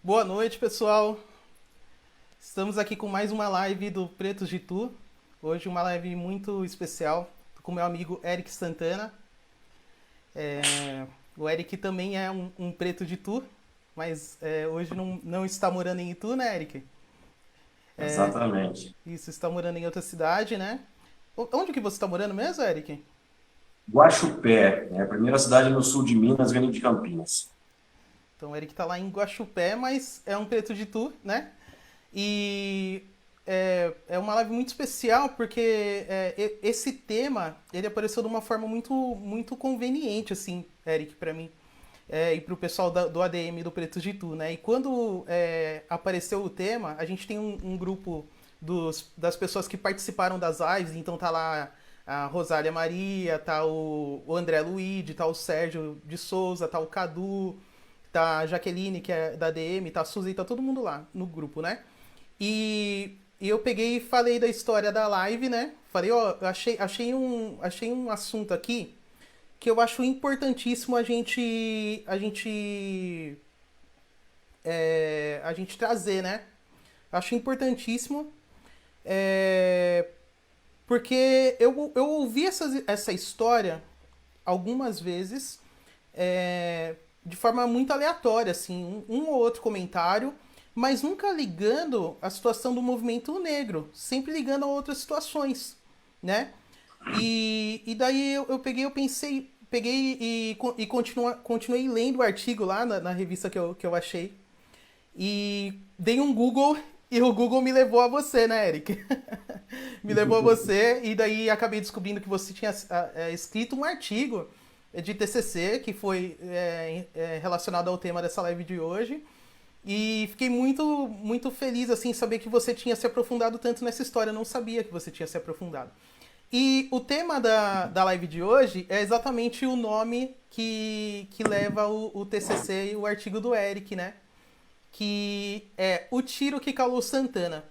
Boa noite, pessoal. Estamos aqui com mais uma live do Pretos de Tu. Hoje uma live muito especial com meu amigo Eric Santana. O Eric também é um preto de Tu, mas hoje não está morando em Itu, né, Eric? Exatamente. Isso, está morando em outra cidade, né? Onde que você está morando mesmo, Eric? Guaxupé, é a primeira cidade no sul de Minas, vindo de Campinas. Então o Eric está lá em Guaxupé, mas é um preto de Tu, né? E é uma live muito especial porque esse tema ele apareceu de uma forma muito conveniente, assim, Eric, para mim. E para o pessoal do ADM do Preto de Tu, né? E quando apareceu o tema, a gente tem um grupo das pessoas que participaram das lives, então tá lá a Rosália Maria, tá o André Luigi, tá o Sérgio de Souza, tá o Cadu, tá a Jaqueline, que é da ADM, tá a Suzy, tá todo mundo lá no grupo, né? E eu peguei e falei da história da live, né? Falei, ó, eu achei um assunto aqui que eu acho importantíssimo a gente trazer, né? Acho importantíssimo é, porque eu ouvi essa história algumas vezes de forma muito aleatória, assim, um ou outro comentário, mas nunca ligando a situação do movimento negro, sempre ligando a outras situações, né? E daí eu peguei, eu pensei, peguei e continuei lendo o artigo lá na revista que eu achei. E dei um Google e o Google me levou a você, né, Eric? Me levou a você e daí acabei descobrindo que você tinha escrito um artigo de TCC que foi relacionado ao tema dessa live de hoje. E fiquei muito feliz assim em saber que você tinha se aprofundado tanto nessa história. Eu não sabia que você tinha se aprofundado. E o tema da live de hoje é exatamente o nome que leva o TCC e o artigo do Eric, né? Que é O Tiro que Calou Santana.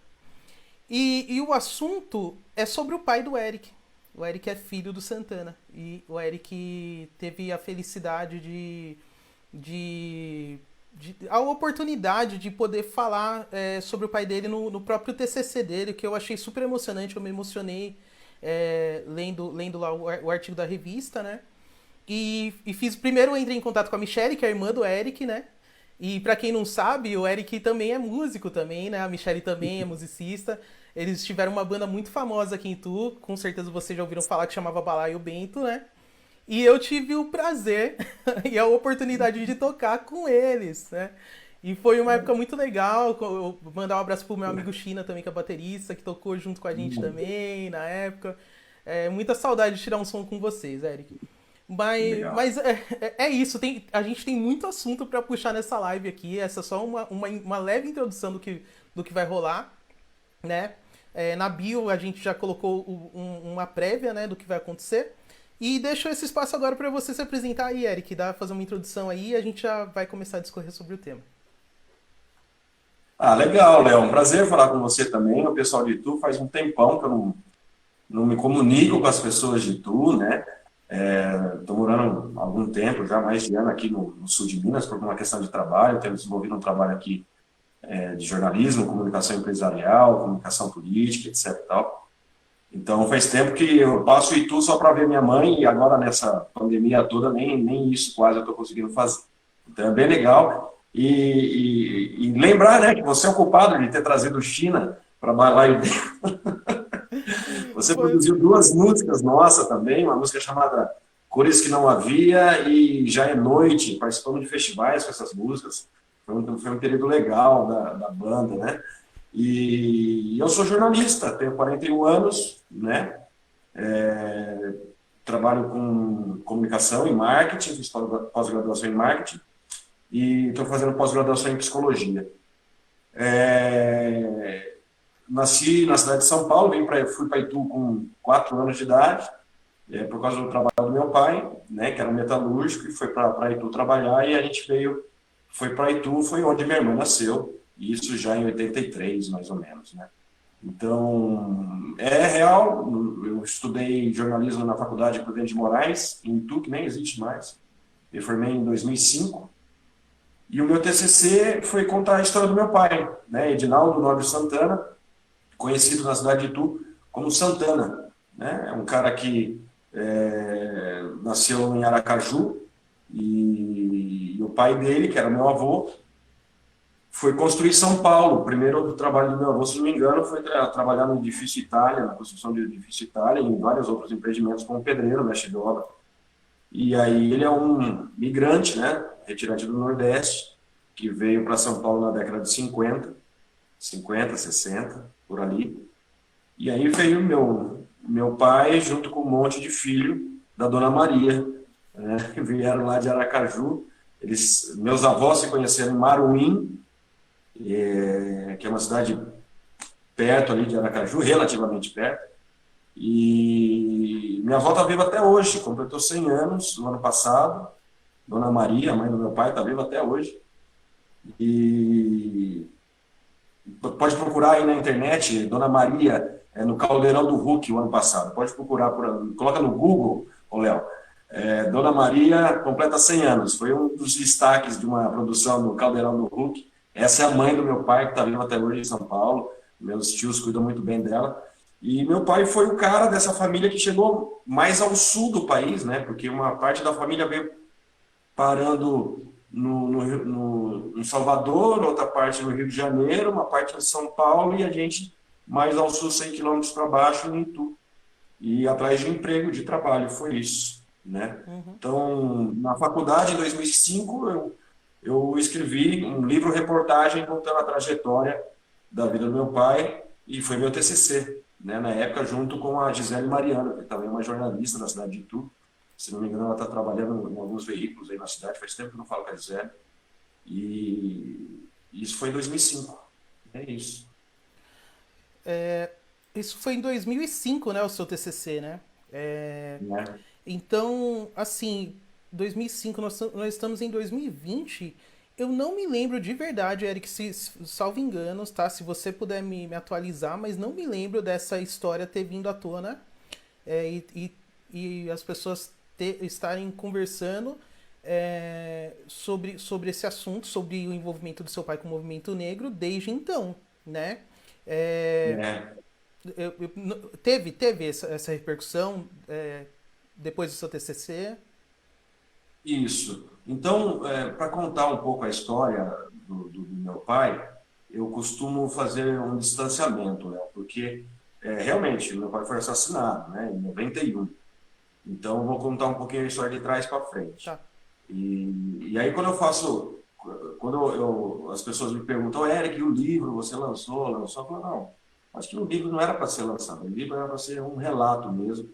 E o assunto é sobre o pai do Eric. O Eric é filho do Santana. E o Eric teve a felicidade de a oportunidade de poder falar sobre o pai dele no próprio TCC dele, que eu achei super emocionante. Eu me emocionei lendo lá o artigo da revista, né? E fiz primeiro eu entrei em contato com a Michelle, que é a irmã do Eric, né? E pra quem não sabe, o Eric também é músico também, né? A Michelle também é musicista. Eles tiveram uma banda muito famosa aqui em Tu, com certeza vocês já ouviram falar que chamava Balaio Bento, né? E eu tive o prazer e a oportunidade de tocar com eles, né? E foi uma época muito legal. Eu vou mandar um abraço pro meu amigo China também, que é baterista, que tocou junto com a gente também na época. Muita saudade de tirar um som com vocês, Eric. Mas, Legal. mas é isso, a gente tem muito assunto para puxar nessa live aqui. Essa é só uma leve introdução do que vai rolar, né? Na bio a gente já colocou uma prévia, né, do que vai acontecer. E deixo esse espaço agora para você se apresentar aí, Eric, fazer uma introdução aí e a gente já vai começar a discorrer sobre o tema. Ah, legal, Léo. Um prazer falar com você também. O pessoal de Itu faz um tempão que eu não me comunico com as pessoas de Itu, né? Estou morando há algum tempo, já mais de ano aqui no sul de Minas, por uma questão de trabalho. Tenho desenvolvido um trabalho aqui de jornalismo, comunicação empresarial, comunicação política, etc. e tal. Então faz tempo que eu passo Itu só para ver minha mãe e agora nessa pandemia toda nem isso quase eu estou conseguindo fazer. Então é bem legal. E lembrar, né, que você é o culpado de ter trazido China para Balaio. Você Foi, produziu duas músicas nossas também, uma música chamada Cores que Não Havia e Já é Noite, participando de festivais com essas músicas. Foi um período legal da banda, né? E eu sou jornalista, tenho 41 anos, né? Trabalho com comunicação e marketing, fiz pós-graduação em marketing e estou fazendo pós-graduação em psicologia. Nasci na cidade de São Paulo, fui para Itu com 4 anos de idade, por causa do trabalho do meu pai, né, que era um metalúrgico, e foi para Itu trabalhar, e a gente foi para Itu, foi onde minha irmã nasceu, isso já em 83, mais ou menos, né. Então, é real, eu estudei jornalismo na Faculdade Prudente de Moraes, em Itu, que nem existe mais, me formei em 2005, E o meu TCC foi contar a história do meu pai, né, Edinaldo Nobre Santana, conhecido na cidade de Itu como Santana, né? É um cara que nasceu em Aracaju e o pai dele, que era meu avô, foi construir São Paulo. O primeiro trabalho do meu avô, se não me engano, foi trabalhar no edifício Itália, na construção do edifício Itália e em vários outros empreendimentos como pedreiro, mestre de obra. E aí ele é um migrante, né, retirante do Nordeste, que veio para São Paulo na década de 50, 60, por ali. E aí veio meu pai junto com um monte de filho da Dona Maria, né, que vieram lá de Aracaju. Meus avós se conheceram em Maruim, que é uma cidade perto ali de Aracaju, relativamente perto. E minha avó está viva até hoje, completou 100 anos no ano passado. Dona Maria, a mãe do meu pai, está viva até hoje. E pode procurar aí na internet, Dona Maria, no Caldeirão do Hulk, o ano passado. Pode procurar, coloca no Google, ô Léo. Dona Maria completa 100 anos. Foi um dos destaques de uma produção no Caldeirão do Hulk. Essa é a mãe do meu pai, que está viva até hoje em São Paulo. Meus tios cuidam muito bem dela. E meu pai foi o cara dessa família que chegou mais ao sul do país, né? Porque uma parte da família veio parando em Salvador, outra parte no Rio de Janeiro, uma parte em São Paulo e a gente mais ao sul, 100 quilômetros para baixo, em Itu. E atrás de emprego, de trabalho, foi isso, né? Uhum. Então, na faculdade, em 2005, eu escrevi um livro-reportagem contando a trajetória da vida do meu pai e foi meu TCC, né? Na época, junto com a Gisele Mariano, que também é uma jornalista da cidade de Itu. Se não me engano, ela está trabalhando em alguns veículos aí na cidade, faz tempo que eu não falo com a Gisele. E isso foi em 2005. É isso. Isso foi em 2005, né, o seu TCC, né? Né? Então, assim, 2005, nós estamos em 2020. Eu não me lembro de verdade, Eric, salvo enganos, tá? Se você puder me atualizar, mas não me lembro dessa história ter vindo à tona e as pessoas estarem conversando sobre esse assunto, sobre o envolvimento do seu pai com o movimento negro desde então, né? É, É, teve essa repercussão depois do seu TCC? isso. Então, para contar um pouco a história do meu pai, eu costumo fazer um distanciamento, né? Porque realmente meu pai foi assassinado, né, em 91. Então, eu vou contar um pouquinho a história de trás para frente. Tá. E aí, quando as pessoas me perguntam, Eric, o livro você lançou? Eu falo, não, acho que o livro não era para ser lançado, o livro era para ser um relato mesmo.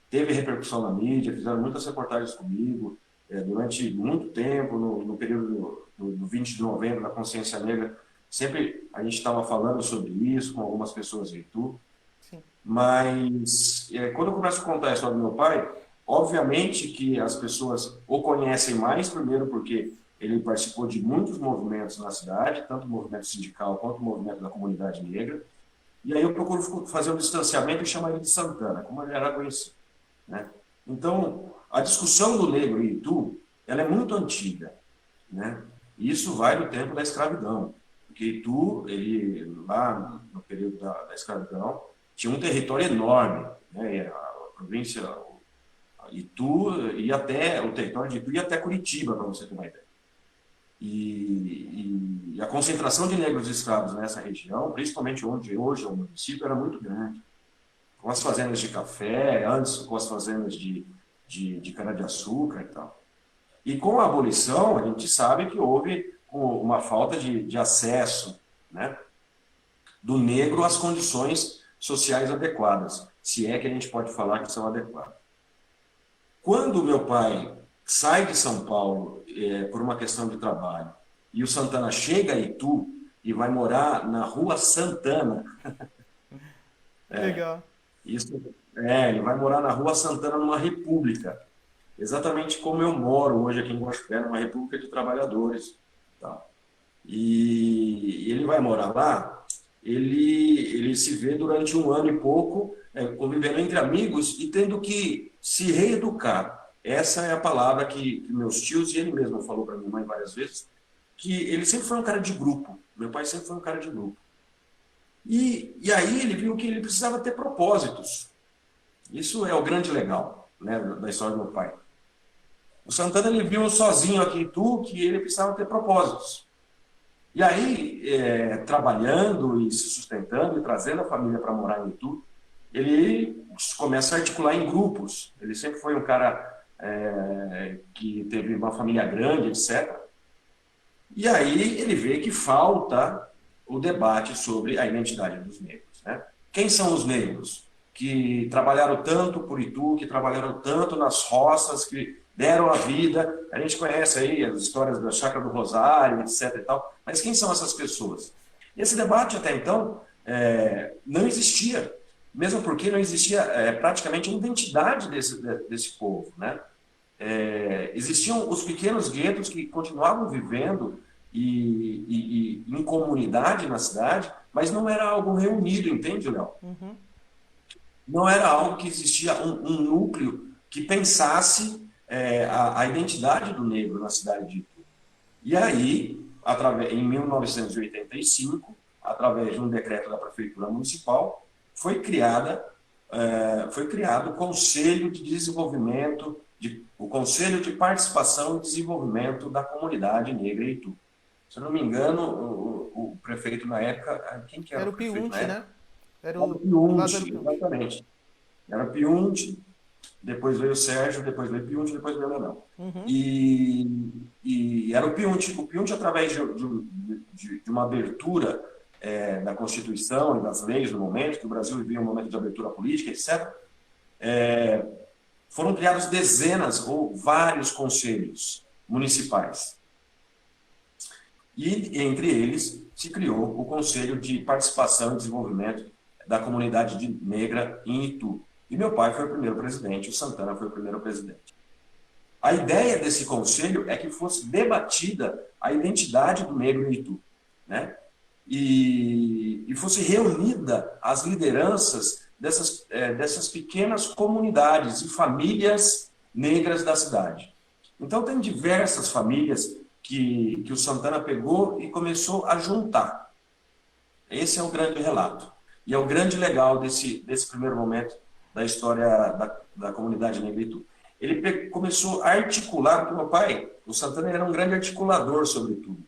Teve repercussão na mídia, fizeram muitas reportagens comigo, durante muito tempo, no período do 20 de novembro, da Consciência Negra, sempre a gente estava falando sobre isso com algumas pessoas em Itu. Sim. Mas quando eu começo a contar a história do meu pai, obviamente que as pessoas o conhecem mais, primeiro porque ele participou de muitos movimentos na cidade, tanto o movimento sindical quanto o movimento da comunidade negra. E aí eu procuro fazer um distanciamento e chamar ele de Santana, como ele era conhecido, né? Então, a discussão do negro em Itu, ela é muito antiga, né? E isso vai do tempo da escravidão, porque Itu, ele, lá no período da escravidão, tinha um território enorme, né? A província Itu ia até, o território de Itu ia até Curitiba, para você ter uma ideia. E a concentração de negros escravos nessa região, principalmente onde hoje é o município, era muito grande. Com as fazendas de café, antes com as fazendas de cana-de-açúcar e tal. E com a abolição, a gente sabe que houve uma falta de acesso, né, do negro às condições sociais adequadas, se é que a gente pode falar que são adequadas. Quando meu pai sai de São Paulo por uma questão de trabalho e o Santana chega a Itu e vai morar na Rua Santana, Legal. isso, ele vai morar na Rua Santana numa república, exatamente como eu moro hoje aqui em Guaxupé, numa república de trabalhadores. Tá? E ele vai morar lá, ele se vê durante um ano e pouco convivendo entre amigos e tendo que se reeducar. Essa é a palavra que meus tios e ele mesmo falou para minha mãe várias vezes, que ele sempre foi um cara de grupo. Meu pai sempre foi um cara de grupo. E aí ele viu que ele precisava ter propósitos. Isso é o grande legal, né, da história do meu pai. O Santana ele viu sozinho aqui em Itu que ele precisava ter propósitos. E aí, trabalhando e se sustentando e trazendo a família para morar em Itu, ele começa a articular em grupos. Ele sempre foi um cara que teve uma família grande, etc. E aí ele vê que falta o debate sobre a identidade dos negros, né? Quem são os negros que trabalharam tanto por Itu, que trabalharam tanto nas roças, que deram a vida? A gente conhece aí as histórias da Chácara do Rosário, etc. e tal. Mas quem são essas pessoas? Esse debate até então não existia, mesmo porque não existia praticamente a identidade desse povo, né? Existiam os pequenos guetos que continuavam vivendo em comunidade na cidade, mas não era algo reunido, entende, Léo? Uhum. Não era algo que existia um núcleo que pensasse a identidade do negro na cidade de Itu. E aí, em 1985, através de um decreto da Prefeitura Municipal, foi criado o Conselho de Desenvolvimento, o Conselho de Participação e Desenvolvimento da Comunidade Negra em Itu. Se eu não me engano, o prefeito na época, quem que era Era o o prefeito na Piunte, época? né? Era Era o o Lázaro Piunte, Piunte. exatamente. Era Piunte, depois veio o Sérgio, depois veio Piunte, depois veio o Leonel. Uhum. E era o Piunte através de uma abertura da Constituição e das leis no momento, que o Brasil vivia um momento de abertura política, etc., foram criados dezenas ou vários conselhos municipais. E, entre eles, se criou o Conselho de Participação e Desenvolvimento da Comunidade Negra em Itu. E meu pai foi o primeiro presidente, o Santana foi o primeiro presidente. A ideia desse conselho é que fosse debatida a identidade do negro em Itu, né? E fosse reunida as lideranças dessas pequenas comunidades e famílias negras da cidade. Então, tem diversas famílias que o Santana pegou e começou a juntar. Esse é o grande relato. E é o grande legal desse primeiro momento da história da comunidade negra em Itu. Ele começou a articular, porque meu pai, o Santana, era um grande articulador sobre tudo.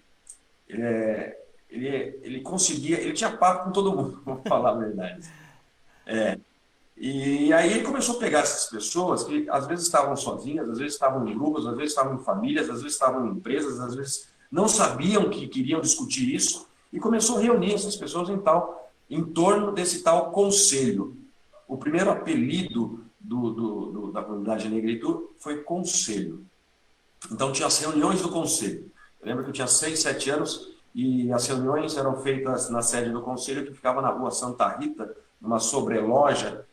Ele conseguia, ele tinha papo com todo mundo, vou falar a verdade. E aí ele começou a pegar essas pessoas que às vezes estavam sozinhas, às vezes estavam em grupos, às vezes estavam em famílias, às vezes estavam em empresas, às vezes não sabiam que queriam discutir isso, e começou a reunir essas pessoas em torno desse tal conselho. O primeiro apelido da comunidade negra Itu foi Conselho. Então tinha as reuniões do Conselho. Eu lembro que eu tinha 6, 7 anos e as reuniões eram feitas na sede do Conselho, que ficava na rua Santa Rita, numa sobreloja,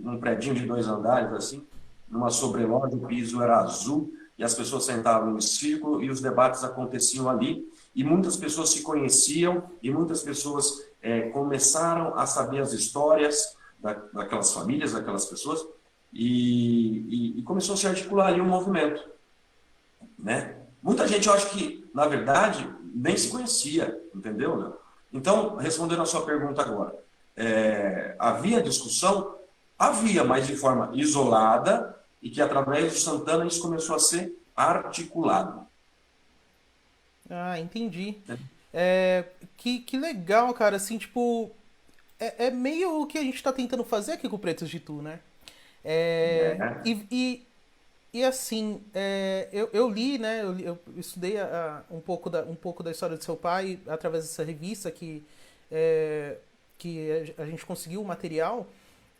num predinho de 2 andares, assim, numa sobreloja, o piso era azul, e as pessoas sentavam em círculo e os debates aconteciam ali, e muitas pessoas se conheciam, e muitas pessoas começaram a saber as histórias daquelas famílias, daquelas pessoas, e começou a se articular ali um movimento, né? Muita gente, eu acho que, na verdade, nem se conhecia, entendeu, Léo? Então, respondendo a sua pergunta agora, havia discussão? Havia, mas de forma isolada, e que através do Santana isso começou a ser articulado. Ah, entendi. Né? Que legal, cara. Assim, tipo, é meio o que a gente tá tentando fazer aqui com o Pretos de Tu, né? É, É, e assim, eu li, né? Eu estudei um pouco da história do seu pai através dessa revista que a gente conseguiu o material.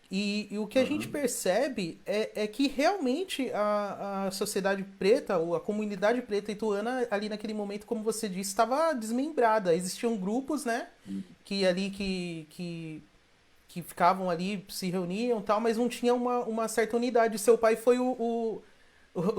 E o que a gente uhum, percebe é que realmente a sociedade preta, ou a comunidade preta ituana, ali naquele momento, como você disse, estava desmembrada. Existiam grupos, né? Que ali que ficavam ali, se reuniam e tal, mas não tinha uma certa unidade. O seu pai foi o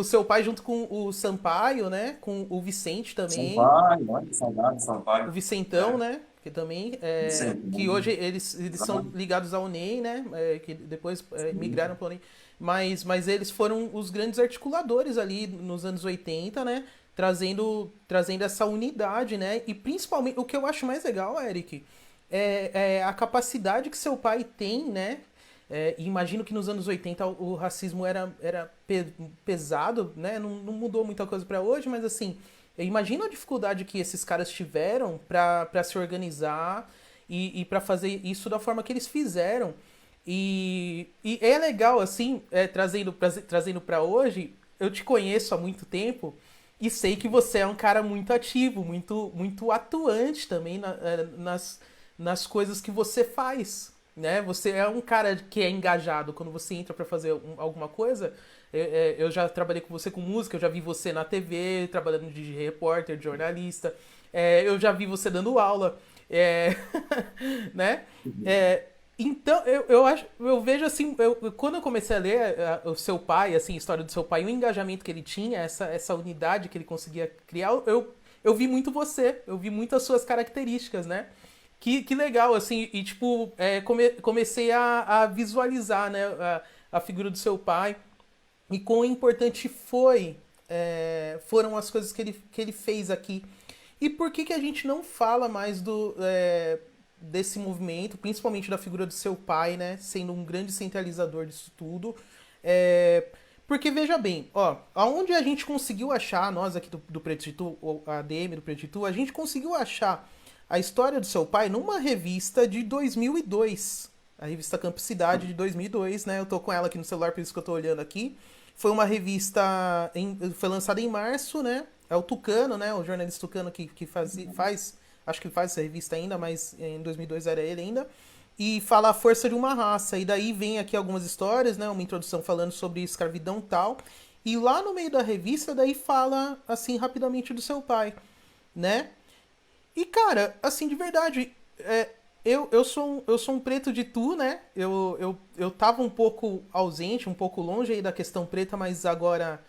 seu pai junto com o Sampaio, né? Com o Vicente também. Sampaio, olha que saudade, O Sampaio. Vicentão, É, né? Que também sempre, que né? hoje eles são ligados à UNEM, né? Que depois migraram para a UNEM. Mas eles foram os grandes articuladores ali nos anos 80, né? trazendo essa unidade, né? E principalmente, o que eu acho mais legal, Eric, é a capacidade que seu pai tem, né? E imagino que nos anos 80 o racismo era pesado, né? Não mudou muita coisa para hoje, mas assim, eu imagino a dificuldade que esses caras tiveram para se organizar e para fazer isso da forma que eles fizeram. E é legal, assim, trazendo para hoje, eu te conheço há muito tempo e sei que você é um cara muito ativo, muito atuante também nas coisas que você faz, né? Você é um cara que é engajado quando você entra para fazer alguma coisa. Eu já trabalhei com você com música, eu já vi você na TV, trabalhando de repórter, de jornalista. Eu já vi você dando aula, é, né? É, então, eu vejo assim, quando eu comecei a ler o seu pai, assim, a história do seu pai, o engajamento que ele tinha, essa unidade que ele conseguia criar, eu vi muito você, eu vi muito as suas características, né? Que legal, assim, e tipo, comecei a visualizar, né, a figura do seu pai e quão importante foram as coisas que ele fez aqui. E por que a gente não fala mais desse movimento, principalmente da figura do seu pai, né? Sendo um grande centralizador disso tudo. Porque veja bem, ó, aonde a gente conseguiu achar, nós aqui do Preto de Tu, a ADM do Preto de Tu, a gente conseguiu achar a história do seu pai numa revista de 2002. A revista Campo Cidade de 2002, né? Eu tô com ela aqui no celular, por isso que eu tô olhando aqui. Foi uma revista, foi lançada em março, né? É o Tucano, né? O jornalista Tucano que faz, acho que ele faz essa revista ainda, mas em 2002 era ele ainda. E fala a força de uma raça. E daí vem aqui algumas histórias, né? Uma introdução falando sobre escravidão e tal. E lá no meio da revista, daí fala, assim, rapidamente do seu pai, né? E, cara, assim, de verdade, eu sou um preto de tu, né? Eu tava um pouco ausente, um pouco longe aí da questão preta, mas agora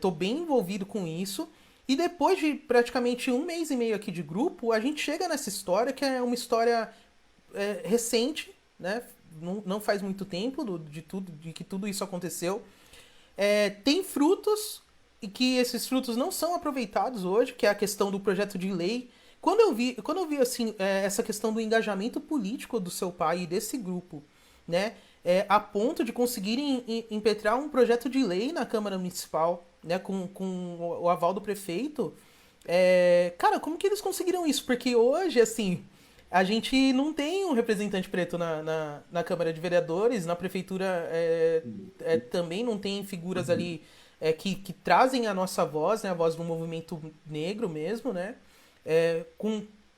tô bem envolvido com isso. E depois de praticamente um mês e meio aqui de grupo, a gente chega nessa história, que é uma história recente, né? Não faz muito tempo de que tudo isso aconteceu. Tem frutos e que esses frutos não são aproveitados hoje, que é a questão do projeto de lei. Quando eu vi assim, essa questão do engajamento político do seu pai e desse grupo, né, a ponto de conseguirem impetrar um projeto de lei na Câmara Municipal, né, com o aval do prefeito, cara, como que eles conseguiram isso? Porque hoje, assim, a gente não tem um representante preto na Câmara de Vereadores, na Prefeitura também não tem figuras ali que trazem a nossa voz, né, a voz do movimento negro mesmo, né?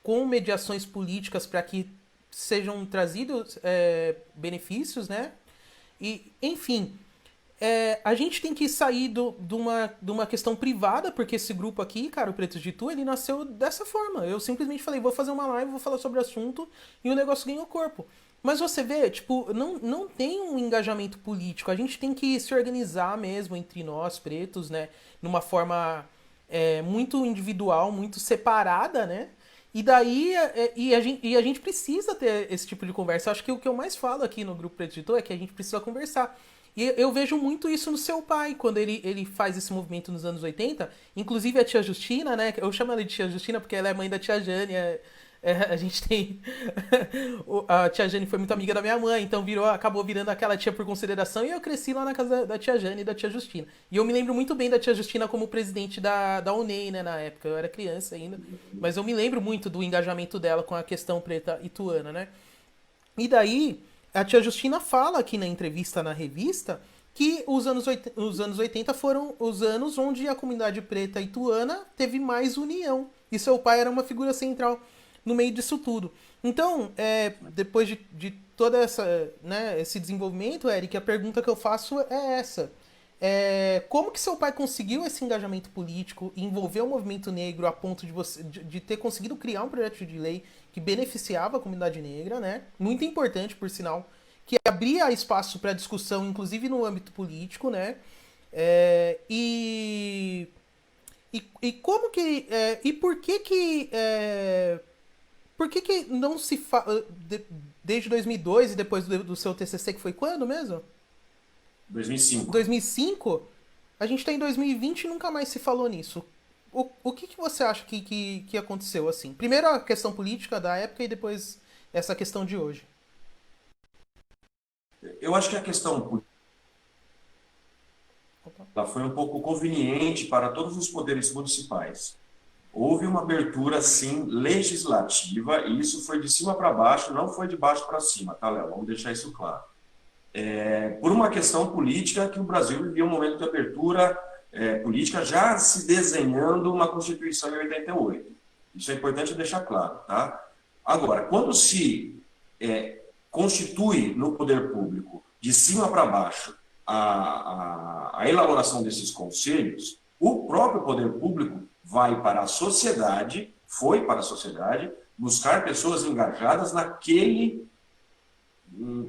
Com mediações políticas para que sejam trazidos benefícios, né? E, enfim, a gente tem que sair de uma questão privada, porque esse grupo aqui, cara, o Preto de Tu, ele nasceu dessa forma. Eu simplesmente falei, vou fazer uma live, vou falar sobre o assunto, e o negócio ganhou corpo. Mas você vê, tipo, não tem um engajamento político. A gente tem que se organizar mesmo entre nós, pretos, né? Numa forma muito individual, muito separada, né? E daí a gente precisa ter esse tipo de conversa. Eu acho que o que eu mais falo aqui no grupo Preto de Tu é que a gente precisa conversar. E eu vejo muito isso no seu pai, quando ele faz esse movimento nos anos 80. Inclusive a tia Justina, né? Eu chamo ela de tia Justina porque ela é mãe da tia Jane. A gente tem. A tia Jane foi muito amiga da minha mãe, então acabou virando aquela tia por consideração. E eu cresci lá na casa da tia Jane e da tia Justina. E eu me lembro muito bem da tia Justina como presidente da UNEI, né, na época. Eu era criança ainda. Mas eu me lembro muito do engajamento dela com a questão preta ituana, né? E daí, a tia Justina fala aqui na entrevista na revista que os anos 80 foram os anos onde a comunidade preta ituana teve mais união. E seu pai era uma figura central no meio disso tudo. Então, depois de todo esse desenvolvimento, Eric, a pergunta que eu faço é essa. Como que seu pai conseguiu esse engajamento político e envolver o movimento negro a ponto de ter conseguido criar um projeto de lei que beneficiava a comunidade negra, né? Muito importante, por sinal, que abria espaço para discussão, inclusive no âmbito político, né? E como que... e por que que... por que não se fala... Desde 2002 e depois do seu TCC, que foi quando mesmo? 2005. 2005? A gente tá em 2020 e nunca mais se falou nisso. o que você acha que aconteceu assim? Primeiro a questão política da época e depois essa questão de hoje. Eu acho que a questão Opa. ela foi um pouco conveniente para todos os poderes municipais. Houve uma abertura, sim, legislativa, e isso foi de cima para baixo, não foi de baixo para cima, tá, Léo? Vamos deixar isso claro. Por uma questão política, que o Brasil vivia um momento de abertura política, já se desenhando uma Constituição em 88. Isso é importante deixar claro, tá? Agora, quando se constitui no poder público, de cima para baixo, a elaboração desses conselhos, o próprio poder público vai para a sociedade, foi para a sociedade, buscar pessoas engajadas naquele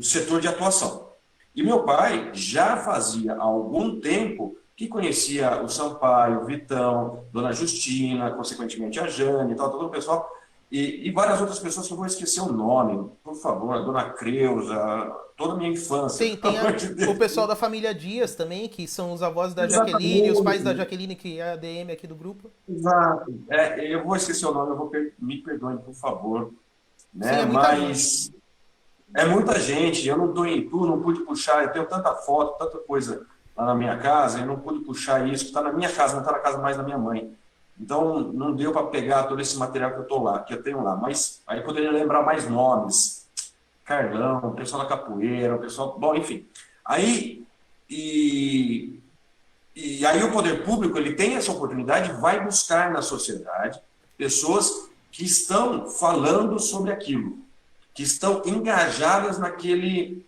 setor de atuação. E meu pai já fazia há algum tempo que conhecia o Sampaio, o Vitão, Dona Justina, consequentemente a Jane, todo o pessoal, e várias outras pessoas que eu vou esquecer o nome, por favor, a Dona Creuza, toda a minha infância, Tem, pelo tem amor de o Deus. pessoal da família Dias também, que são os avós da Jaqueline, os pais da Exatamente, Jaqueline, que é a DM aqui do grupo. exato. Eu vou esquecer o nome, me perdoem, por favor, Sim, né? é muita gente. Mas é muita gente, eu não estou em tu, não pude puxar, eu tenho tanta foto, tanta coisa lá na minha casa, eu não pude puxar isso, que está na minha casa, não está na casa mais da minha mãe. Então, não deu para pegar todo esse material que eu tô lá, que eu tenho lá. Mas aí eu poderia lembrar mais nomes. Carlão, o pessoal da capoeira, o pessoal. Bom, enfim. Aí, e, e aí o poder público ele tem essa oportunidade, vai buscar na sociedade pessoas que estão falando sobre aquilo, que estão engajadas naquele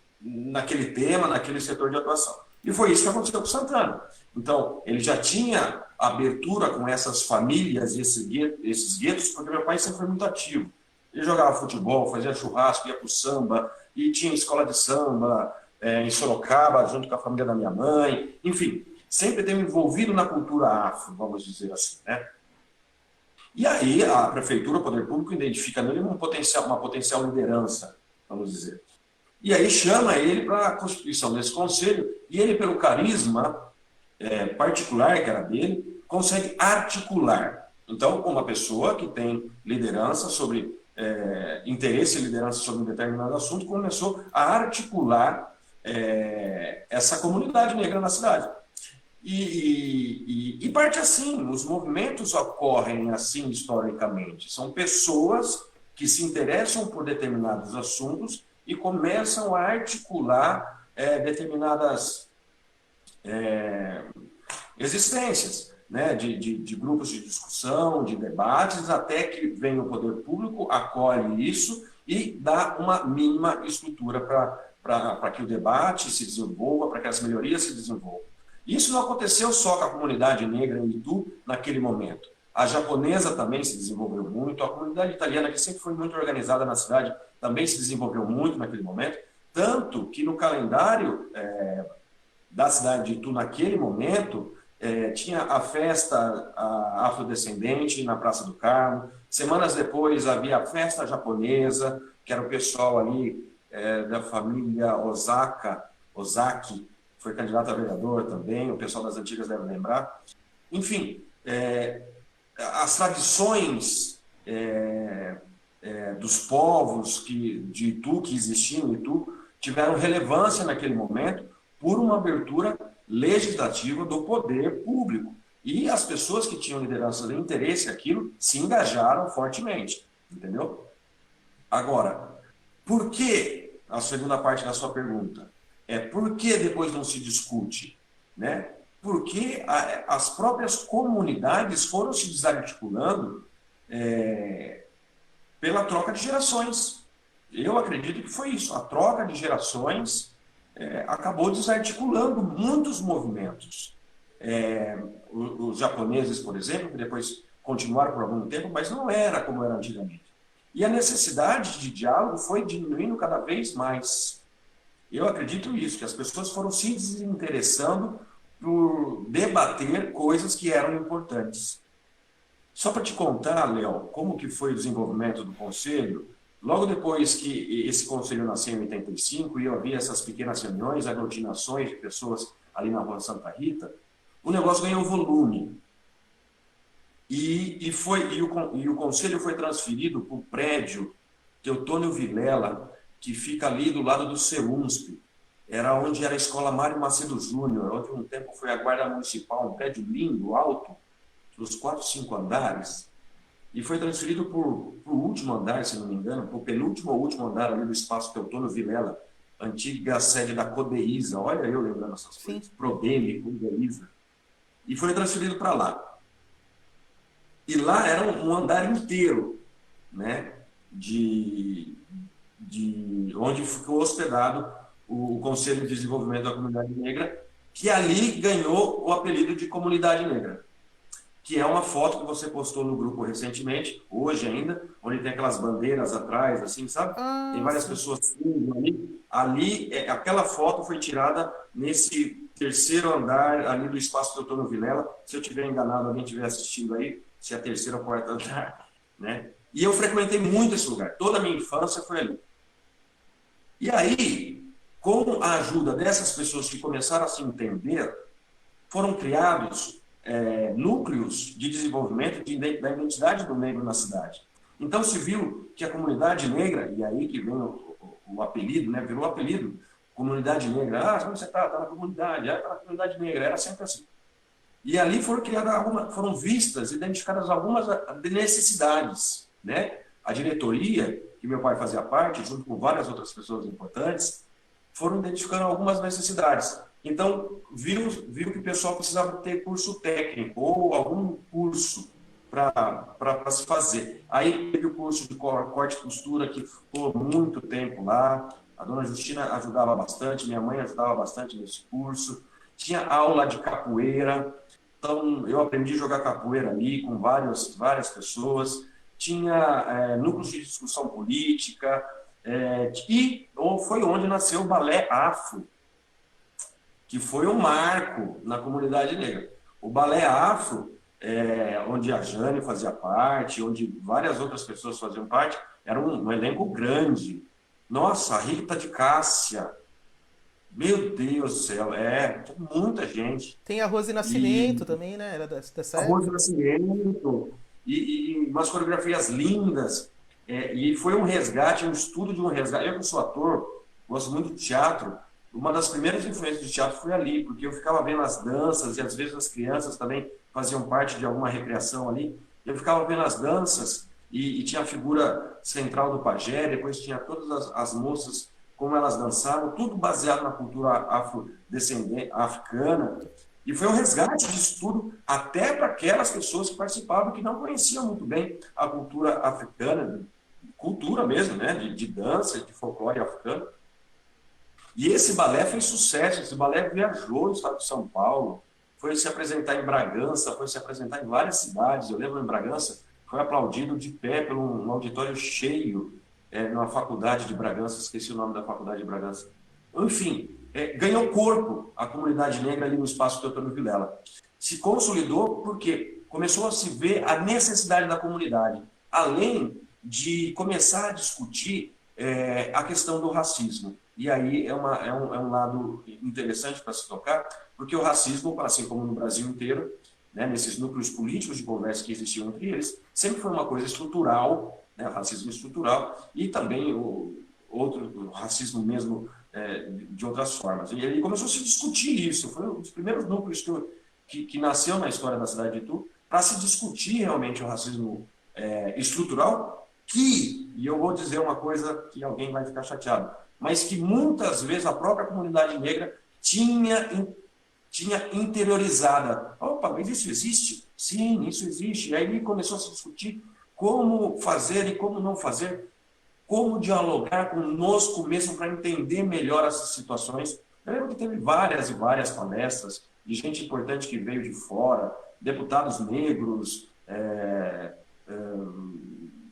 tema, naquele setor de atuação. E foi isso que aconteceu com o Santana. Então, ele já tinha abertura com essas famílias, esses guetos, porque meu pai sempre foi muito ativo. Ele jogava futebol, fazia churrasco, ia para o samba, e tinha escola de samba em Sorocaba, junto com a família da minha mãe. Enfim, sempre teve envolvido na cultura afro, vamos dizer assim, né? E aí a prefeitura, o poder público, identifica nele uma potencial liderança, vamos dizer. E aí chama ele para a constituição desse conselho, e ele, pelo carisma particular que era dele, consegue articular. Então, uma pessoa que tem liderança sobre interesse e liderança sobre um determinado assunto, começou a articular essa comunidade negra na cidade. E parte assim, os movimentos ocorrem assim historicamente. São pessoas que se interessam por determinados assuntos e começam a articular determinadas existências, né, de grupos de discussão, de debates, até que vem o poder público, acolhe isso e dá uma mínima estrutura para que o debate se desenvolva, para que as melhorias se desenvolvam. Isso não aconteceu só com a comunidade negra em Itu naquele momento. A japonesa também se desenvolveu muito, a comunidade italiana, que sempre foi muito organizada na cidade, também se desenvolveu muito naquele momento, tanto que no calendário da cidade de Itu, naquele momento, tinha a festa afrodescendente na Praça do Carmo. Semanas depois havia a festa japonesa, que era o pessoal ali da família Ozaki, foi candidato a vereador também, o pessoal das antigas deve lembrar. Enfim, as tradições dos povos de Itu, que existiam em Itu, tiveram relevância naquele momento por uma abertura legislativa do poder público. E as pessoas que tinham liderança de interesse naquilo se engajaram fortemente, entendeu? Agora, por que, a segunda parte da sua pergunta, por que depois não se discute? Né? Porque as próprias comunidades foram se desarticulando pela troca de gerações. Eu acredito que foi isso. A troca de gerações acabou desarticulando muitos movimentos. Os japoneses, por exemplo, que depois continuaram por algum tempo, mas não era como era antigamente. E a necessidade de diálogo foi diminuindo cada vez mais. Eu acredito nisso, que as pessoas foram se desinteressando por debater coisas que eram importantes. Só para te contar, Léo, como que foi o desenvolvimento do Conselho, logo depois que esse Conselho nasceu em 85 e eu havia essas pequenas reuniões, aglutinações de pessoas ali na Rua Santa Rita, o negócio ganhou volume. E o conselho foi transferido para o prédio Teotônio Vilela, que fica ali do lado do CEUNSP. Era onde era a Escola Mário Macedo Júnior, onde um tempo foi a Guarda Municipal, um prédio lindo, alto, dos 4, 5 andares, e foi transferido para o último andar, se não me engano, para o penúltimo ou último andar ali do Espaço Teotônio Vilela, antiga sede da Codeísa. Olha eu lembrando essas Sim. coisas. Prodeme, Codeísa. E foi transferido para lá. E lá era um andar inteiro, né, onde ficou hospedado o Conselho de Desenvolvimento da Comunidade Negra, que ali ganhou o apelido de Comunidade Negra, que é uma foto que você postou no grupo recentemente, hoje ainda, onde tem aquelas bandeiras atrás, assim, sabe? Tem Ah, várias sim. pessoas ali. Aquela foto foi tirada nesse terceiro andar ali do Espaço Teotônio Vilela. Se eu estiver enganado, alguém estiver assistindo aí, se é terceiro ou quarto andar, né? E eu frequentei muito esse lugar. Toda a minha infância foi ali. E aí, com a ajuda dessas pessoas que começaram a se entender, foram criados núcleos de desenvolvimento da identidade do negro na cidade. Então se viu que a comunidade negra, e aí que vem o apelido, né, virou apelido, comunidade negra. Ah, onde você está? Está na comunidade. Ah, está na comunidade negra. Era sempre assim. E ali foram vistas, identificadas algumas necessidades, né? A diretoria, que meu pai fazia parte, junto com várias outras pessoas importantes, foram identificando algumas necessidades. Então, viu que o pessoal precisava ter curso técnico ou algum curso para se fazer. Aí teve o curso de corte e costura, que ficou muito tempo lá. A dona Justina ajudava bastante, minha mãe ajudava bastante nesse curso. Tinha aula de capoeira. Então, eu aprendi a jogar capoeira ali com várias pessoas. Tinha núcleos de discussão política. E foi onde nasceu o balé afro, que foi um marco na comunidade negra. O balé afro, onde a Jane fazia parte, onde várias outras pessoas faziam parte, era um elenco grande. Nossa, a Rita de Cássia, meu Deus do céu, muita gente. Tem a Rose E Nascimento também, né? Era dessa Arroz época. Nascimento, e umas coreografias lindas. E foi um resgate, um estudo de um resgate. Eu que sou ator, gosto muito de teatro. Uma das primeiras influências de teatro foi ali, porque eu ficava vendo as danças, e às vezes as crianças também faziam parte de alguma recreação ali. Eu ficava vendo as danças, e tinha a figura central do pajé, depois tinha todas as moças, como elas dançavam, tudo baseado na cultura afrodescendente, africana. E foi um resgate disso tudo, até para aquelas pessoas que participavam que não conheciam muito bem a cultura africana, cultura mesmo, né, de dança, de folclore africano. E esse balé fez sucesso, esse balé viajou no estado de São Paulo, foi se apresentar em Bragança, foi se apresentar em várias cidades. Eu lembro em Bragança, foi aplaudido de pé por um auditório cheio, numa faculdade de Bragança, esqueci o nome da faculdade de Bragança. Enfim, ganhou corpo a comunidade negra ali no Espaço Teotônio Vilela. Se consolidou porque começou a se ver a necessidade da comunidade, além de começar a discutir a questão do racismo. E aí é um lado interessante para se tocar, porque o racismo, assim como no Brasil inteiro, né, nesses núcleos políticos de conversa que existiam entre eles, sempre foi uma coisa estrutural, né, o racismo estrutural, e também o racismo mesmo de outras formas. E aí começou a se discutir isso. Foi um dos primeiros núcleos que nasceu na história da cidade de Itu para se discutir realmente o racismo estrutural, e eu vou dizer uma coisa que alguém vai ficar chateado, mas que muitas vezes a própria comunidade negra tinha interiorizada. Opa, mas isso existe? Sim, isso existe. E aí começou a se discutir como fazer e como não fazer, como dialogar conosco mesmo para entender melhor essas situações. Eu lembro que teve várias e várias palestras de gente importante que veio de fora, deputados negros,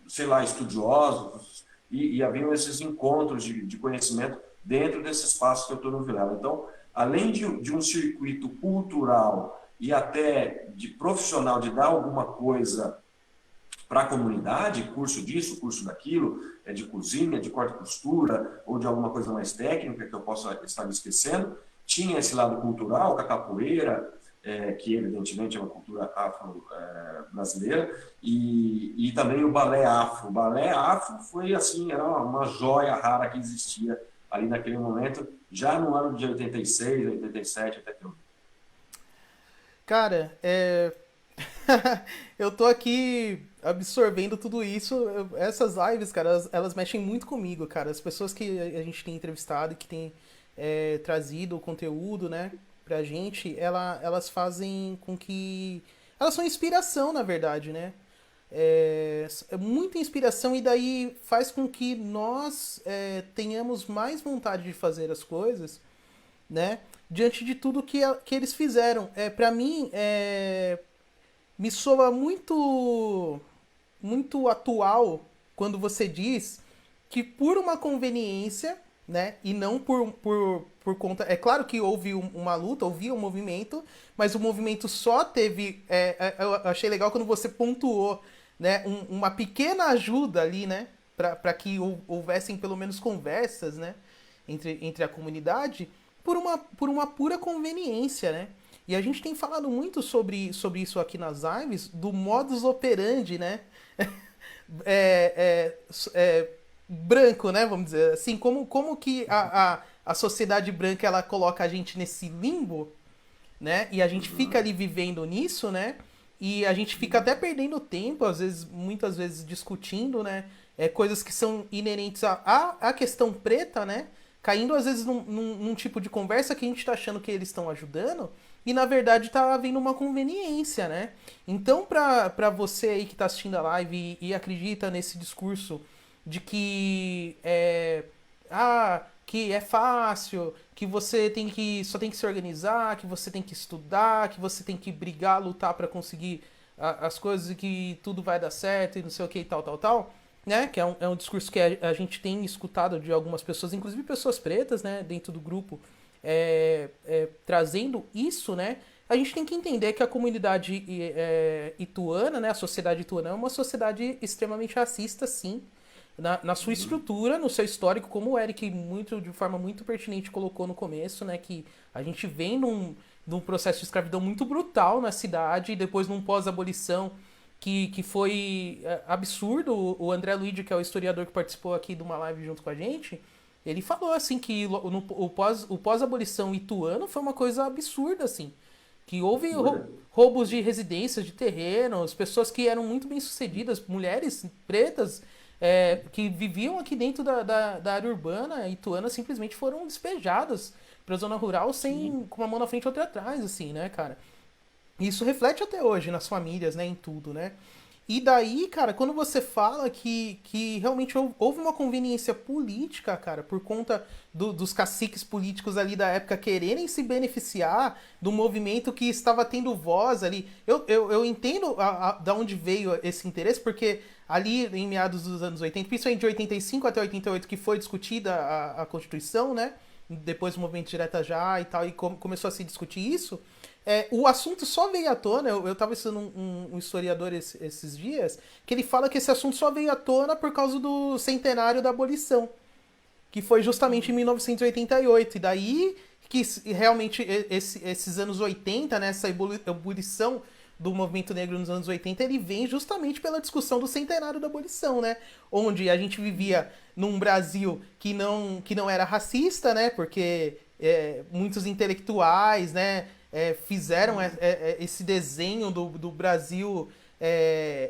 sei lá, estudiosos, e haviam esses encontros de conhecimento dentro desse espaço que eu estou no Vilela. Então, além de um circuito cultural e até de profissional, de dar alguma coisa para a comunidade, curso disso, curso daquilo, de cozinha, de corte e costura, ou de alguma coisa mais técnica que eu possa estar me esquecendo, tinha esse lado cultural, com a capoeira, que evidentemente é uma cultura afro-brasileira, e também o balé afro. O balé afro foi assim, era uma joia rara que existia ali naquele momento, já no ano de 86, 87, 88. Cara, eu tô aqui absorvendo tudo isso. Essas lives, cara, elas mexem muito comigo, cara. As pessoas que a gente tem entrevistado, que tem trazido o conteúdo, né, pra gente, elas fazem com que. Elas são inspiração, na verdade, né? É muita inspiração e daí faz com que nós tenhamos mais vontade de fazer as coisas, né? Diante de tudo que eles fizeram. Para mim, me soa muito atual quando você diz que por uma conveniência, né, e não por conta. É claro que houve uma luta, houve um movimento, mas o movimento só teve. Eu achei legal quando você pontuou, né, uma pequena ajuda ali, né, para que houvessem pelo menos conversas, né, entre a comunidade, por uma pura conveniência, né? E a gente tem falado muito sobre isso aqui nas lives, do modus operandi, né? é, branco, né? Vamos dizer assim, como que a sociedade branca ela coloca a gente nesse limbo, né? E a gente fica ali vivendo nisso, né? E a gente fica até perdendo tempo, às vezes, muitas vezes discutindo, né? Coisas que são inerentes à questão preta, né? Caindo às vezes num tipo de conversa que a gente tá achando que eles estão ajudando e na verdade tá havendo uma conveniência, né? Então, pra você aí que tá assistindo a live e acredita nesse discurso de que que é fácil, que você só tem que se organizar, que você tem que estudar, que você tem que brigar, lutar para conseguir as coisas e que tudo vai dar certo e não sei o que e tal, tal, tal, né? Que é um discurso que a gente tem escutado de algumas pessoas, inclusive pessoas pretas, né, dentro do grupo, trazendo isso, né? A gente tem que entender que a comunidade ituana, né, a sociedade ituana é uma sociedade extremamente racista, sim, na sua estrutura, no seu histórico, como o Eric de forma muito pertinente colocou no começo, né, que a gente vem num processo de escravidão muito brutal na cidade e depois num pós-abolição que foi absurdo. O André Luigi, que é o historiador que participou aqui de uma live junto com a gente, ele falou assim que o pós-abolição ituano foi uma coisa absurda, assim. Que houve roubos de residências, de terrenos, pessoas que eram muito bem sucedidas, mulheres pretas que viviam aqui dentro da área urbana ituana simplesmente foram despejadas pra zona rural sem com uma mão na frente e outra atrás, assim, né, cara? E isso reflete até hoje nas famílias, né, em tudo, né? E daí, cara, quando você fala que realmente houve uma conveniência política, cara, por conta dos caciques políticos ali da época quererem se beneficiar do movimento que estava tendo voz ali. Eu entendo da onde veio esse interesse, porque ali em meados dos anos 80, principalmente de 85 até 88, que foi discutida a Constituição, né? Depois do movimento Direta Já e tal, e começou a se discutir isso. O assunto só veio à tona, eu tava estudando um historiador esses dias, que ele fala que esse assunto só veio à tona por causa do centenário da abolição, que foi justamente em 1988. E daí que realmente esses anos 80, né, essa ebulição do movimento negro nos anos 80, ele vem justamente pela discussão do centenário da abolição, né? Onde a gente vivia num Brasil que não era racista, né? Porque muitos intelectuais, né, fizeram esse desenho do Brasil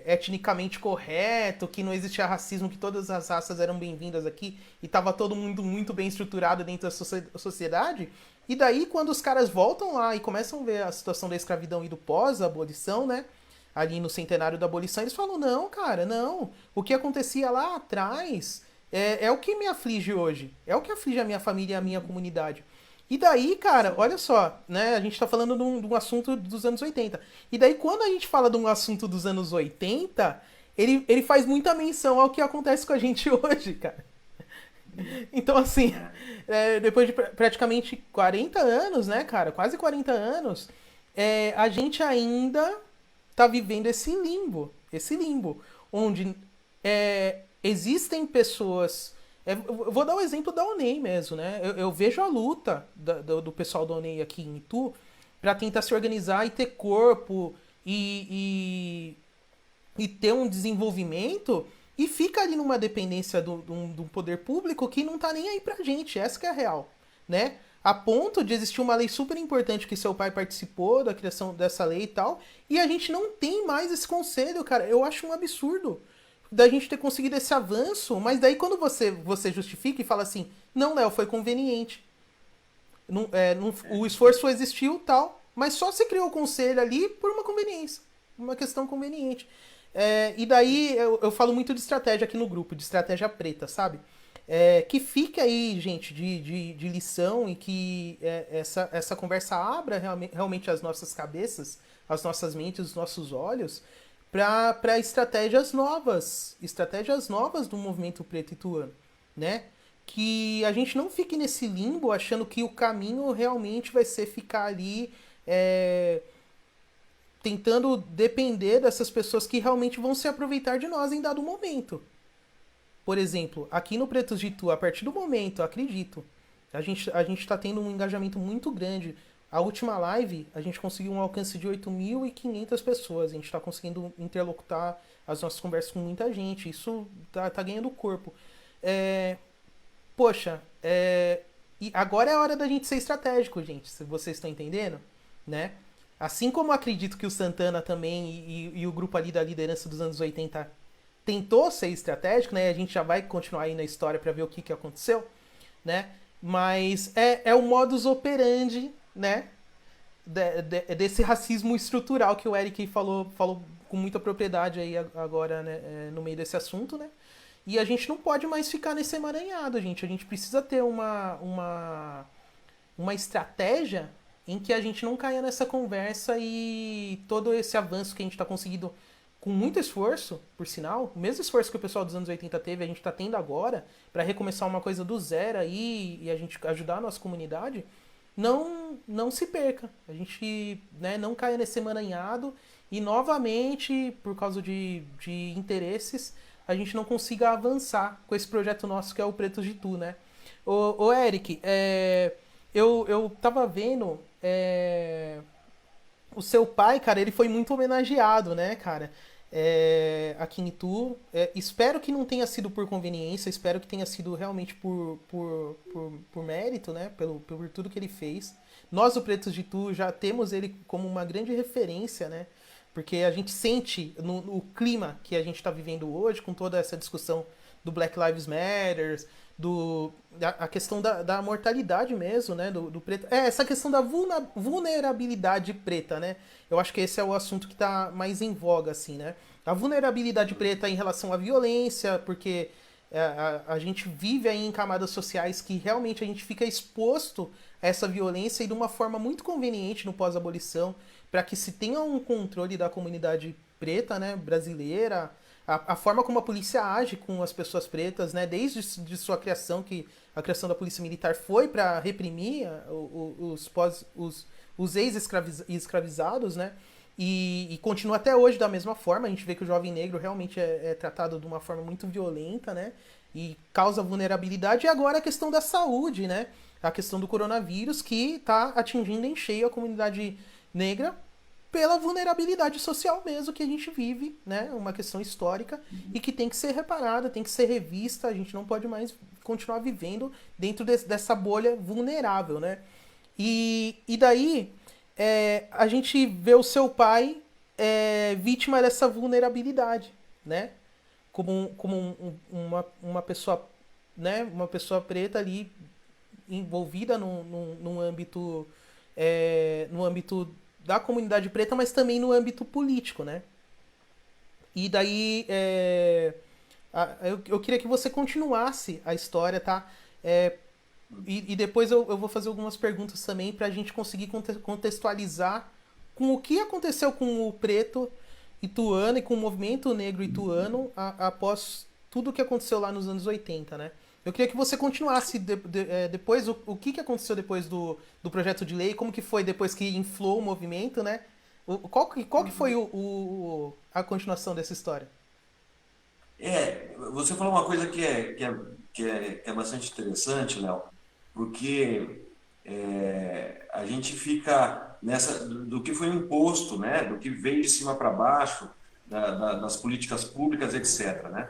etnicamente correto, que não existia racismo, que todas as raças eram bem-vindas aqui e estava todo mundo muito bem estruturado dentro da sociedade. E daí, quando os caras voltam lá e começam a ver a situação da escravidão e do pós-abolição, né? Ali no centenário da abolição, eles falam: não, cara, não. O que acontecia lá atrás é o que me aflige hoje. É o que aflige a minha família e a minha comunidade. E daí, cara, olha só, né? A gente tá falando de um assunto dos anos 80. E daí, quando a gente fala de um assunto dos anos 80, ele faz muita menção ao que acontece com a gente hoje, cara. Então, assim, depois de praticamente 40 anos, né, cara? Quase 40 anos, a gente ainda tá vivendo esse limbo. Esse limbo. Onde existem pessoas. Eu vou dar o exemplo da UNEI mesmo, né? Eu vejo a luta do pessoal da UNEI aqui em Itu, para tentar se organizar e ter corpo e ter um desenvolvimento e fica ali numa dependência do poder público que não tá nem aí pra gente, essa que é a real, né? A ponto de existir uma lei super importante que seu pai participou da criação dessa lei e tal, e a gente não tem mais esse conselho, cara. Eu acho um absurdo da gente ter conseguido esse avanço, mas daí quando você justifica e fala assim, não, Léo, foi conveniente. Não, o esforço existiu tal, mas só se criou o conselho ali por uma conveniência, uma questão conveniente. E daí eu falo muito de estratégia aqui no grupo, de estratégia preta, sabe? Que fique aí, gente, de lição e que essa conversa abra realmente as nossas cabeças, as nossas mentes, os nossos olhos para estratégias novas do movimento preto ituano, né? Que a gente não fique nesse limbo achando que o caminho realmente vai ser ficar ali tentando depender dessas pessoas que realmente vão se aproveitar de nós em dado momento. Por exemplo, aqui no Pretos de Itu, a partir do momento, acredito, a gente tá tendo um engajamento muito grande. A última live, a gente conseguiu um alcance de 8.500 pessoas. A gente está conseguindo interlocutar as nossas conversas com muita gente. Isso tá ganhando corpo. Poxa, e agora é a hora da gente ser estratégico, gente. Se vocês estão entendendo, né? Assim como eu acredito que o Santana também e o grupo ali da liderança dos anos 80 tentou ser estratégico, né? A gente já vai continuar aí na história para ver o que aconteceu, né? Mas é o modus operandi, né? Desse racismo estrutural que o Eric falou com muita propriedade aí agora, né? No meio desse assunto, né? E a gente não pode mais ficar nesse emaranhado, gente. A gente precisa ter uma estratégia em que a gente não caia nessa conversa e todo esse avanço que a gente está conseguindo com muito esforço, por sinal, o mesmo esforço que o pessoal dos anos 80 teve, a gente está tendo agora para recomeçar uma coisa do zero aí e a gente ajudar a nossa comunidade, não se perca. A gente, né, não caia nesse emaranhado e novamente, por causa de interesses, a gente não consiga avançar com esse projeto nosso que é o Pretos de Itu, né? Ô Eric, eu tava vendo. O seu pai, cara, ele foi muito homenageado, né, cara? Aqui em Itu. Espero que não tenha sido por conveniência, espero que tenha sido realmente por mérito, né? Por tudo que ele fez. Nós, o Pretos de Itu, já temos ele como uma grande referência, né? Porque a gente sente no clima que a gente está vivendo hoje, com toda essa discussão do Black Lives Matter, a questão da mortalidade mesmo, né? Do preto. Essa questão da vulnerabilidade preta, né? Eu acho que esse é o assunto que está mais em voga, assim, né? A vulnerabilidade preta em relação à violência, porque a gente vive aí em camadas sociais que realmente a gente fica exposto a essa violência e de uma forma muito conveniente no pós-abolição, para que se tenha um controle da comunidade preta, né, brasileira, a forma como a polícia age com as pessoas pretas, né, desde de sua criação, que a criação da polícia militar foi para reprimir os ex-escravizados, né, e continua até hoje da mesma forma. A gente vê que o jovem negro realmente é tratado de uma forma muito violenta, né, e causa vulnerabilidade. E agora a questão da saúde, né, a questão do coronavírus, que está atingindo em cheio a comunidade negra pela vulnerabilidade social mesmo que a gente vive, né? Uma questão histórica e que tem que ser reparada, tem que ser revista. A gente não pode mais continuar vivendo dentro dessa bolha vulnerável, né? E daí a gente vê o seu pai vítima dessa vulnerabilidade, né? Como uma pessoa, né? Uma pessoa preta ali envolvida num âmbito no âmbito da comunidade preta, mas também no âmbito político, né? E daí eu queria que você continuasse a história, tá? E depois eu vou fazer algumas perguntas também para a gente conseguir contextualizar com o que aconteceu com o preto ituano e com o movimento negro ituano após tudo que aconteceu lá nos anos 80, né? Eu queria que você continuasse depois o que aconteceu depois do projeto de lei, como que foi depois que inflou o movimento, né? Qual que foi a continuação dessa história? Você falou uma coisa que é bastante interessante, Léo, porque a gente fica nessa do que foi imposto, né? Do que veio de cima para baixo, das políticas públicas, etc., né?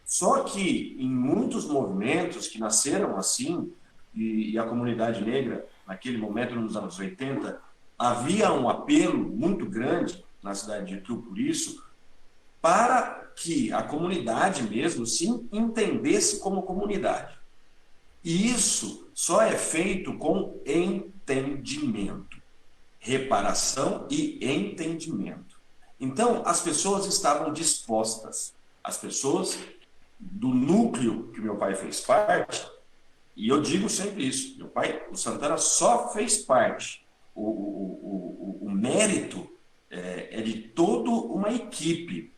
Só que em muitos movimentos que nasceram assim, e a comunidade negra, naquele momento, nos anos 80, havia um apelo muito grande na cidade de Itu, por isso, para que a comunidade mesmo se entendesse como comunidade. E isso só é feito com entendimento, reparação e entendimento. Então, as pessoas estavam dispostas, as pessoas do núcleo que meu pai fez parte, e eu digo sempre isso, meu pai, o Santana só fez parte. O mérito é de toda uma equipe.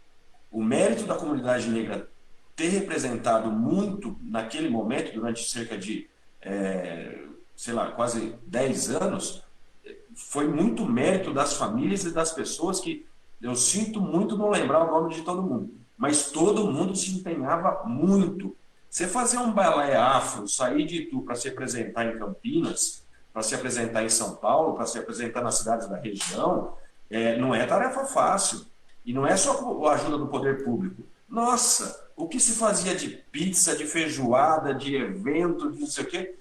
O mérito da comunidade negra ter representado muito naquele momento, durante cerca de, sei lá, quase 10 anos, foi muito mérito das famílias e das pessoas que eu sinto muito não lembrar o nome de todo mundo, mas todo mundo se empenhava muito. Você fazer um balé afro, sair de Itu para se apresentar em Campinas, para se apresentar em São Paulo, para se apresentar nas cidades da região, não é tarefa fácil. E não é só a ajuda do poder público. Nossa, o que se fazia de pizza, de feijoada, de evento, de não sei o quê,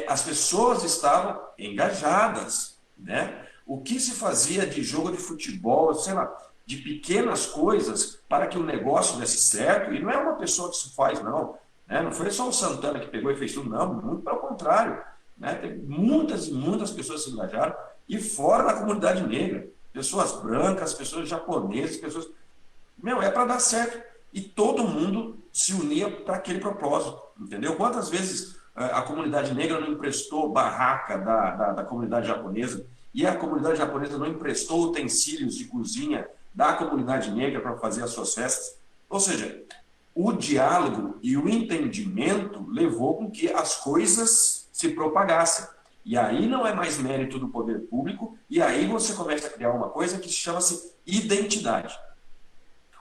as pessoas estavam engajadas, né? O que se fazia de jogo de futebol, sei lá, de pequenas coisas para que o negócio desse certo, e não é uma pessoa que se faz, não. Né? Não foi só o Santana que pegou e fez tudo, não, muito pelo contrário. Né? Tem muitas e muitas pessoas que se engajaram, e fora da comunidade negra. Pessoas brancas, pessoas japonesas, pessoas... Meu, é para dar certo. E todo mundo se unia para aquele propósito, entendeu? Quantas vezes a comunidade negra não emprestou barraca da comunidade japonesa e a comunidade japonesa não emprestou utensílios de cozinha da comunidade negra para fazer as suas festas? Ou seja, o diálogo e o entendimento levou com que as coisas se propagassem. E aí não é mais mérito do poder público, e aí você começa a criar uma coisa que chama-se identidade.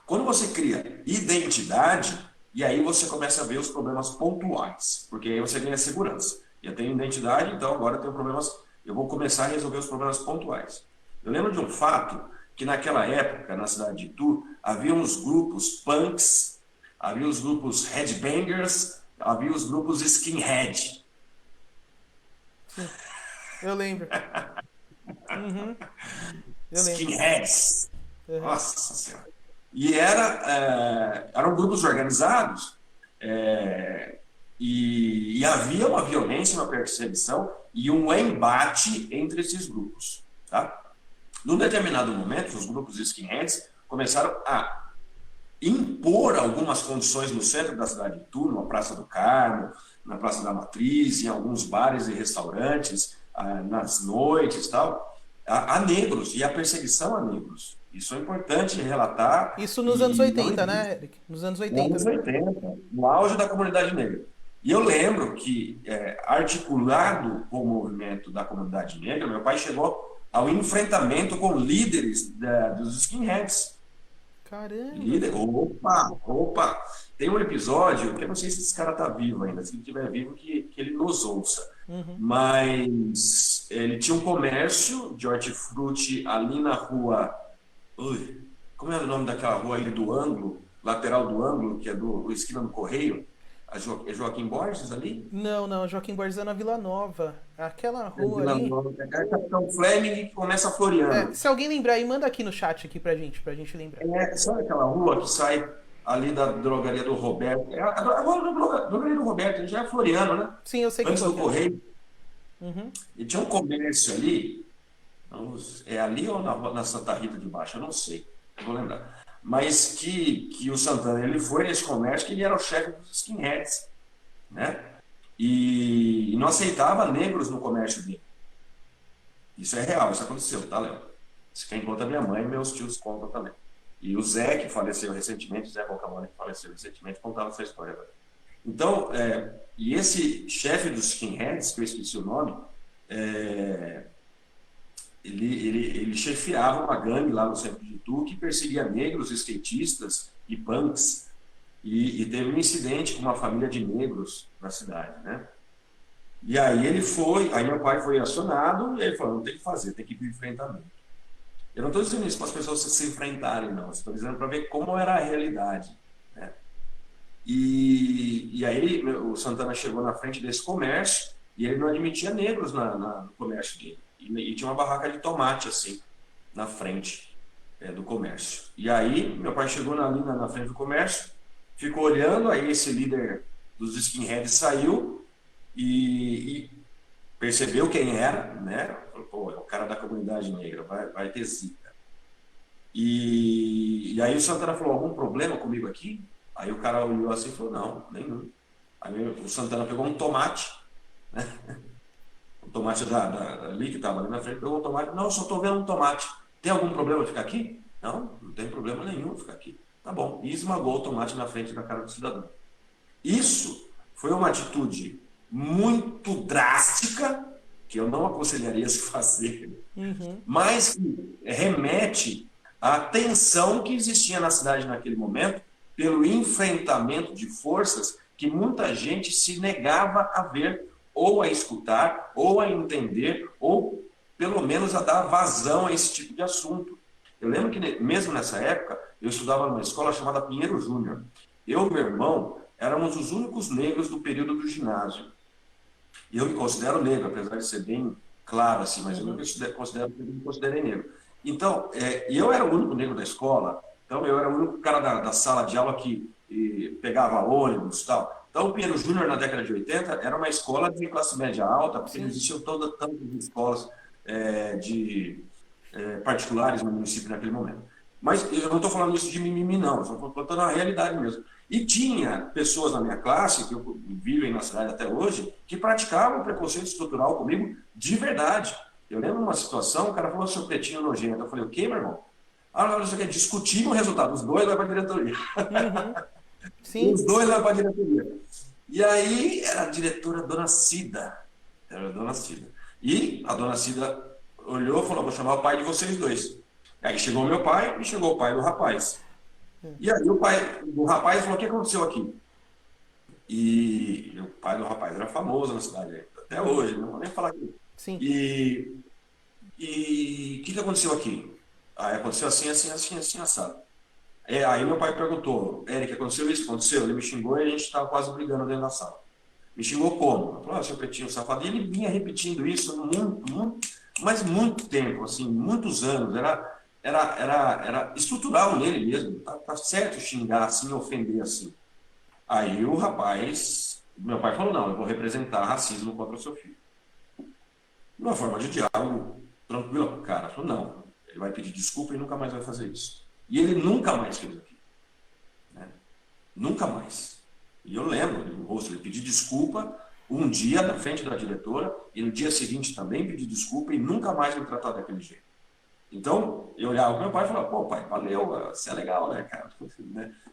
Quando você cria identidade, e aí você começa a ver os problemas pontuais, porque aí você ganha segurança. Eu tenho identidade, então agora eu tenho problemas, eu vou começar a resolver os problemas pontuais. Eu lembro de um fato que naquela época, na cidade de Itu, havia uns grupos punks, havia os grupos headbangers, havia os grupos skinhead. Sim, eu lembro. Uhum, eu lembro. Skinheads. Uhum. Nossa Senhora. E eram grupos organizados, e havia uma violência, uma perseguição e um embate entre esses grupos. Tá? Num determinado momento, os grupos skinheads começaram a impor algumas condições no centro da cidade de Itu, na Praça do Carmo, na Praça da Matriz, em alguns bares e restaurantes, nas noites e tal, a negros, e a perseguição a negros. Isso é importante relatar. Isso nos anos 80, né, Eric? Nos anos 80. Nos anos 80, no auge da comunidade negra. E eu lembro que, articulado com o movimento da comunidade negra, meu pai chegou ao enfrentamento com líderes dos skinheads. Caramba! Opa! Tem um episódio, que eu não sei se esse cara tá vivo ainda, se ele estiver vivo, que ele nos ouça. Uhum. Mas ele tinha um comércio de hortifruti ali na rua... como é o nome daquela rua ali do ângulo, lateral do ângulo, que é do esquina do Correio? É Joaquim Borges ali? Não, Joaquim Borges é na Vila Nova. Aquela rua Vila ali. Nova, é Capitão Fleming, que começa Floriano. Se alguém lembrar aí, manda aqui no chat aqui pra gente lembrar. Sabe aquela rua que sai ali da drogaria do Roberto? A rua da drogaria do Roberto, já é Floriano, né? Sim, eu sei que Antes do Correio. Uhum. E tinha um comércio ali, é ali ou na Santa Rita de Baixo? Eu não sei, não vou lembrar. Mas que o Santana, ele foi nesse comércio, que ele era o chefe dos skinheads, né? E não aceitava negros no comércio dele. Isso é real, isso aconteceu, tá, Léo? Isso quem conta é minha mãe e meus tios contam também. E o Zé, que faleceu recentemente, o Zé Bocamone, que faleceu recentemente, contava essa história. Então, e esse chefe dos skinheads, que eu esqueci o nome, ele chefiava uma gangue lá no centro de Itu que perseguia negros, skatistas e punks. E teve um incidente com uma família de negros na cidade, né? E aí ele foi, aí meu pai foi acionado, e ele falou, não tem que fazer, tem que ir para o enfrentamento. Eu não estou dizendo isso para as pessoas se enfrentarem, não. Estou dizendo para ver como era a realidade, né? E aí o Santana chegou na frente desse comércio e ele não admitia negros no comércio dele. E tinha uma barraca de tomate, assim, na frente do comércio. E aí meu pai chegou ali na frente do comércio, ficou olhando, aí esse líder dos skinheads saiu e percebeu quem era, né? Falou, pô, é o cara da comunidade negra, vai ter zica. E aí o Santana falou, algum problema comigo aqui? Aí o cara olhou assim e falou, não, nenhum. Aí o Santana pegou um tomate, né? O tomate ali que estava ali na frente, pegou um tomate. Não, eu só estou vendo um tomate. Tem algum problema ficar aqui? Não, não tem problema nenhum ficar aqui. Tá bom. E esmagou o tomate na frente da cara do cidadão. Isso foi uma atitude muito drástica, que eu não aconselharia se fazer, mas que remete à tensão que existia na cidade naquele momento, pelo enfrentamento de forças que muita gente se negava a ver, ou a escutar, ou a entender, ou pelo menos a dar vazão a esse tipo de assunto. Eu lembro que mesmo nessa época, eu estudava numa escola chamada Pinheiro Júnior. Eu e meu irmão éramos os únicos negros do período do ginásio. E eu me considero negro, apesar de ser bem claro assim, mas eu nunca me considerei negro. Então, eu era o único negro da escola, então eu era o único cara da sala de aula que pegava ônibus e tal. Então, o Pinheiro Júnior, na década de 80, era uma escola de classe média alta, porque não existiam tantas escolas particulares no município naquele momento. Mas eu não estou falando isso de mimimi, não, estou contando a realidade mesmo. E tinha pessoas na minha classe, que vivem na cidade até hoje, que praticavam preconceito estrutural comigo de verdade. Eu lembro de uma situação, o cara falou, seu pretinho nojento. Eu falei, o quê, meu irmão? Ah, não, isso aqui é discutir o resultado. Os dois vai para a diretoria. Sim. Os dois vai para a diretoria. E aí era a diretora Dona Cida. Era a Dona Cida. E a Dona Cida olhou e falou, vou chamar o pai de vocês dois. Aí chegou o meu pai e chegou o pai do rapaz. E aí o pai do rapaz falou, o que aconteceu aqui? E o pai do rapaz era famoso na cidade, até hoje, não vou nem falar aqui. Sim. E o que aconteceu aqui? Aí aconteceu assim, assim, assim, assim, assado. Aí meu pai perguntou, Eric, aconteceu isso? Aconteceu? Ele me xingou e a gente estava quase brigando dentro da sala. Me xingou como? Ele falou, seu pretinho safado. E ele vinha repetindo isso mas muito tempo, assim, muitos anos. Era estrutural nele mesmo. Tá certo xingar assim, ofender assim. Aí o rapaz, meu pai falou, não, eu vou representar racismo contra o seu filho. De uma forma de diálogo tranquila, o cara falou, não, ele vai pedir desculpa e nunca mais vai fazer isso. E ele nunca mais fez aquilo. Né? Nunca mais. E eu lembro do rosto, ele pediu desculpa um dia na frente da diretora e no dia seguinte também pediu desculpa e nunca mais me tratar daquele jeito. Então, eu olhava para meu pai e falava, pô, pai, valeu, você é legal, né, cara?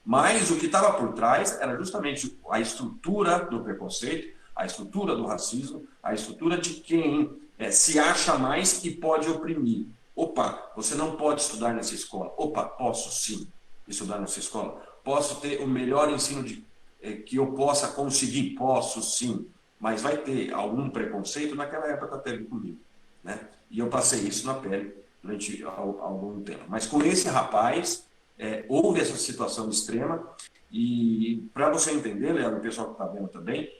Mas o que estava por trás era justamente a estrutura do preconceito, a estrutura do racismo, a estrutura de quem se acha mais e pode oprimir. Opa, você não pode estudar nessa escola. Opa, posso sim estudar nessa escola. Posso ter o melhor ensino que eu possa conseguir. Posso sim. Mas vai ter algum preconceito naquela época teve comigo. Né? E eu passei isso na pele durante algum tempo. Mas com esse rapaz, houve essa situação extrema, e para você entender, Leandro, o pessoal que está vendo também,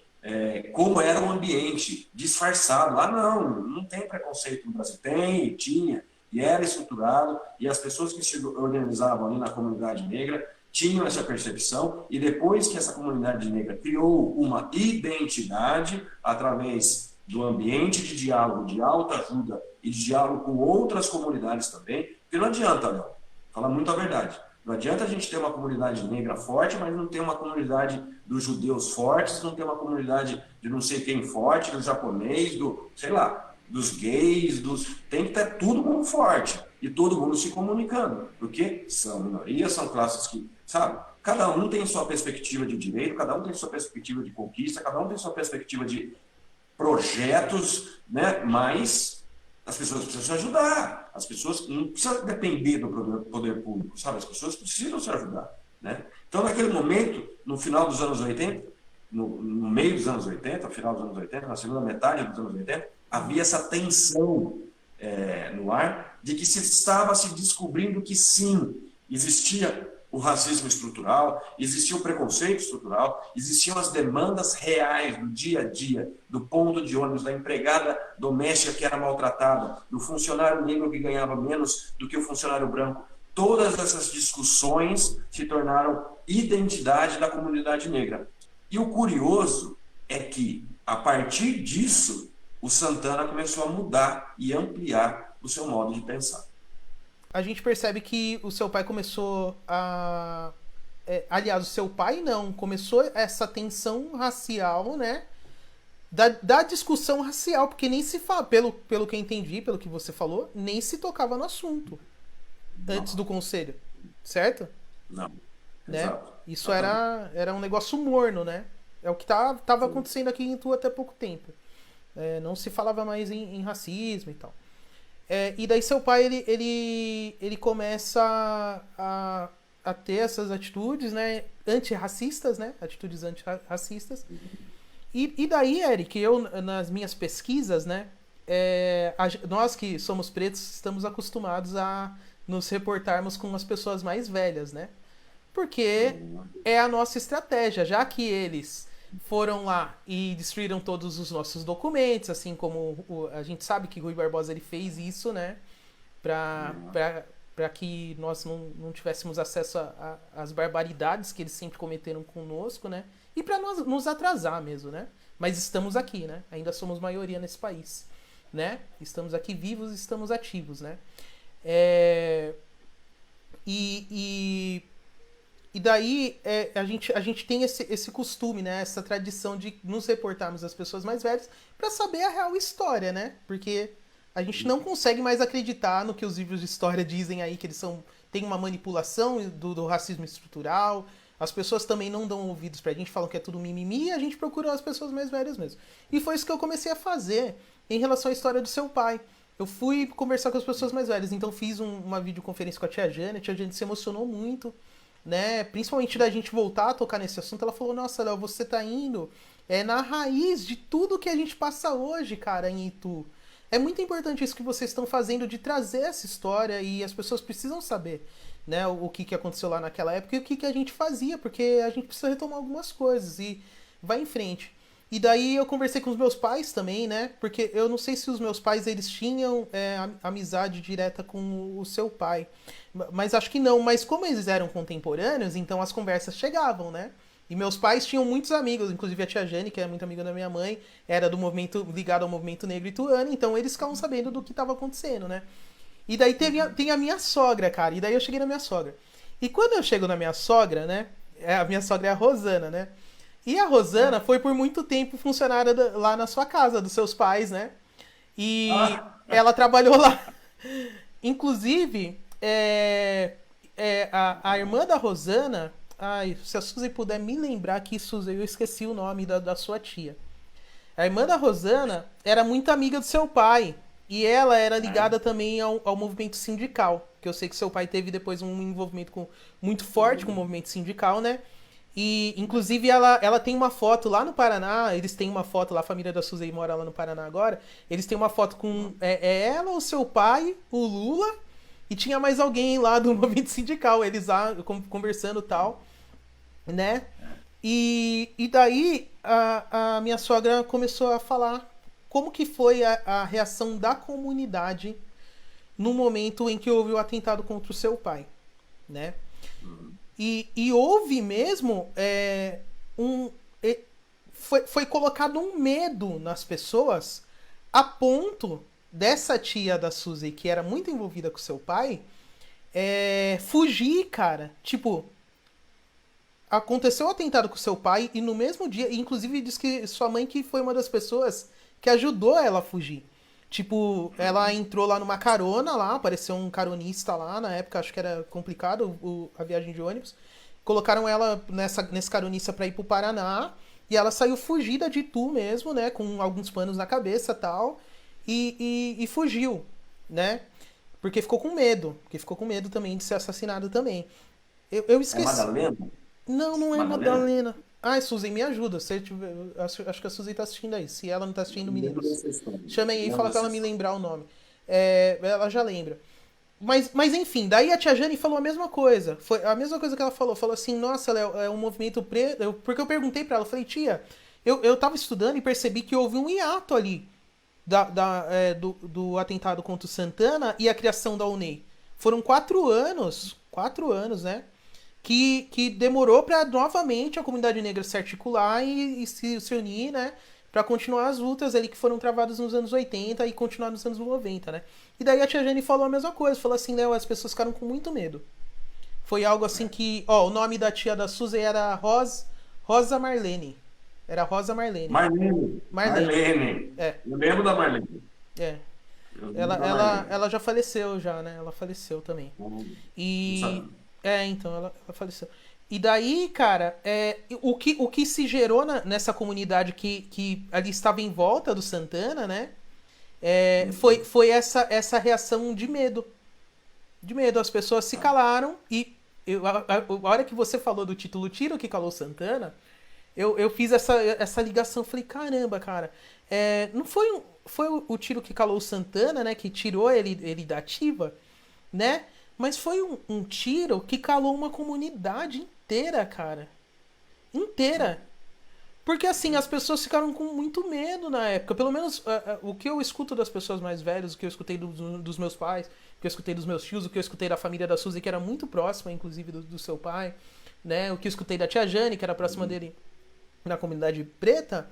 como era o ambiente disfarçado. Ah, não tem preconceito no Brasil. Tem, tinha, e era estruturado, e as pessoas que se organizavam ali na comunidade negra tinham essa percepção, e depois que essa comunidade negra criou uma identidade através do ambiente de diálogo, de autoajuda e de diálogo com outras comunidades também, porque não adianta, Léo, falar muito a verdade. Não adianta a gente ter uma comunidade negra forte, mas não ter uma comunidade dos judeus fortes, não ter uma comunidade de não sei quem forte, do japonês, sei lá, dos gays, tem que ter todo mundo forte e todo mundo se comunicando, porque são minorias, são classes que, sabe, cada um tem sua perspectiva de direito, cada um tem sua perspectiva de conquista, cada um tem sua perspectiva de projetos, né? Mas as pessoas precisam se ajudar. As pessoas não precisam depender do poder público, sabe? As pessoas precisam se ajudar, né? Então, naquele momento, no final dos anos 80, no meio dos anos 80, no final dos anos 80, na segunda metade dos anos 80, havia essa tensão no ar de que se estava se descobrindo que sim, existia o racismo estrutural, existia o preconceito estrutural, existiam as demandas reais do dia a dia, do ponto de ônibus, da empregada doméstica que era maltratada, do funcionário negro que ganhava menos do que o funcionário branco. Todas essas discussões se tornaram identidade da comunidade negra. E o curioso é que, a partir disso, o Santana começou a mudar e ampliar o seu modo de pensar. A gente percebe que o seu pai começou a. Aliás, o seu pai não. Começou essa tensão racial, né? Da discussão racial, porque nem se fala, pelo que eu entendi, pelo que você falou, nem se tocava no assunto antes Não, do conselho, certo? não. Né? Exato. Isso Exatamente. era um negócio morno, né? É o que tava Sim. acontecendo aqui em Tu até pouco tempo. Não se falava mais em racismo e tal. E daí seu pai, ele começa a ter essas atitudes, né? Antirracistas, né? Atitudes antirracistas. E daí, Eric, eu, nas minhas pesquisas, né? Nós que somos pretos, estamos acostumados a nos reportarmos com as pessoas mais velhas, né? Porque é a nossa estratégia, já que eles foram lá e destruíram todos os nossos documentos, assim como a gente sabe que Rui Barbosa ele fez isso, né? Para que nós não tivéssemos acesso às barbaridades que eles sempre cometeram conosco, né? E para nos atrasar mesmo, né? Mas estamos aqui, né? Ainda somos maioria nesse país, né? Estamos aqui vivos, estamos ativos, né? É, e, e e daí a gente tem esse costume, né? Essa tradição de nos reportarmos às pessoas mais velhas para saber a real história, né? Porque a gente não consegue mais acreditar no que os livros de história dizem aí, que eles tem uma manipulação do racismo estrutural. As pessoas também não dão ouvidos pra gente, falam que é tudo mimimi, e a gente procura as pessoas mais velhas mesmo. E foi isso que eu comecei a fazer em relação à história do seu pai. Eu fui conversar com as pessoas mais velhas, então fiz uma videoconferência com a tia Jane se emocionou muito, né? Principalmente da gente voltar a tocar nesse assunto, ela falou: Nossa, Léo, você tá indo na raiz de tudo que a gente passa hoje, cara, em Itu. É muito importante isso que vocês estão fazendo de trazer essa história e as pessoas precisam saber, né, o que aconteceu lá naquela época e o que a gente fazia, porque a gente precisa retomar algumas coisas e vai em frente. E daí eu conversei com os meus pais também, né? Porque eu não sei se os meus pais eles tinham amizade direta com o seu pai. Mas acho que não. Mas como eles eram contemporâneos, então as conversas chegavam, né? E meus pais tinham muitos amigos, inclusive a tia Jane, que é muito amiga da minha mãe, era do movimento ligado ao movimento negro ituano, então eles ficavam sabendo do que estava acontecendo, né? E daí tem a minha sogra, cara. E daí eu cheguei na minha sogra. E quando eu chego na minha sogra, né? A minha sogra é a Rosana, né? E a Rosana foi por muito tempo funcionária lá na sua casa, dos seus pais, né? E Ah, ela trabalhou lá. Inclusive, a irmã da Rosana. Ai, se a Suzy puder me lembrar aqui, Suzy, eu esqueci o nome da sua tia. A irmã da Rosana era muito amiga do seu pai. E ela era é. ligada também ao movimento sindical. Que eu sei que seu pai teve depois um envolvimento muito forte com o movimento sindical, né? E, inclusive, ela tem uma foto lá no Paraná. Eles têm uma foto lá, a família da Suzy mora lá no Paraná agora. Eles têm uma foto com ela, o seu pai, o Lula. E tinha mais alguém lá do movimento sindical. Eles lá conversando e tal, né? E daí a minha sogra começou a falar como que foi a reação da comunidade no momento em que houve o atentado contra o seu pai, né? E houve mesmo um foi colocado um medo nas pessoas a ponto dessa tia da Suzy, que era muito envolvida com seu pai, fugir, cara. Tipo, aconteceu o atentado com seu pai e no mesmo dia, inclusive diz que sua mãe que foi uma das pessoas que ajudou ela a fugir. Tipo, ela entrou lá numa carona lá, apareceu um caronista lá, na época acho que era complicado a viagem de ônibus. Colocaram ela nesse caronista pra ir pro Paraná e ela saiu fugida de Itu mesmo, né, com alguns panos na cabeça e tal, e fugiu, né? Porque ficou com medo, porque ficou com medo também de ser assassinado também. Eu É esqueci. Madalena? Não, não é Madalena? Madalena. Ai, Suzy, me ajuda. Se tiver, acho que a Suzy tá assistindo aí. Se ela não tá assistindo, Lembro meninos, dessa história. chamem aí e Lembro fala pra dessa ela me história. lembrar o nome. Ela já lembra. Mas enfim, daí a tia Jane falou a mesma coisa. Foi a mesma coisa que ela falou. Falou assim, nossa, Léo, é um movimento preto. Porque eu perguntei pra ela, eu falei, tia, eu tava estudando e percebi que houve um hiato ali do atentado contra o Santana e a criação da UNEI. Foram 4 anos, né? Que demorou para novamente a comunidade negra se articular e se unir, né? Para continuar as lutas ali que foram travadas nos anos 80 e continuar nos anos 90, né? E daí a tia Jane falou a mesma coisa, falou assim, Léo, as pessoas ficaram com muito medo. Foi algo assim que, ó, o nome da tia da Suzy era Rosa Marlene. Era Rosa Marlene. Marlene. Marlene. Marlene. É, Eu lembro da Marlene. é. Eu Ela, lembro da ela, Marlene. ela já faleceu já, né? Ela faleceu também. Não E. sabia. Então, ela faleceu. E daí, cara, o que se gerou nessa comunidade que ali estava em volta do Santana, né? Foi essa reação de medo. De medo. As pessoas se calaram e a hora que você falou do título Tiro que calou Santana, eu fiz essa ligação. Falei, caramba, cara. Não foi o tiro que calou o Santana, né? Que tirou ele da ativa, né? Mas foi um tiro que calou uma comunidade inteira, cara. Inteira. Porque assim, as pessoas ficaram com muito medo na época. Pelo menos o que eu escuto das pessoas mais velhas, o que eu escutei dos meus pais, o que eu escutei dos meus tios, o que eu escutei da família da Suzy, que era muito próxima, inclusive, do seu pai, né? O que eu escutei da tia Jane, que era próxima dele na comunidade preta,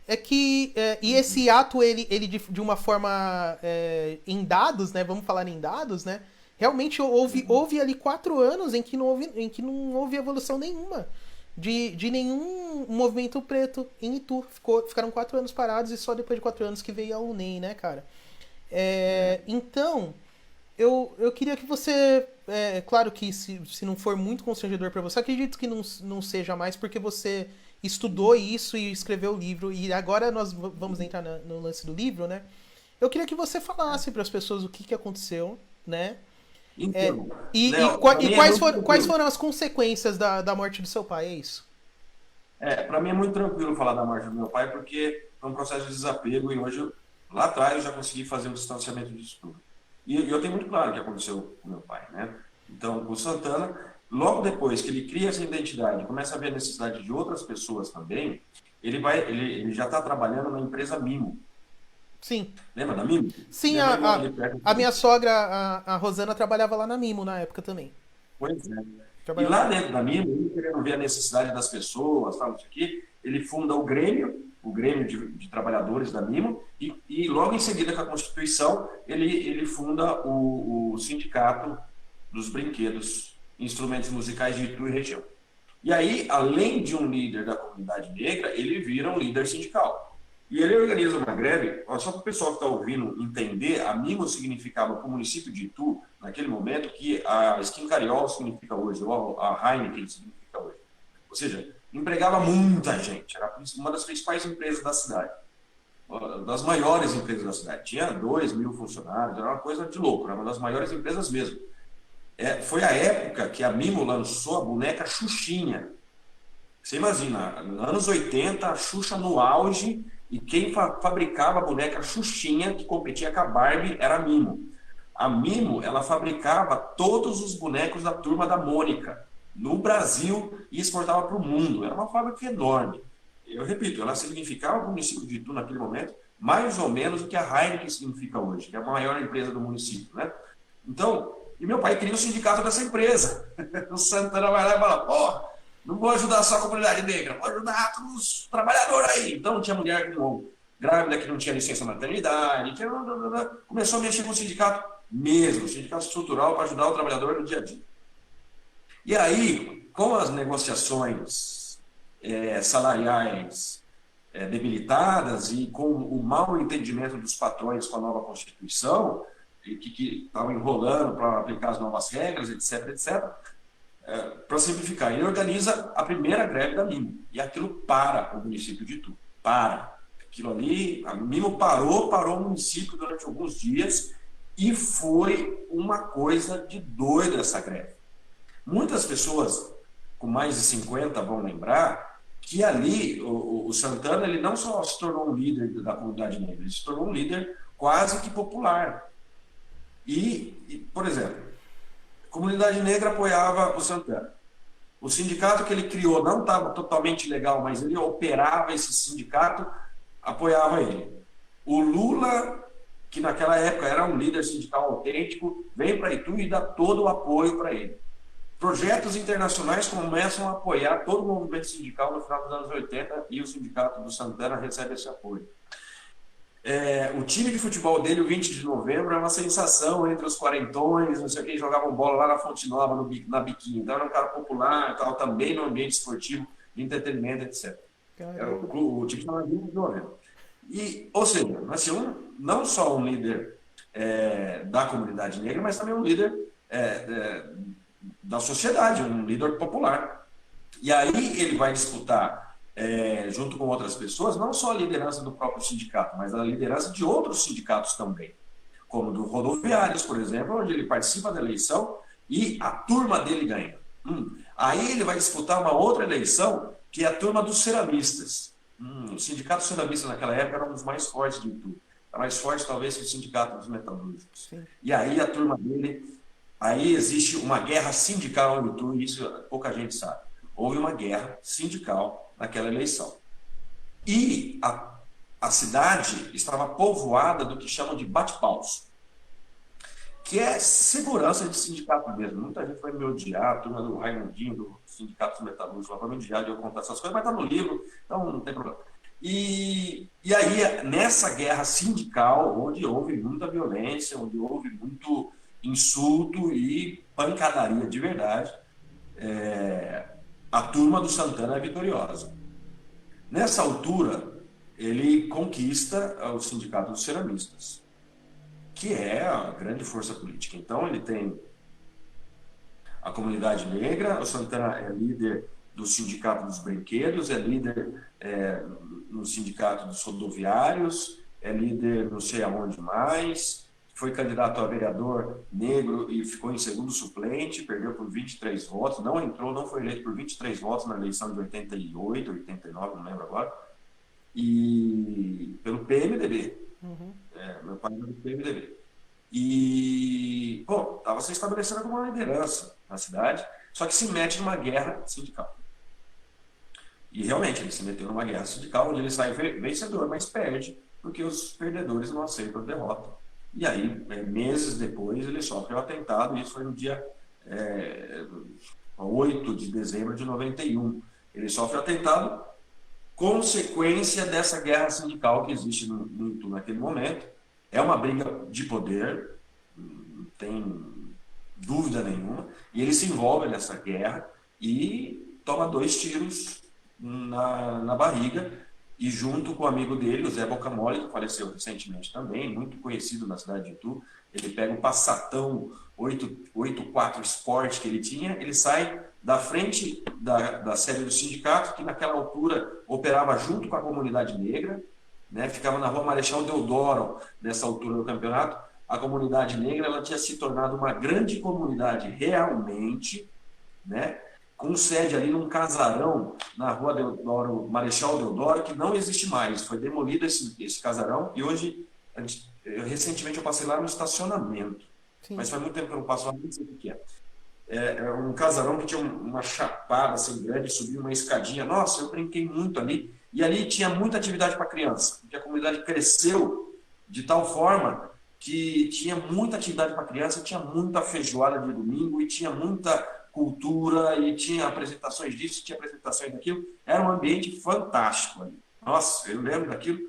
é que. E esse ato, ele de uma forma. Em dados, né? Vamos falar em dados, né? Realmente houve ali 4 anos em que não houve evolução nenhuma de nenhum movimento preto em Itu. Ficaram 4 anos parados e só depois de 4 anos que veio a UNEM, né, cara? Então, eu queria que você. Claro que se não for muito constrangedor pra você, acredito que não seja mais, porque você estudou isso e escreveu o livro. E agora nós vamos entrar no lance do livro, né? Eu queria que você falasse para as pessoas o que aconteceu, né? É, Então, e, e, Léo, qua- para e mim é quais, muito foram, quais tranquilo. foram as consequências da morte do seu pai? É isso? Para mim é muito tranquilo falar da morte do meu pai, porque foi um processo de desapego e hoje, lá atrás, eu já consegui fazer um distanciamento disso tudo. E eu tenho muito claro o que aconteceu com meu pai, né? Então, o Santana, logo depois que ele cria essa identidade, começa a ver a necessidade de outras pessoas também, ele já está trabalhando na empresa Mimo. Sim. Lembra da Mimo? Sim, Minha a, mãe mora a, ali perto. a minha sogra, a Rosana, trabalhava lá na Mimo na época também. Pois é. E Trabalhava lá lá. dentro da Mimo, ele querendo ver a necessidade das pessoas, tal, isso aqui, ele funda o Grêmio de Trabalhadores da Mimo, e logo em seguida, com a Constituição, ele funda o Sindicato dos Brinquedos, Instrumentos Musicais de Itu e região. E aí, além de um líder da comunidade negra, ele vira um líder sindical. E ele organiza uma greve, só para o pessoal que está ouvindo entender, a Mimo significava para o município de Itu, naquele momento, que a Skin Cariol significa hoje, ou a Heineken significa hoje. Ou seja, empregava muita gente, era uma das principais empresas da cidade, das maiores empresas da cidade. Tinha 2.000 funcionários, era uma coisa de louco, era uma das maiores empresas mesmo. Foi a época que a Mimo lançou a boneca Xuxinha. Você imagina, nos anos 80, a Xuxa no auge, e quem fabricava a boneca Xuxinha, que competia com a Barbie, era a Mimo. A Mimo, ela fabricava todos os bonecos da Turma da Mônica, no Brasil, e exportava para o mundo. Era uma fábrica enorme. Eu repito, ela significava para o município de Itu, naquele momento, mais ou menos o que a Heineken significa hoje, que é a maior empresa do município, né? Então, e meu pai queria o sindicato dessa empresa. O Santana vai lá e fala, pô, não vou ajudar só a comunidade negra, vou ajudar os trabalhadores aí. Então tinha mulher grávida que não tinha licença maternidade, começou a mexer com o sindicato mesmo, sindicato estrutural para ajudar o trabalhador no dia a dia. E aí, com as negociações salariais debilitadas e com o mau entendimento dos patrões com a nova Constituição, que estavam enrolando para aplicar as novas regras, etc., etc., para simplificar, ele organiza a primeira greve da Mimo. E aquilo para o município de Itu. Para. Aquilo ali, a Mimo parou o município durante alguns dias e foi uma coisa de doido essa greve. Muitas pessoas com mais de 50 vão lembrar que ali o Santana ele não só se tornou um líder da comunidade negra, ele se tornou um líder quase que popular. Por exemplo, a comunidade negra apoiava o Santana. O sindicato que ele criou não estava totalmente legal, mas ele operava esse sindicato, apoiava ele. O Lula, que naquela época era um líder sindical autêntico, vem para Itu e dá todo o apoio para ele. Projetos internacionais começam a apoiar todo o movimento sindical no final dos anos 80 e o sindicato do Santana recebe esse apoio. O time de futebol dele, o 20 de novembro, é uma sensação entre os quarentões, não sei o que, jogavam bola lá na Fonte Nova, na Biquinha. Então era um cara popular, tal, também no ambiente esportivo, de entretenimento, etc. Era o time chamado 20 de novembro. Ou seja, nós tínhamos não só um líder da comunidade negra, mas também um líder da sociedade, um líder popular. E aí ele vai disputar junto com outras pessoas, não só a liderança do próprio sindicato, mas a liderança de outros sindicatos também, como do Rodoviários, por exemplo, onde ele participa da eleição e a turma dele ganha. Aí ele vai disputar uma outra eleição, que é a turma dos ceramistas. O sindicato ceramista naquela época era um dos mais fortes de tudo. Era mais forte, talvez, que o sindicato dos metalúrgicos. Sim. E aí a turma dele... Aí existe uma guerra sindical no Itu, e isso pouca gente sabe. Houve uma guerra sindical naquela eleição. E a cidade estava povoada do que chamam de bate-paus, que é segurança de sindicato mesmo. Muita gente vai me odiar, a turma do Raimundinho, do Sindicato dos Metalúrgicos, vai me odiar de eu contar essas coisas, mas está no livro, então não tem problema. E aí, nessa guerra sindical, onde houve muita violência, onde houve muito insulto e pancadaria de verdade, a turma do Santana é vitoriosa. Nessa altura, ele conquista o Sindicato dos Ceramistas, que é a grande força política. Então, ele tem a comunidade negra, o Santana é líder do Sindicato dos Brinquedos, é líder no Sindicato dos Rodoviários, é líder não sei aonde mais, foi candidato a vereador negro e ficou em segundo suplente, perdeu por 23 votos, não entrou, não foi eleito por 23 votos na eleição de 88, 89, não lembro agora, e pelo PMDB. Meu pai era do PMDB. E, estava se estabelecendo como uma liderança na cidade, só que se mete numa guerra sindical. E realmente ele se meteu numa guerra sindical, onde ele sai vencedor, mas perde, porque os perdedores não aceitam a derrota. E aí, meses depois, ele sofre um atentado, e isso foi no dia 8 de dezembro de 91. Ele sofre um atentado, consequência dessa guerra sindical que existe no Itu naquele momento. É uma briga de poder, não tem dúvida nenhuma, e ele se envolve nessa guerra e toma 2 tiros na barriga, e junto com o amigo dele, o Zé Bocamole, que faleceu recentemente também, muito conhecido na cidade de Itu, ele pega um Passatão 84 Sport que ele tinha, ele sai da frente da sede do sindicato, que naquela altura operava junto com a comunidade negra, né, ficava na Rua Marechal Deodoro, nessa altura do campeonato. A comunidade negra ela tinha se tornado uma grande comunidade realmente, né, com sede ali num casarão na Rua Deodoro, Marechal Deodoro, que não existe mais. Foi demolido esse casarão e hoje, recentemente eu passei lá no estacionamento. Sim. Mas faz muito tempo que eu não passo lá, nem sei o que é. É um casarão que tinha uma chapada assim grande, subia uma escadinha. Nossa, eu brinquei muito ali. E ali tinha muita atividade para criança, porque a comunidade cresceu de tal forma que tinha muita atividade para criança, tinha muita feijoada de domingo e tinha muita cultura e tinha apresentações disso, tinha apresentações daquilo. Era um ambiente fantástico ali. Nossa, eu lembro daquilo.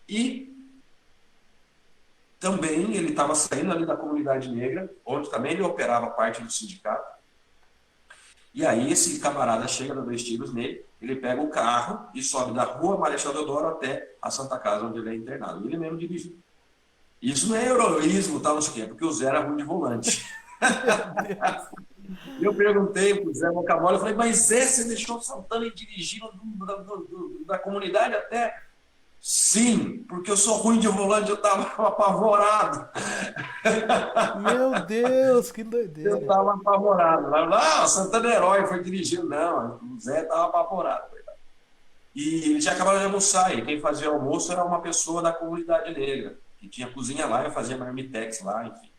E também ele estava saindo ali da comunidade negra, onde também ele operava parte do sindicato. E aí esse camarada chega, dá 2 tiros nele, ele pega o carro e sobe da Rua Marechal Deodoro até a Santa Casa, onde ele é internado. Ele mesmo dirigiu. Isso não é heroísmo, tal, não sei o quê, porque o Zé era ruim de volante. Eu perguntei pro Zé Bocamole, eu falei, mas Zé, você deixou o Santana ir dirigindo da comunidade até... Sim, porque eu sou ruim de volante, eu estava apavorado. Meu Deus, que doideira. Eu estava apavorado. Não, Santana é herói, foi dirigindo. Não, o Zé estava apavorado. E ele tinha acabado de almoçar, e quem fazia o almoço era uma pessoa da comunidade negra, que tinha cozinha lá, eu fazia marmitex lá, enfim.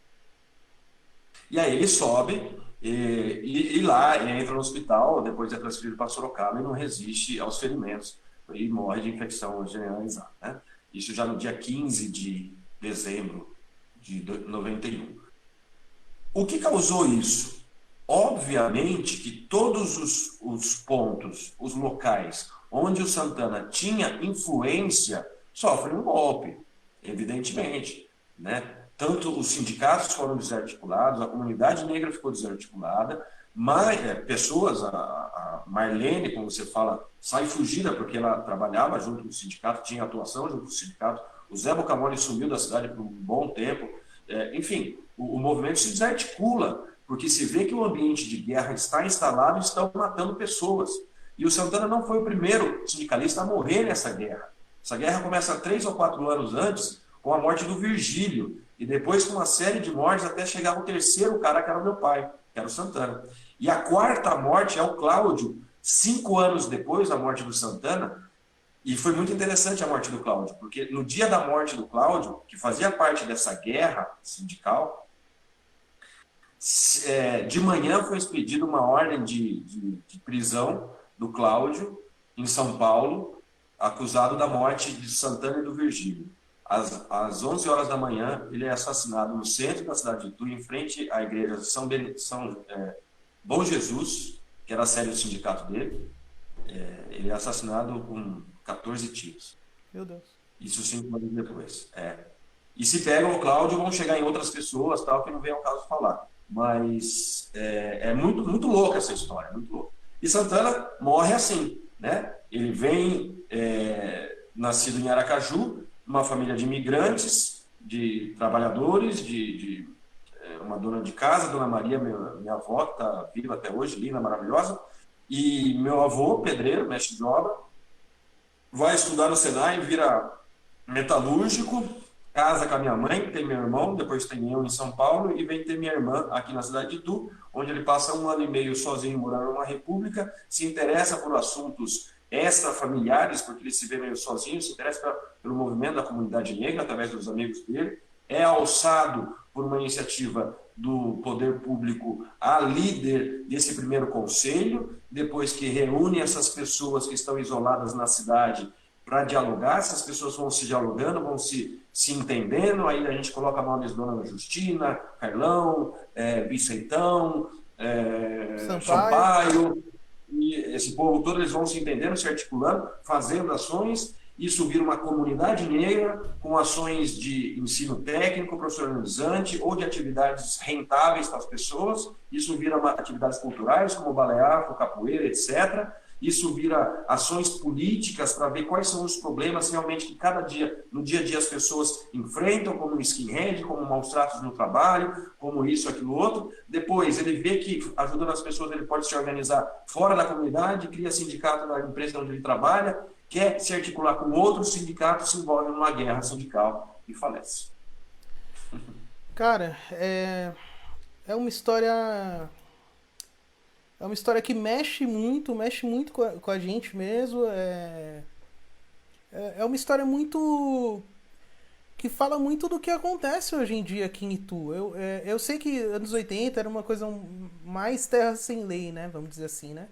E aí ele sobe e lá ele entra no hospital, depois é transferido para Sorocaba e não resiste aos ferimentos e morre de infecção generalizada, né? Isso já no dia 15 de dezembro de 91. O que causou isso? Obviamente que todos os pontos, os locais onde o Santana tinha influência, sofrem um golpe, evidentemente, né? Tanto os sindicatos foram desarticulados, a comunidade negra ficou desarticulada, mas pessoas, a Marlene, como você fala, sai fugida porque ela trabalhava junto com o sindicato, tinha atuação junto com o sindicato, o Zé Bocamole sumiu da cidade por um bom tempo, enfim, o movimento se desarticula, porque se vê que o ambiente de guerra está instalado e estão matando pessoas. E o Santana não foi o primeiro sindicalista a morrer nessa guerra. Essa guerra começa 3 ou 4 anos antes, com a morte do Virgílio, e depois com uma série de mortes até chegar o terceiro cara, que era o meu pai, que era o Santana. E a quarta morte é o Cláudio, 5 anos depois da morte do Santana, e foi muito interessante a morte do Cláudio, porque no dia da morte do Cláudio, que fazia parte dessa guerra sindical, de manhã foi expedida uma ordem de prisão do Cláudio em São Paulo, acusado da morte de Santana e do Virgílio. Às 11 horas da manhã, ele é assassinado no centro da cidade de Itu, em frente à igreja Bom Jesus, que era a sede do sindicato dele. Ele é assassinado com 14 tiros. Meu Deus. Isso 5 anos depois. E se pegam o Cláudio, vão chegar em outras pessoas, tal, que não vem ao caso falar. Mas é muito, muito louca essa história, muito louca. E Santana morre assim, né? Ele vem, nascido em Aracaju, uma família de imigrantes, de trabalhadores, uma dona de casa, Dona Maria, minha avó, que está viva até hoje, linda, maravilhosa, e meu avô, pedreiro, mestre de obra, vai estudar no Senai, vira metalúrgico, casa com a minha mãe, tem meu irmão, depois tem eu em São Paulo, e vem ter minha irmã aqui na cidade de Itu, onde ele passa 1 ano e meio sozinho morando numa república, se interessa por assuntos extrafamiliares, porque ele se vê meio sozinho, se interessa pelo movimento da comunidade negra, através dos amigos dele, é alçado por uma iniciativa do poder público a líder desse primeiro conselho, depois que reúne essas pessoas que estão isoladas na cidade para dialogar, essas pessoas vão se dialogando, vão se entendendo, aí a gente coloca nomes Dona Justina, Carlão, Viceitão, Sampaio, e esse povo todo, eles vão se entendendo, se articulando, fazendo ações. Isso vira uma comunidade negra com ações de ensino técnico, profissionalizante ou de atividades rentáveis para as pessoas. Isso vira atividades culturais, como balear, capoeira, etc. Isso vira ações políticas para ver quais são os problemas realmente que cada dia, no dia a dia, as pessoas enfrentam, como o skinhead, como maus tratos no trabalho, como isso, aquilo, outro. Depois, ele vê que, ajudando as pessoas, ele pode se organizar fora da comunidade, cria sindicato na empresa onde ele trabalha, quer se articular com outros sindicatos, se envolve numa guerra sindical e falece. Cara, é uma história... É uma história que mexe muito com a gente mesmo. É uma história muito... que fala muito do que acontece hoje em dia aqui em Itu. Eu sei que anos 80 era uma coisa mais terra sem lei, né? Vamos dizer assim, né?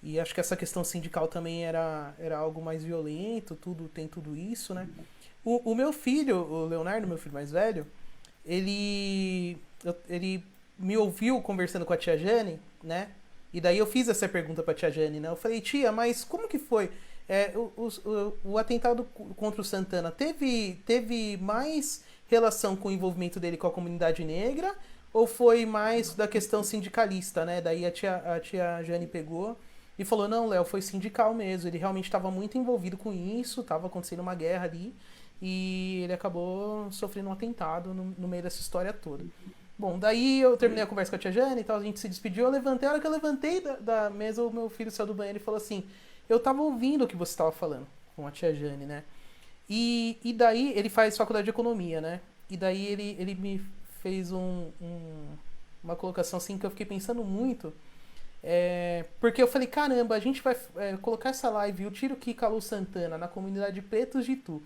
E acho que essa questão sindical também era algo mais violento, tem tudo isso, né? O meu filho, o Leonardo, meu filho mais velho, ele me ouviu conversando com a tia Jane, né? E daí eu fiz essa pergunta pra tia Jane, né? Eu falei, tia, mas como que foi? O atentado contra o Santana teve mais relação com o envolvimento dele com a comunidade negra ou foi mais da questão sindicalista, né? Daí a tia Jane pegou e falou, não, Léo, foi sindical mesmo. Ele realmente estava muito envolvido com isso, estava acontecendo uma guerra ali e ele acabou sofrendo um atentado no meio dessa história toda. Bom, daí eu terminei a conversa com a tia Jane e tal, a gente se despediu, eu levantei, a hora que eu levantei da mesa, o meu filho saiu do banheiro e falou assim, eu tava ouvindo o que você tava falando com a tia Jane, né? E daí ele faz faculdade de economia, né? E daí ele me fez uma colocação assim que eu fiquei pensando muito, Porque eu falei, caramba, a gente vai colocar essa live, eu tiro que Calu Santana na comunidade Pretos de Itu.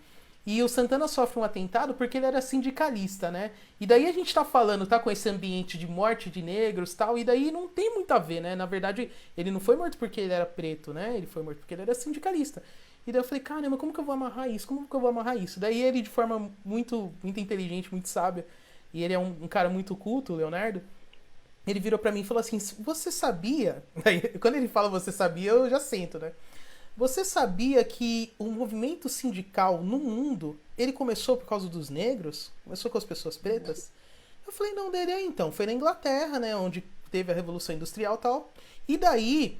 E o Santana sofre um atentado porque ele era sindicalista, né? E daí a gente tá falando, tá com esse ambiente de morte de negros e tal, e daí não tem muito a ver, né? Na verdade, ele não foi morto porque ele era preto, né? Ele foi morto porque ele era sindicalista. E daí eu falei, caramba, como que eu vou amarrar isso? Como que eu vou amarrar isso? Daí ele, de forma muito inteligente, muito sábia, e ele é um cara muito culto, o Leonardo, ele virou pra mim e falou assim, você sabia? Aí, quando ele fala você sabia, eu já sento, né? Você sabia que o movimento sindical no mundo, ele começou por causa dos negros? Começou com as pessoas pretas? Eu falei, não, dele é então. Foi na Inglaterra, né? Onde teve a Revolução Industrial e tal. E daí,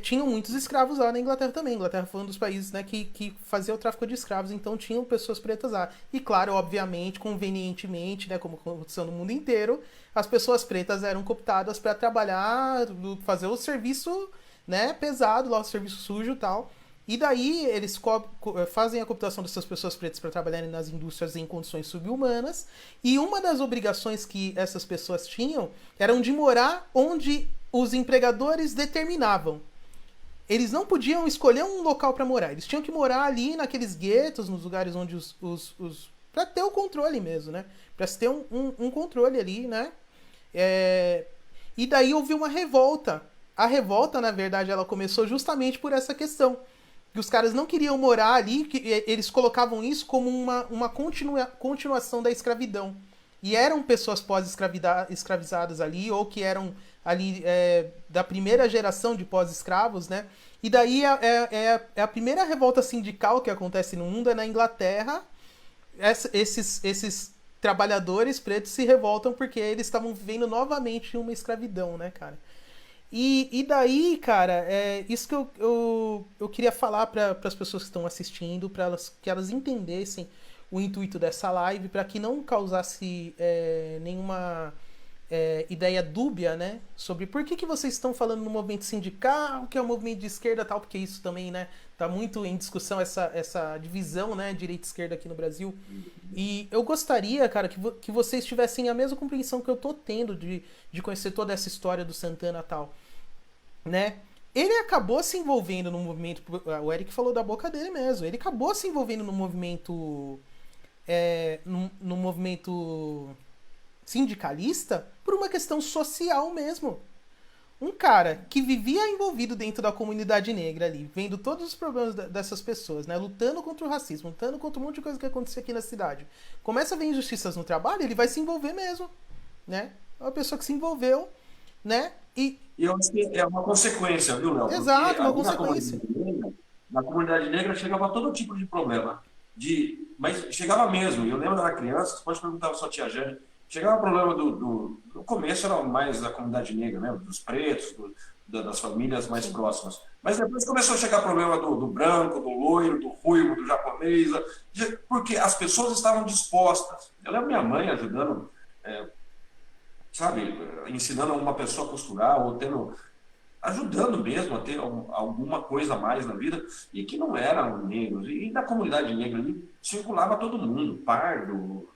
tinham muitos escravos lá na Inglaterra também. A Inglaterra foi um dos países, né, que fazia o tráfico de escravos. Então tinham pessoas pretas lá. E claro, obviamente, convenientemente, né? Como aconteceu no mundo inteiro, as pessoas pretas eram cooptadas para trabalhar, fazer o serviço, né, pesado, lá o serviço sujo e tal. E daí eles fazem a cooptação dessas pessoas pretas para trabalharem nas indústrias em condições subhumanas. E uma das obrigações que essas pessoas tinham eram de morar onde os empregadores determinavam. Eles não podiam escolher um local para morar. Eles tinham que morar ali naqueles guetos, nos lugares onde para ter o controle mesmo, né? Para se ter um controle ali, né? E daí houve uma revolta. A revolta, na verdade, ela começou justamente por essa questão. Que os caras não queriam morar ali, que eles colocavam isso como uma continuação da escravidão. E eram pessoas pós-escravizadas ali, ou que eram ali da primeira geração de pós-escravos, né? E daí é a primeira revolta sindical que acontece no mundo é na Inglaterra. Esses trabalhadores pretos se revoltam porque eles estavam vivendo novamente uma escravidão, né, cara? E daí, cara, isso que eu queria falar para as pessoas que estão assistindo, para que elas entendessem o intuito dessa live, para que não causasse nenhuma ideia dúbia, né, sobre por que vocês estão falando no movimento sindical, que é o movimento de esquerda tal, porque isso também, né, tá muito em discussão essa divisão, né, direita e esquerda aqui no Brasil. E eu gostaria, cara, que vocês tivessem a mesma compreensão que eu tô tendo de conhecer toda essa história do Santana tal, né? Ele acabou se envolvendo no movimento, o Eric falou da boca dele mesmo, ele acabou se envolvendo no movimento no movimento sindicalista por uma questão social mesmo. Um cara que vivia envolvido dentro da comunidade negra ali, vendo todos os problemas dessas pessoas, né? Lutando contra o racismo, lutando contra um monte de coisa que acontecia aqui na cidade. Começa a ver injustiças no trabalho, ele vai se envolver mesmo, né? É uma pessoa que se envolveu, né? E eu acho que é uma consequência, viu, Léo? Exato, uma Porque consequência. na comunidade negra chegava todo tipo de problema. Mas chegava mesmo. Eu lembro, eu era criança, você pode perguntar para sua tia Jane, chegava o problema no começo era mais da comunidade negra, né? Dos pretos, das famílias mais Sim. próximas. Mas depois começou a chegar problema do branco, do loiro, do ruivo, do japonês, porque as pessoas estavam dispostas. Eu lembro minha mãe ajudando, sabe, ensinando uma pessoa a costurar, ou ajudando mesmo a ter alguma coisa a mais na vida, e que não eram negros. E na comunidade negra ali circulava todo mundo, pardo.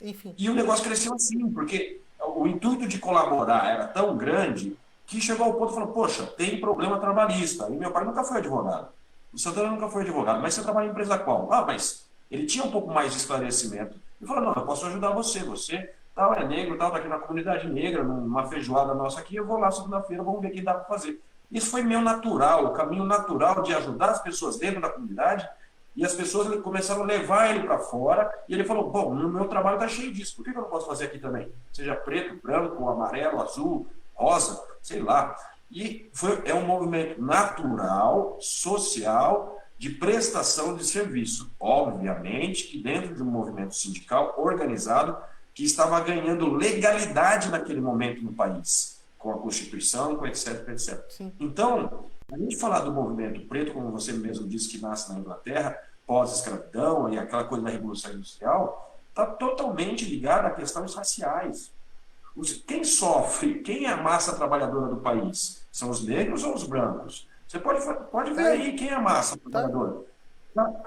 Enfim. E o negócio cresceu assim, porque o intuito de colaborar era tão grande que chegou ao ponto de falar, poxa, tem problema trabalhista. E meu pai nunca foi advogado. O Santana nunca foi advogado. Mas você trabalha em empresa qual? Ah, mas ele tinha um pouco mais de esclarecimento. Ele falou, não, eu posso ajudar você. Você tal, é negro, tal, tá aqui na comunidade negra, numa feijoada nossa aqui, eu vou lá segunda-feira, vamos ver o que dá para fazer. Isso foi meio natural, o caminho natural de ajudar as pessoas dentro da comunidade, e as pessoas começaram a levar ele para fora, e ele falou, bom, no meu trabalho está cheio disso, por que eu não posso fazer aqui também? Seja preto, branco, amarelo, azul, rosa, sei lá. E é um movimento natural, social, de prestação de serviço. Obviamente que dentro de um movimento sindical organizado, que estava ganhando legalidade naquele momento no país, com a Constituição, com etc, etc. Sim. Então, a gente falar do movimento preto, como você mesmo disse que nasce na Inglaterra, pós-escravidão e aquela coisa da Revolução Industrial, está totalmente ligado a questões raciais. Quem sofre, quem é a massa trabalhadora do país? São os negros ou os brancos? Você pode ver aí quem é a massa trabalhadora.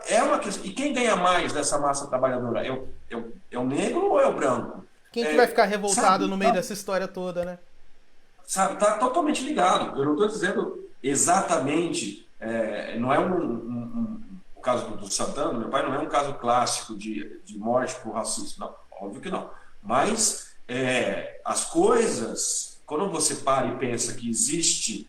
É uma questão. E quem ganha mais dessa massa trabalhadora? É o negro ou é o branco? Quem que vai ficar revoltado no meio dessa história toda, né? sabe, tá totalmente ligado. Eu não estou dizendo exatamente, não é o caso do Santana, meu pai não é um caso clássico de morte por racismo, não, óbvio que não. Mas as coisas, quando você para e pensa que existe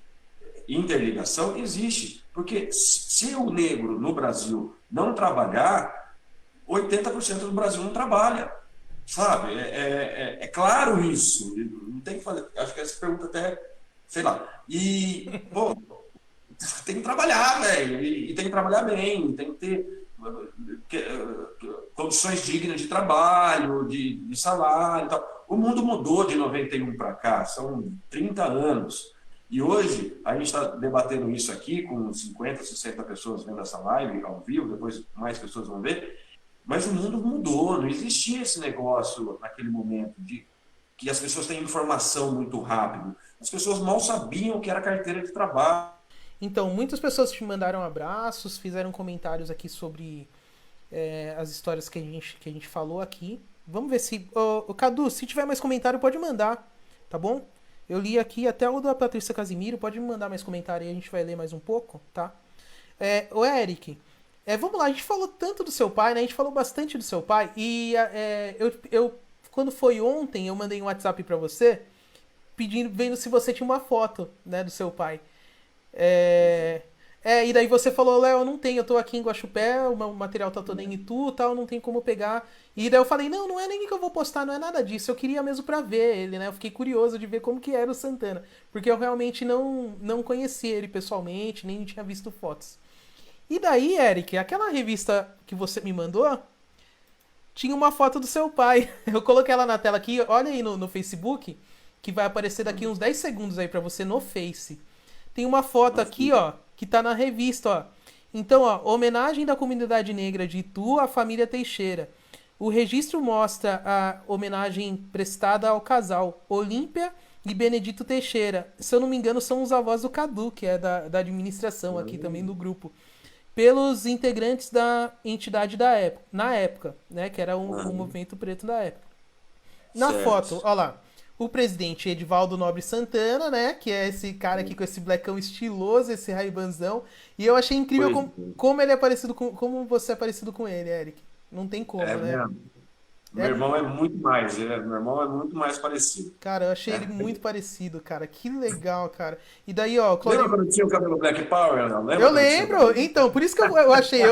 interligação, existe. Porque se o negro no Brasil não trabalhar, 80% do Brasil não trabalha. Sabe? É claro isso. Não tem que fazer. Acho que essa pergunta até, sei lá. E, pô, tem que trabalhar, velho. E tem que trabalhar bem, tem que ter condições dignas de trabalho, de salário e tal. O mundo mudou de 91 para cá, são 30 anos. E hoje a gente está debatendo isso aqui com 50, 60 pessoas vendo essa live ao vivo, depois mais pessoas vão ver. Mas o mundo mudou, não existia esse negócio naquele momento de que as pessoas têm informação muito rápido. As pessoas mal sabiam o que era carteira de trabalho. Então, muitas pessoas te mandaram abraços, fizeram comentários aqui sobre as histórias que a gente falou aqui. Vamos ver se... Ô, Cadu, se tiver mais comentário, pode mandar, tá bom? Eu li aqui até o da Patrícia Casimiro, pode me mandar mais comentário aí, a gente vai ler mais um pouco, tá? Ô, Eric, vamos lá, a gente falou tanto do seu pai, né? A gente falou bastante do seu pai, e quando foi ontem, eu mandei um WhatsApp pra você, pedindo, vendo se você tinha uma foto, né, do seu pai. E daí você falou, Léo, eu não tenho, eu tô aqui em Guaxupé, o material tá todo em Itu, tal, não tem como pegar. E daí eu falei, não, não é nem que eu vou postar, não é nada disso, eu queria mesmo pra ver ele, né? Eu fiquei curioso de ver como que era o Santana, porque eu realmente não conhecia ele pessoalmente, nem tinha visto fotos. E daí, Eric, aquela revista que você me mandou, tinha uma foto do seu pai. Eu coloquei ela na tela aqui, olha aí no Facebook, que vai aparecer daqui uns 10 segundos aí pra você no Face. Tem uma foto aqui, ó, que tá na revista, ó. Então, ó, homenagem da comunidade negra de Itu à família Teixeira. O registro mostra a homenagem prestada ao casal Olímpia e Benedito Teixeira. Se eu não me engano, são os avós do Cadu, que é da administração aqui também do grupo. Pelos integrantes da entidade da época, na época, né? Que era o movimento preto da época. Na foto, ó lá. O presidente Edivaldo Nobre Santana, né? Que é esse cara aqui com esse blackão estiloso, esse raibanzão. E eu achei incrível como ele é parecido com... Como você é parecido com ele, Eric. Não tem como, né? Mesmo. Meu irmão é muito mais, meu irmão é muito mais parecido. Cara, eu achei ele muito parecido, cara. Que legal, cara. E daí, ó... Lembra quando tinha o cabelo Black Power, não? Eu lembro! Então, por isso que eu achei...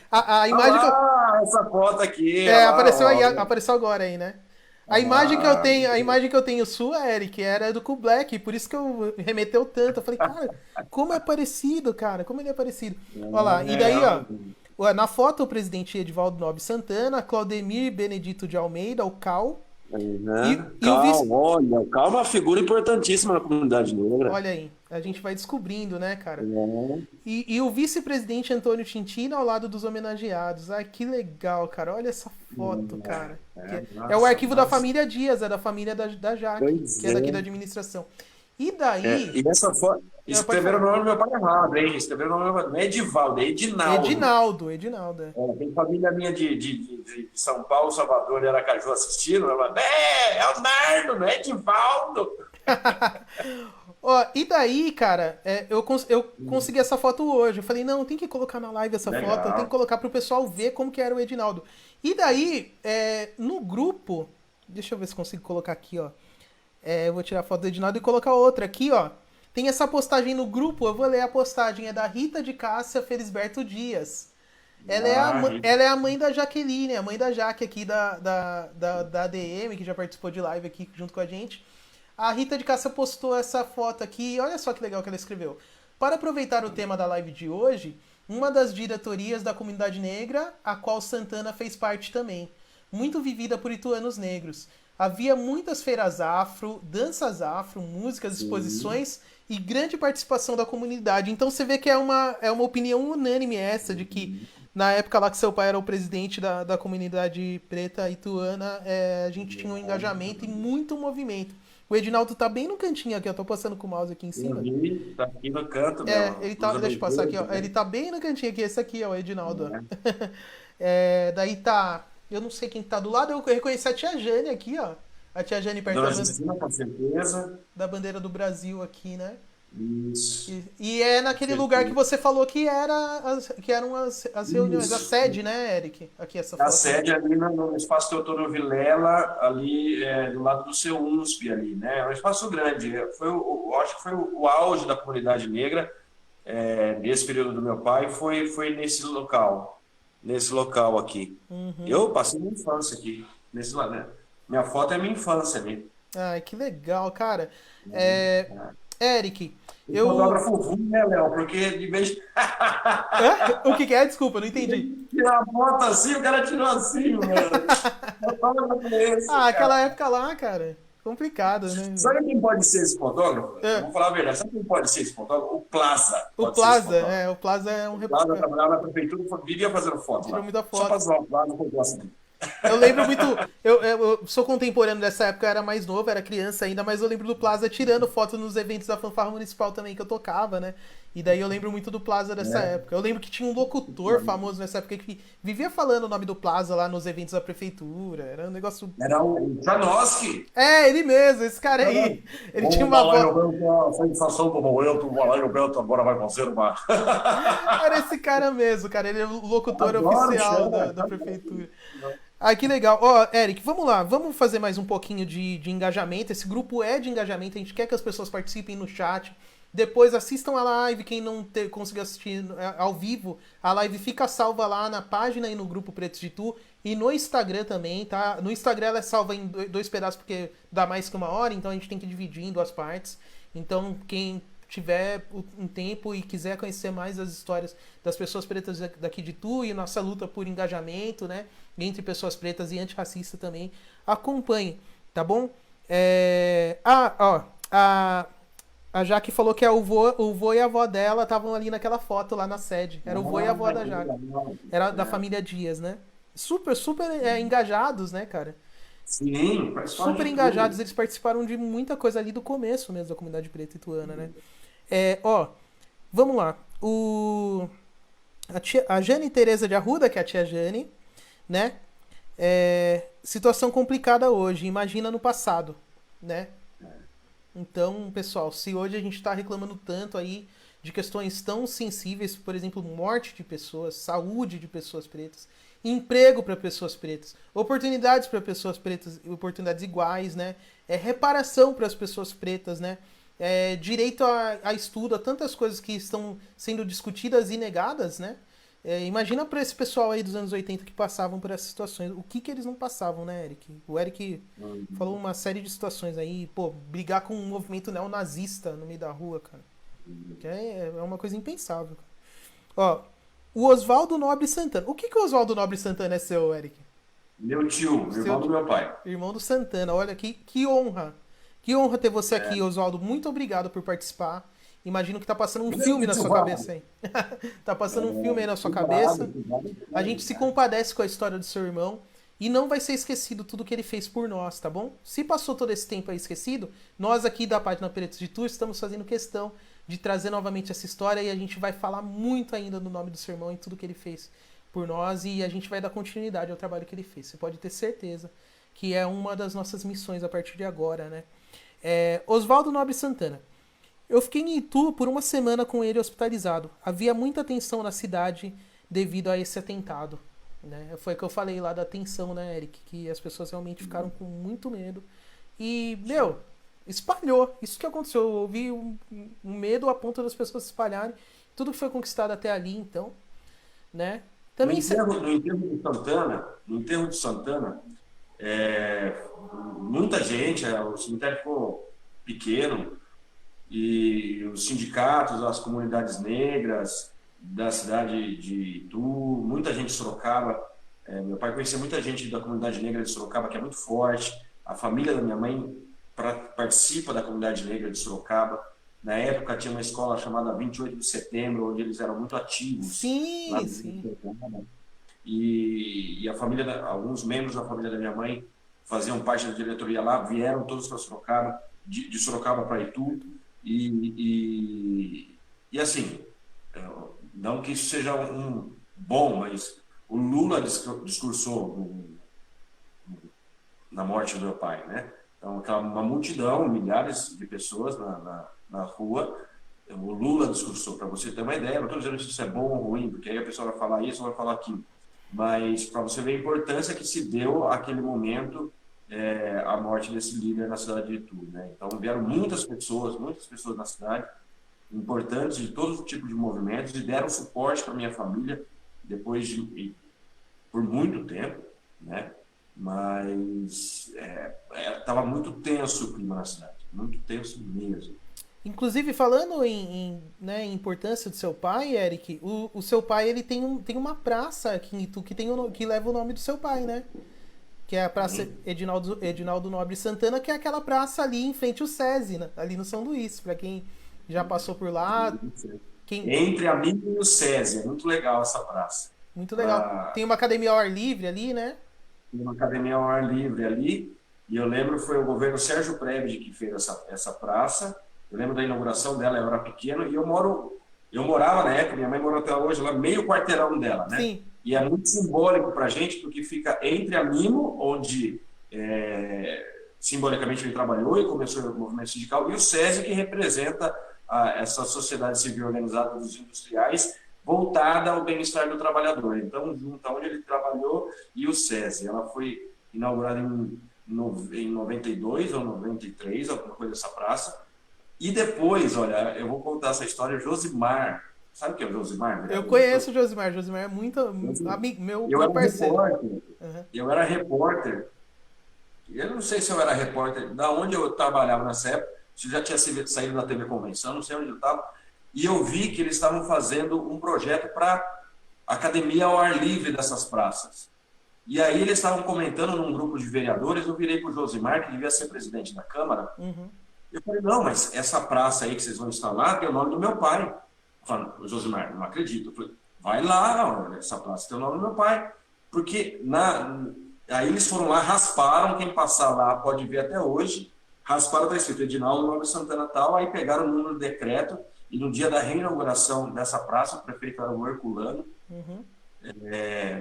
a imagem que eu... essa foto aqui. Apareceu aí, apareceu agora aí, né? A imagem que eu tenho sua, Eric, era do Cool Black, por isso que eu remeteu tanto. Eu falei, cara, como é parecido, cara, como ele é parecido. Olha lá, e daí, ó, na foto o presidente Edivaldo Nobre Santana, Claudemir Benedito de Almeida, o Cal. Olha, o Cal é uma figura importantíssima na comunidade negra. Olha aí, a gente vai descobrindo, né, cara? E o vice-presidente Antônio Tintina ao lado dos homenageados. Ai, que legal, cara. Olha essa foto, cara. É o arquivo da família Dias, é da família da Jaque, que é daqui da administração. E daí... e essa foto... Escreveram o nome do meu pai errado, hein? Escreveram o nome do meu pai. Não é Edivaldo, é Edinaldo. Edinaldo. Tem família minha de São Paulo, Salvador e Aracaju assistindo. Ela é o Nardo, não é Edivaldo. Ó, e daí, cara, eu consegui essa foto hoje. Eu falei, não, tem que colocar na live essa foto, eu tenho que colocar pro pessoal ver como que era o Edinaldo. E daí, no grupo, deixa eu ver se consigo colocar aqui, ó. Eu vou tirar a foto do Edinaldo e colocar outra aqui, ó. Tem essa postagem no grupo, eu vou ler a postagem, é da Rita de Cássia Felisberto Dias. Ela é a mãe da Jaqueline, a mãe da Jaque aqui da ADM, que já participou de live aqui junto com a gente. A Rita de Cássia postou essa foto aqui, e olha só que legal que ela escreveu. Para aproveitar o tema da live de hoje, uma das diretorias da comunidade negra, a qual Santana fez parte também, muito vivida por ituanos negros. Havia muitas feiras afro, danças afro, músicas, exposições e grande participação da comunidade. Então você vê que é uma opinião unânime essa, de que na época lá que seu pai era o presidente da comunidade preta ituana, a gente tinha um engajamento e muito movimento. O Edinaldo tá bem no cantinho aqui, eu tô passando com o mouse aqui em cima. Tá aqui no canto, ele tá, deixa eu passar aqui, ó. Ele tá bem no cantinho aqui, esse aqui, ó, o Edinaldo. Daí tá... Eu não sei quem tá do lado, eu reconheci a tia Jane aqui, ó. A tia Jane perto Dona Justina, com certeza. da bandeira do Brasil aqui, né? Isso, E é com naquele lugar que certeza. você falou que que eram as reuniões, a Isso. sede, né, Eric? Aqui essa A foto, né? sede ali no Espaço Teodoro Vilela, ali do lado do seu UNSP ali, né? É um espaço grande. Eu acho que foi o auge da comunidade negra nesse período do meu pai, foi nesse local aqui. Uhum. Eu passei minha infância aqui, nesse lado, né? Minha foto é minha infância ali. Ai, que legal, cara. É, Eric, O eu. fotógrafo ruim, né, Léo? Porque de vez de Hã? O que que é? Desculpa, não entendi. tirar a foto assim, o cara tirou assim, mano. Fotógrafo é esse, Ah, aquela cara. época lá, cara. Complicado, né? Sabe quem pode ser esse fotógrafo? Eu É, vou falar a verdade. Sabe quem pode ser esse fotógrafo? O Plaza pode ser esse fotógrafo. O Plaza é um. O Plaza trabalhava na prefeitura, vivia fazendo foto Tirou lá. muita Só para foto. zoar o Plaza, eu gosto dele. Eu lembro muito. Eu sou contemporâneo dessa época, eu era mais novo, era criança ainda, mas eu lembro do Plaza tirando foto nos eventos da fanfarra municipal também que eu tocava, né? E daí eu lembro muito do Plaza dessa Né? época. Eu lembro que tinha um locutor famoso nessa época que vivia falando o nome do Plaza lá nos eventos da prefeitura. Era um negócio. Era o Janoski. É, ele mesmo, esse cara aí. Ele tinha O uma Balaio voz. Bento, a sensação do momento, o Balaio Bento agora vai fazer uma. Era esse cara mesmo, cara. Ele é o locutor Adoro o oficial Xan. da prefeitura. Ah, que legal. Ó, Eric, vamos lá. Vamos fazer mais um pouquinho de engajamento. Esse grupo é de engajamento. A gente quer que as pessoas participem no chat. Depois assistam a live. Quem não conseguiu assistir ao vivo, a live fica salva lá na página e no grupo Pretos de Tu. E no Instagram também, tá? No Instagram ela é salva em dois pedaços porque dá mais que uma hora. Então a gente tem que dividir em duas partes. Então quem tiver um tempo e quiser conhecer mais as histórias das pessoas pretas daqui de Tu e nossa luta por engajamento, né? Entre pessoas pretas e antirracista também, acompanhe, tá bom? A Jaque falou que o vô e a avó dela estavam ali naquela foto lá na sede. Era o vô e a avó da Que Jaque. legal. Era da É. família Dias, né? Super, super engajados, né, cara? Sim, faz parte Super de engajados, tudo. eles participaram de muita coisa ali do começo mesmo da comunidade preta ituana, né? Vamos lá. A Jane Tereza de Arruda, que é a tia Jane, né? Situação complicada hoje, imagina no passado, né? Então, pessoal, se hoje a gente está reclamando tanto aí de questões tão sensíveis, por exemplo, morte de pessoas, saúde de pessoas pretas, emprego para pessoas pretas, oportunidades para pessoas pretas, oportunidades iguais, né? Reparação para as pessoas pretas, né? Direito a estudo, a tantas coisas que estão sendo discutidas e negadas, né? Imagina para esse pessoal aí dos anos 80 que passavam por essas situações. O que eles não passavam, né, Eric? O Eric falou uma série de situações aí. Pô, brigar com um movimento neonazista no meio da rua, cara. Que é uma coisa impensável. Ó, o Oswaldo Nobre Santana. O que o Oswaldo Nobre Santana é seu, Eric? Meu tio, Seu irmão do meu pai. irmão do Santana. Olha que honra. Que honra ter você aqui, Oswaldo. Muito obrigado por participar. Imagino que tá passando um filme Grande na tio sua Valdo. cabeça aí. Tá passando um filme aí na sua Obrigado, cabeça. obrigado, A gente se cara. compadece com a história do seu irmão e não vai ser esquecido tudo que ele fez por nós, tá bom? Se passou todo esse tempo aí esquecido, nós aqui da página Pretos de Tu estamos fazendo questão de trazer novamente essa história e a gente vai falar muito ainda no nome do seu irmão e tudo que ele fez por nós e a gente vai dar continuidade ao trabalho que ele fez. Você pode ter certeza que é uma das nossas missões a partir de agora, né? Oswaldo Nobre Santana. Eu fiquei em Itu por uma semana com ele hospitalizado. Havia muita tensão na cidade devido a esse atentado. Né? Foi o que eu falei lá da tensão, né, Eric? Que as pessoas realmente ficaram com muito medo. E, meu, espalhou. Isso que aconteceu. Eu ouvi um medo a ponto das pessoas se espalharem. Tudo que foi conquistado até ali, então, né? No Também. enterro, no enterro de Santana, muita gente, o cemitério ficou pequeno, e os sindicatos, as comunidades negras da cidade de Itu, muita gente de Sorocaba. Meu pai conhecia muita gente da comunidade negra de Sorocaba, que é muito forte. A família da minha mãe participa da comunidade negra de Sorocaba. Na época tinha uma escola chamada 28 de Setembro, onde eles eram muito ativos lá Sim, no sim. Sorocaba. E a família, alguns membros da família da minha mãe faziam parte da diretoria lá, vieram todos para Sorocaba, de Sorocaba para Itu. E assim, não que isso seja um bom, mas o Lula discursou na morte do meu pai, né? Então, uma multidão, milhares de pessoas na rua. O Lula discursou, para você ter uma ideia. Não estou dizendo se isso é bom ou ruim, porque aí a pessoa vai falar isso ou vai falar aquilo. Mas para você ver a importância que se deu àquele momento, a morte desse líder na cidade de Itu, né? Então, vieram muitas pessoas na cidade, importantes de todo tipo de movimentos, e deram suporte para minha família depois por muito tempo, né? Mas estava muito tenso o clima na cidade, muito tenso mesmo. Inclusive, falando né, em importância do seu pai, Eric, o seu pai ele tem uma praça aqui em Itu que leva o nome do seu pai, né? Que é a Praça Edinaldo Nobre Santana, que é aquela praça ali em frente ao SESI, né? Ali no São Luís. Para quem já passou por lá, quem Entre a Mini e o SESI, é muito legal essa praça. muito legal. Ela Tem uma academia ao ar livre ali, né? tem uma academia ao ar livre ali, e eu lembro que foi o governo Sérgio Prebbit que fez essa praça. Eu lembro da inauguração dela, eu era pequeno, e eu morava na época, minha mãe morou até hoje lá, meio quarteirão dela, né? Sim. E é muito simbólico para a gente, porque fica entre a Mimo, onde simbolicamente ele trabalhou e começou o movimento sindical, e o SESI, que representa essa sociedade civil organizada dos industriais, voltada ao bem-estar do trabalhador. Então, junta onde ele trabalhou e o SESI. Ela foi inaugurada em 92 ou 93, alguma coisa dessa praça. E depois, olha, eu vou contar essa história, Josimar. Sabe o que é o Josimar? Eu conheço o Josimar. O Josimar é muito amigo, meu parceiro. Uhum. Eu era repórter. Eu não sei se eu era repórter, da onde eu trabalhava nessa época, se eu já tinha saído da TV Convenção, não sei onde eu estava. E eu vi que eles estavam fazendo um projeto para academia ao ar livre dessas praças. E aí eles estavam comentando num grupo de vereadores, eu virei para o Josimar, que devia ser presidente da Câmara. Uhum. Eu falei, não, mas essa praça aí que vocês vão instalar tem o nome do meu pai. Eu falei, Josimar, não acredito. Eu falei, vai lá, essa praça tem o nome do meu pai. Porque aí eles foram lá, rasparam, quem passar lá pode ver até hoje, rasparam, está escrito Edinaldo Nobre Santana tal, aí pegaram o número do decreto, e no dia da reinauguração dessa praça, o prefeito era o Herculano. Uhum.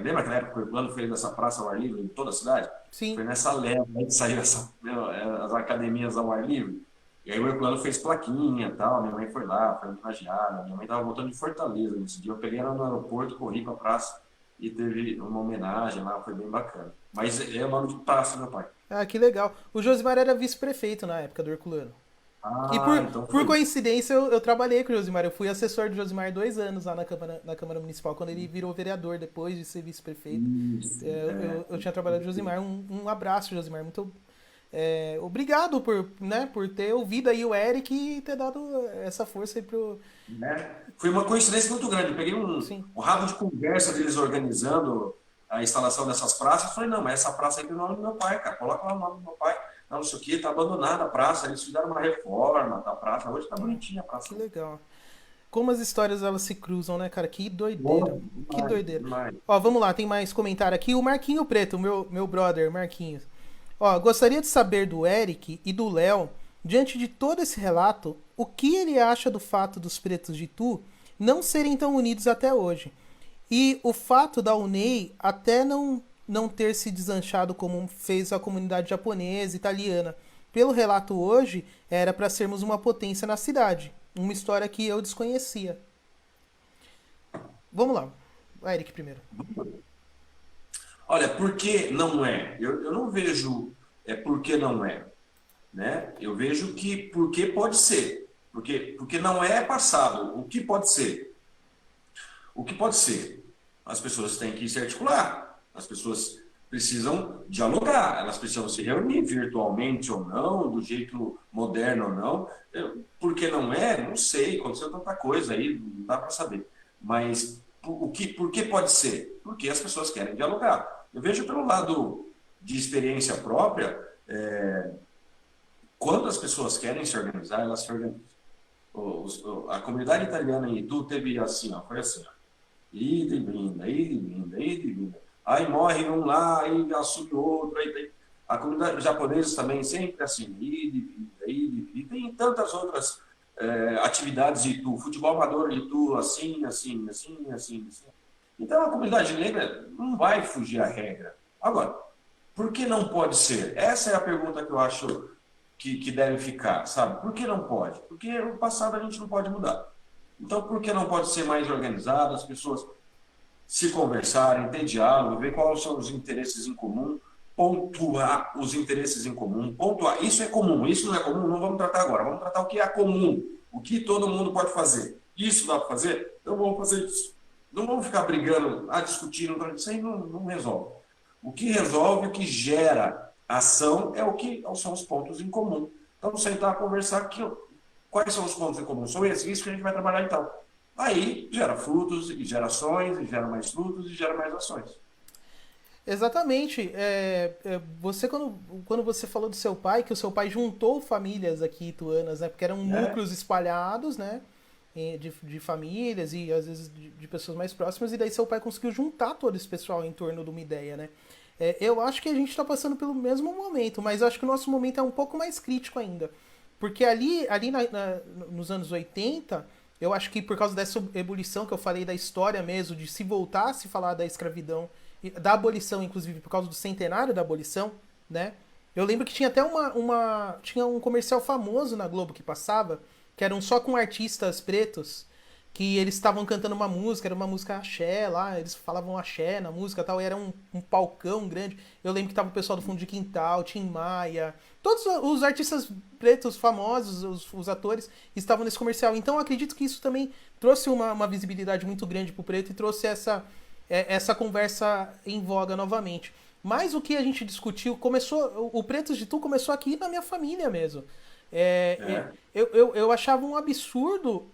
Lembra aquela época que o Herculano fez essa praça ao ar livre em toda a cidade? Sim. Foi nessa leva aí que saiu as academias ao ar livre. E aí o Herculano fez plaquinha e tal, minha mãe foi lá, foi homenageada, minha mãe estava voltando de Fortaleza nesse dia, eu peguei ela no aeroporto, corri para a praça e teve uma homenagem lá, foi bem bacana. Mas é o nome de praça do meu pai. Ah, que legal. O Josimar era vice-prefeito na época do Herculano. E Então por foi. coincidência, eu trabalhei com o Josimar. Eu fui assessor do Josimar 2 anos lá na Câmara Municipal, quando ele virou vereador depois de ser vice-prefeito. Isso, Eu tinha trabalhado com o Josimar. Um abraço, Josimar. Muito obrigado por ter ouvido aí o Eric e ter dado essa força aí pro. né? Foi uma coincidência muito grande. Eu peguei Sim, um rabo de conversa deles organizando a instalação dessas praças. Eu falei, não, mas essa praça aí tem o nome do meu pai, cara. Coloca lá o nome do meu pai. Não sei o que, tá abandonada a praça. Eles fizeram uma reforma da praça. Hoje tá bonitinha a praça. que legal. Como as histórias elas se cruzam, né, cara? Que doideira. Bom, Que doideira. demais. Ó, vamos lá, tem mais comentário aqui. O Marquinho Preto, meu brother, Marquinhos. Ó, gostaria de saber do Eric e do Léo, diante de todo esse relato, o que ele acha do fato dos pretos de Itu não serem tão unidos até hoje. E o fato da UNEI até não ter se deslanchado como fez a comunidade japonesa, italiana. Pelo relato hoje, era para sermos uma potência na cidade. Uma história que eu desconhecia. Vamos lá. O Eric primeiro. Olha, por que não é? Eu não vejo por que não é. Né? Eu vejo que porque pode ser. Porque não é passado. O que pode ser? O que pode ser? As pessoas têm que se articular. As pessoas precisam dialogar. Elas precisam se reunir virtualmente ou não, do jeito moderno ou não. Por que não é? Não sei. Aconteceu tanta coisa aí, não dá para saber. Mas por que pode ser? Porque as pessoas querem dialogar. Eu vejo pelo lado de experiência própria, quando as pessoas querem se organizar, elas se organizam. A comunidade italiana em Itu teve assim, foi assim, ida e vinda, ida e vinda, ida e vinda. Aí morre um lá, aí assume outro. A comunidade japonesa também sempre assim, ida e vinda, ida e vinda. Tem tantas outras atividades de Itu, futebol amador de Itu, assim. Então a comunidade negra não vai fugir à regra. Agora, Por que não pode ser? Essa é a pergunta que eu acho que deve ficar, sabe? Por que não pode? Porque o passado a gente não pode mudar. Então, por que não pode ser mais organizado, as pessoas se conversarem, ter diálogo, ver quais são os interesses em comum, pontuar os interesses em comum, pontuar, isso é comum, isso não é comum, não vamos tratar agora, vamos tratar o que é comum, o que todo mundo pode fazer. Isso dá para fazer? Então vamos fazer isso. Não vamos ficar brigando, discutindo, isso aí não resolve. O que resolve, o que gera ação é o que são os pontos em comum. Então, sentar, conversar, quais são os pontos em comum? São esses, isso que a gente vai trabalhar então. Aí gera frutos, e gera ações, e gera mais frutos, e gera mais ações. Exatamente. Você, quando você falou do seu pai, que o seu pai juntou famílias aqui ituanas, né? Porque eram É, núcleos espalhados, né? De famílias e às vezes de pessoas mais próximas, e daí seu pai conseguiu juntar todo esse pessoal em torno de uma ideia, né? Eu acho que a gente está passando pelo mesmo momento, mas eu acho que o nosso momento é um pouco mais crítico ainda. Porque nos anos 80, eu acho que por causa dessa ebulição que eu falei da história mesmo, de se voltar a se falar da escravidão, da abolição, inclusive, por causa do centenário da abolição, né? Eu lembro que tinha até tinha um comercial famoso na Globo que passava, que eram só com artistas pretos, que eles estavam cantando uma música, era uma música axé lá, eles falavam axé na música e tal, e era um palcão grande. Eu lembro que tava o pessoal do Fundo de Quintal, Tim Maia, todos os artistas pretos famosos, os atores, estavam nesse comercial. Então eu acredito que isso também trouxe uma visibilidade muito grande pro preto e trouxe essa conversa em voga novamente. Mas o que a gente discutiu, o Pretos de Tu começou aqui na minha família mesmo. é, Eu achava um absurdo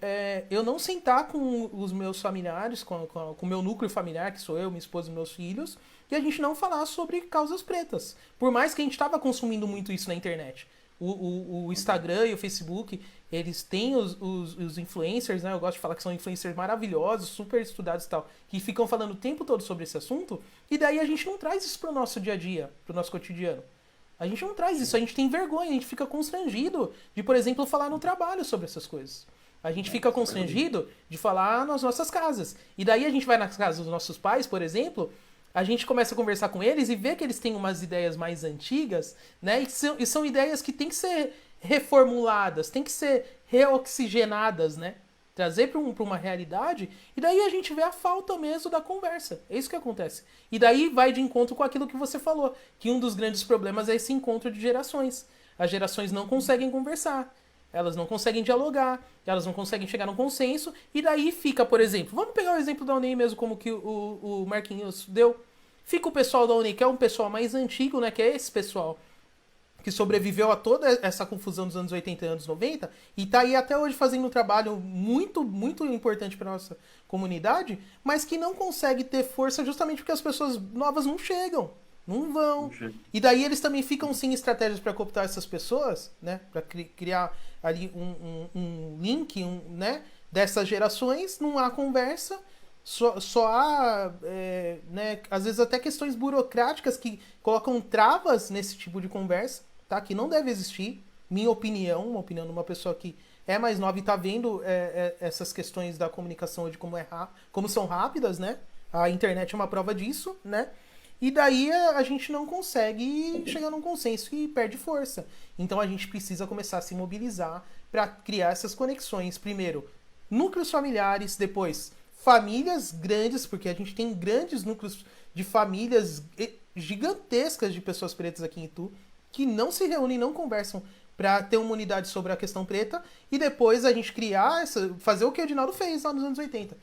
eu não sentar com os meus familiares, com o meu núcleo familiar, que sou eu, minha esposa e meus filhos, e a gente não falar sobre causas pretas. Por mais que a gente estava consumindo muito isso na internet. O Instagram e o Facebook, eles têm os influencers, né? Eu gosto de falar que são influencers maravilhosos, super estudados e tal, que ficam falando o tempo todo sobre esse assunto, e daí a gente não traz isso pro nosso dia a dia, pro nosso cotidiano. A gente não traz isso, a gente tem vergonha, a gente fica constrangido de, por exemplo, falar no trabalho sobre essas coisas. A gente fica constrangido de falar nas nossas casas. E daí a gente vai nas casas dos nossos pais, por exemplo, a gente começa a conversar com eles e vê que eles têm umas ideias mais antigas, né? E são ideias que têm que ser reformuladas, têm que ser reoxigenadas, né? Trazer para uma realidade, e daí a gente vê a falta mesmo da conversa. É isso que acontece. E daí vai de encontro com aquilo que você falou, que um dos grandes problemas é esse encontro de gerações. As gerações não conseguem conversar, elas não conseguem dialogar, elas não conseguem chegar num consenso, e daí fica, por exemplo, vamos pegar o exemplo da UNEI mesmo, como que o Marquinhos deu. Fica o pessoal da UNEI, que é um pessoal mais antigo, né, que é esse pessoal que sobreviveu a toda essa confusão dos anos 80 e anos 90 e tá aí até hoje fazendo um trabalho muito, muito importante para nossa comunidade, mas que não consegue ter força justamente porque as pessoas novas não chegam, não vão. E daí eles também ficam sem estratégias para cooptar essas pessoas, né? Para criar ali um link, né? Dessas gerações, não há conversa, só há, né, às vezes até questões burocráticas que colocam travas nesse tipo de conversa, tá? Que não deve existir. Minha opinião, uma opinião de uma pessoa que é mais nova e está vendo essas questões da comunicação de como são rápidas, né? A internet é uma prova disso, né? E daí a gente não consegue chegar num consenso e perde força. Então a gente precisa começar a se mobilizar para criar essas conexões. Primeiro, núcleos familiares, depois famílias grandes, porque a gente tem grandes núcleos de famílias gigantescas de pessoas pretas aqui em Itu, que não se reúnem, não conversam para ter uma unidade sobre a questão preta, e depois a gente fazer o que o Edinaldo fez lá nos anos 80.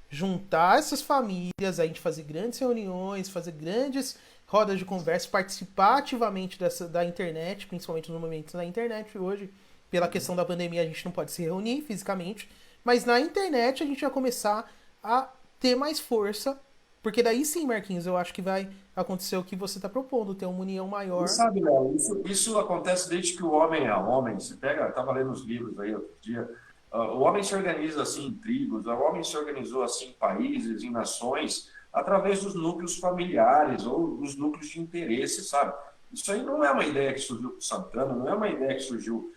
Juntar essas famílias, a gente fazer grandes reuniões, fazer grandes rodas de conversa, participar ativamente da internet, principalmente nos momentos da internet hoje. Pela questão da pandemia, a gente não pode se reunir fisicamente, mas na internet a gente vai começar a ter mais força, porque daí sim, Marquinhos, eu acho que vai acontecer o que você está propondo, ter uma união e maior. sabe, Léo, isso acontece desde que o homem é homem. Você pega, estava lendo os livros aí outro dia, o homem se organiza assim em tribos, o homem se organizou assim em países, em nações, através dos núcleos familiares ou dos núcleos de interesse, sabe? Isso aí não é uma ideia que surgiu com Santana, não é uma ideia que surgiu.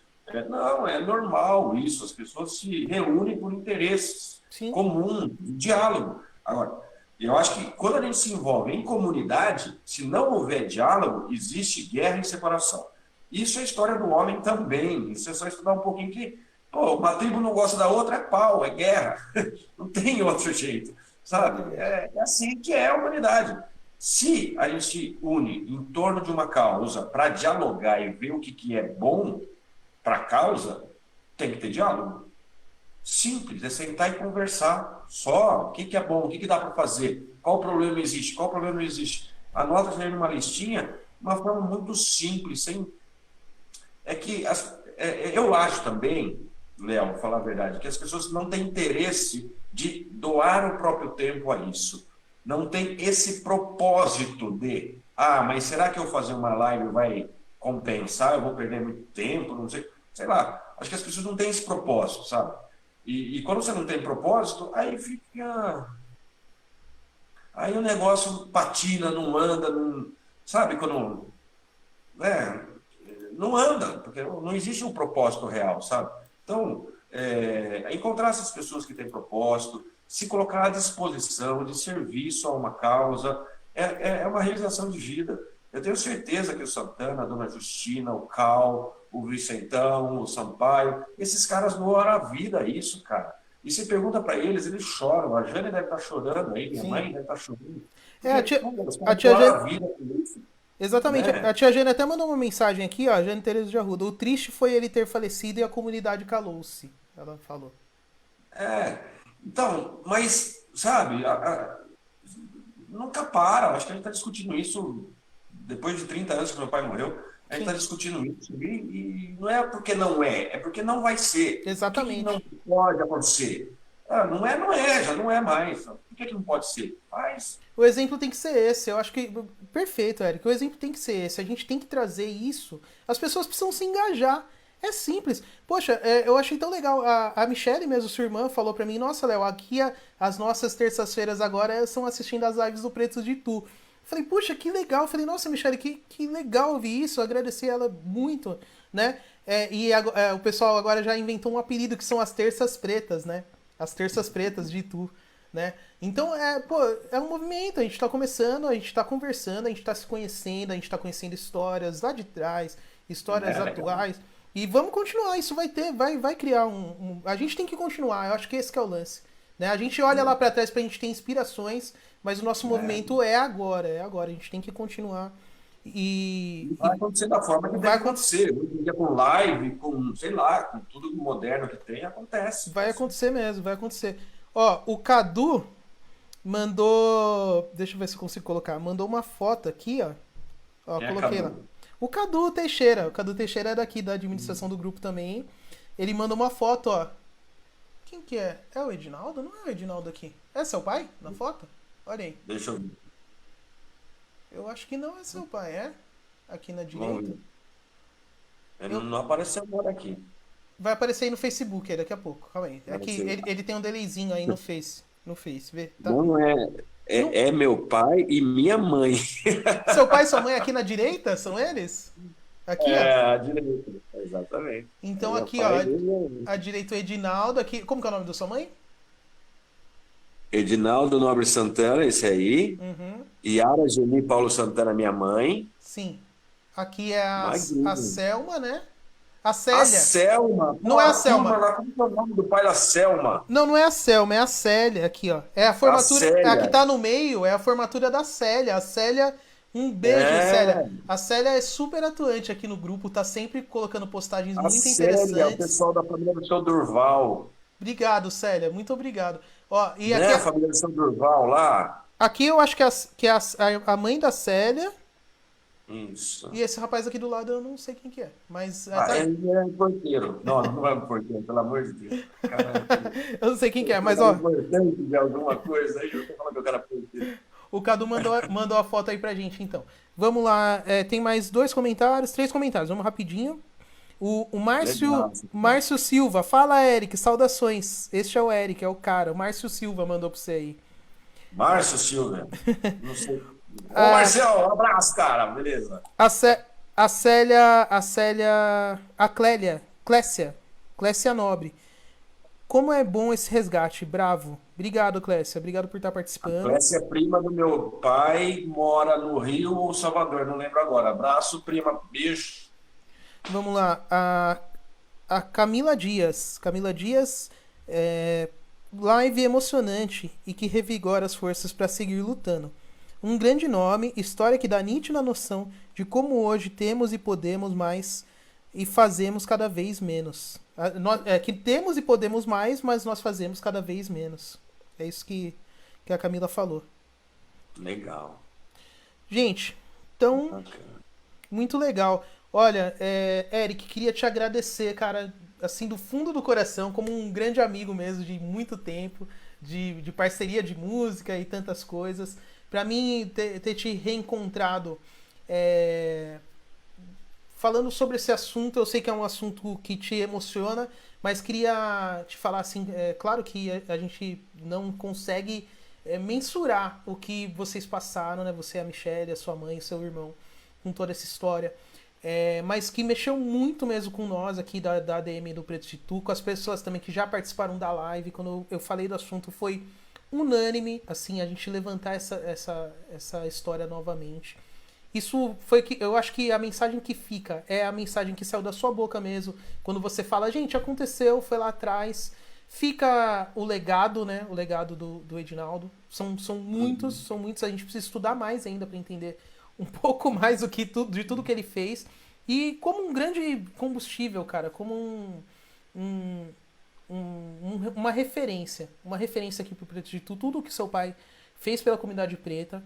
Não, é normal isso, as pessoas se reúnem por interesses Sim, comuns, diálogo. Agora, Eu acho que quando a gente se envolve em comunidade, se não houver diálogo, existe guerra e separação. Isso é história do homem também. Isso é só estudar um pouquinho que, pô, uma tribo não gosta da outra, é pau, é guerra. Não tem outro jeito, sabe? Exatamente. É assim que é a humanidade. Se a gente se une em torno de uma causa para dialogar e ver o que é bom para a causa, tem que ter diálogo. Simples, é sentar e conversar só. O que é bom, o que dá para fazer, qual problema existe, qual problema não existe. Anota já numa listinha, de uma forma muito simples, sem. É que eu acho também, Léo, vou falar a verdade, que as pessoas não têm interesse de doar o próprio tempo a isso. Não tem esse propósito de, mas será que eu fazer uma live vai compensar? Eu vou perder muito tempo? Não sei. Sei lá. Acho que as pessoas não têm esse propósito, sabe? E quando você não tem propósito, aí fica. Aí o negócio patina, não anda, não, sabe? Quando. Né, não anda, porque não existe um propósito real, sabe? Então, encontrar essas pessoas que têm propósito, se colocar à disposição de serviço a uma causa, é uma realização de vida. Eu tenho certeza que o Santana, a Dona Justina, o Cal, o Vicentão, o Sampaio, esses caras doaram a vida a isso, cara. E você pergunta para eles choram. A Jane deve estar chorando aí, minha mãe Sim. deve estar chorando. É, Porque, pô, os a caras tia doaram Jane. a vida por isso, Exatamente. né? A tia Jane até mandou uma mensagem aqui, ó. A Jane Teresa de Arruda. O triste foi ele ter falecido e a comunidade calou-se. Ela falou. É, então, mas, sabe, nunca para. Acho que a gente está discutindo isso depois de 30 anos que meu pai morreu. A gente está Sim, discutindo isso e não é porque não é porque não vai ser. O que não exatamente. pode acontecer? Não é, já não é mais. Por que não pode ser? Faz. O exemplo tem que ser esse. Eu acho que. Perfeito, Eric. O exemplo tem que ser esse. A gente tem que trazer isso. As pessoas precisam se engajar. É simples. Poxa, eu achei tão legal. A Michelle, mesmo, sua irmã, falou pra mim: Nossa, Léo, aqui as nossas terças-feiras agora são assistindo as lives do Pretos de Tu. Eu falei, puxa, que legal. Eu falei, nossa, Michelle, que legal ouvir isso. Eu agradeci ela muito, né? O pessoal agora já inventou um apelido que são as terças pretas, né? As terças pretas de Tu, né? Então, pô, é um movimento, a gente tá começando, a gente tá conversando, a gente tá se conhecendo, a gente tá conhecendo histórias lá de trás, histórias É legal. atuais, e vamos continuar, isso vai criar a gente tem que continuar, eu acho que esse que é o lance, né? A gente olha lá pra trás pra gente ter inspirações, mas o nosso É. movimento é agora, a gente tem que continuar Vai e acontecer da forma que tem vai que acontecer. acontecer. Hoje em dia, com live, com, sei lá, com tudo moderno que tem, acontece. Vai acontecer mesmo, vai acontecer. Ó, o Cadu mandou. Deixa eu ver se eu consigo colocar. Mandou uma foto aqui, ó. Ó, Quem é coloquei lá. Cadu? O Cadu Teixeira. O Cadu Teixeira é daqui da administração do grupo também. Ele mandou uma foto, ó. Quem que é? É o Edinaldo? Não é o Edinaldo aqui. É seu pai na foto? Olha aí. Deixa eu ver. Eu acho que não é seu pai, é? Aqui na Vamos direita. ver. Ele Eu... não apareceu agora aqui. Vai aparecer aí no Facebook aí daqui a pouco. Calma aí. É que Apareceu. ele tem um delayzinho aí no Face. No Face, vê? Tá. Não é. Não, É meu pai e minha mãe. seu pai e sua mãe aqui na direita? São eles? Aqui, ó. É, a direita. Exatamente. É Então meu aqui, ó. pai e minha mãe. A direita o Edinaldo. Aqui. Como que é o nome da sua mãe? Edinaldo Nobre Santana, esse aí. Uhum. Yara Geni Paulo Santana, minha mãe. Sim. Aqui é a Magrinho. Selma, né? A A Célia. Selma. Não Pô, é a a turma Selma. lá. Como que é o nome do pai da Selma? Não, não é a Selma, é a Célia aqui, ó. É a A formatura. A que Célia. tá no meio é a formatura da Célia. A Célia. Um beijo, Célia. É. A Célia é super atuante aqui no grupo, tá sempre colocando postagens A muito Célia, o interessantes. pessoal da família do seu Durval. Obrigado, Célia. Muito obrigado. Ó, e Né? A família do seu Durval lá. aqui eu acho que é a mãe da Célia. Isso. E esse rapaz aqui do lado eu não sei quem que é. Mas tá. Ele é porteiro. Não, não é um porteiro, pelo amor de Deus. Caramba, Eu não sei quem que é, eu mas era ó, importante de alguma coisa aí, eu tô falando que eu era porteiro. o Cadu mandou a foto aí pra gente, então. Vamos lá, tem mais dois comentários, três comentários, vamos rapidinho. O Legal. Márcio Silva, fala Eric, saudações. Este é o Eric, é o cara. O Márcio Silva mandou pra você aí. Márcio Silva. Não sei. Ô, A, Marcel, um abraço, cara. Beleza. a, Cé- a Clécia Nobre. Como é bom esse resgate, bravo. Obrigado, Clécia. Obrigado por estar A participando. Clécia é prima do meu pai, mora no Rio ou Salvador, não lembro agora. Abraço, prima, beijo. Vamos lá. A Camila Dias. Camila Dias, é, live emocionante e que revigora as forças para seguir lutando. Um grande nome, história que dá nítida noção de como hoje temos e podemos mais e fazemos cada vez menos. Que temos e podemos mais, mas nós fazemos cada vez menos. É isso que a Camila falou. Legal. Gente, então, Bacana. muito legal. Olha, Eric, queria te agradecer, cara, assim, do fundo do coração, como um grande amigo mesmo de muito tempo, de parceria de música e tantas coisas. Pra mim, ter te reencontrado é, falando sobre esse assunto, eu sei que é um assunto que te emociona, mas queria te falar assim, claro que a gente não consegue mensurar o que vocês passaram, né? Você, a Michelle, a sua mãe, o seu irmão, com toda essa história. Mas que mexeu muito mesmo com nós aqui da ADM do Preto de Tu, com as pessoas também que já participaram da live. Quando eu falei do assunto, foi unânime, assim, a gente levantar essa história novamente. Isso foi que eu acho que a mensagem que fica é a mensagem que saiu da sua boca mesmo. Quando você fala, gente, aconteceu, foi lá atrás. Fica o legado, né? O legado do Edinaldo. São muitos. A gente precisa estudar mais ainda para entender um pouco mais de tudo que ele fez. E como um grande combustível, cara. Como um, uma referência. Uma referência aqui pro Preto de tudo que seu pai fez pela comunidade preta.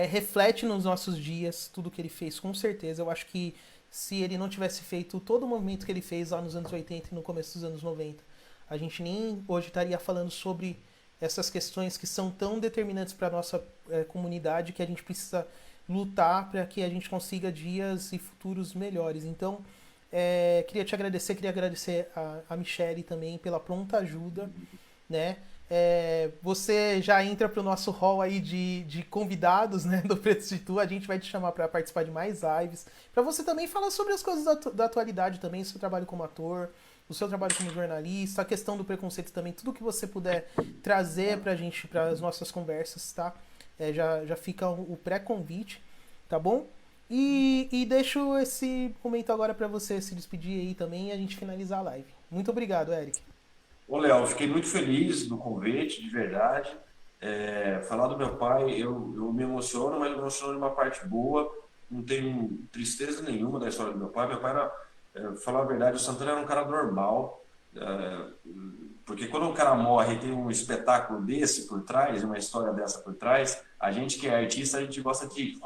Reflete nos nossos dias tudo que ele fez, com certeza. Eu acho que se ele não tivesse feito todo o movimento que ele fez lá nos anos 80 e no começo dos anos 90, a gente nem hoje estaria falando sobre essas questões que são tão determinantes para a nossa comunidade, que a gente precisa lutar para que a gente consiga dias e futuros melhores. Então, queria agradecer a Michelle também pela pronta ajuda, né? Você já entra para o nosso hall aí de convidados, né, do Preto de Tu. A gente vai te chamar para participar de mais lives, para você também falar sobre as coisas da atualidade também, o seu trabalho como ator, o seu trabalho como jornalista, a questão do preconceito também, tudo que você puder trazer pra gente, para as nossas conversas, tá? Já fica o pré-convite, tá bom? E deixo esse momento agora para você se despedir aí também e a gente finalizar a live. Muito obrigado, Eric. Ô, Léo, fiquei muito feliz do convite, de verdade. Falar do meu pai, eu me emociono, mas me emociono de uma parte boa. Não tenho tristeza nenhuma da história do meu pai. Meu pai era, falar a verdade, o Santana era um cara normal. É, porque quando um cara morre e tem um espetáculo desse por trás, uma história dessa por trás, a gente que é artista, a gente gosta de...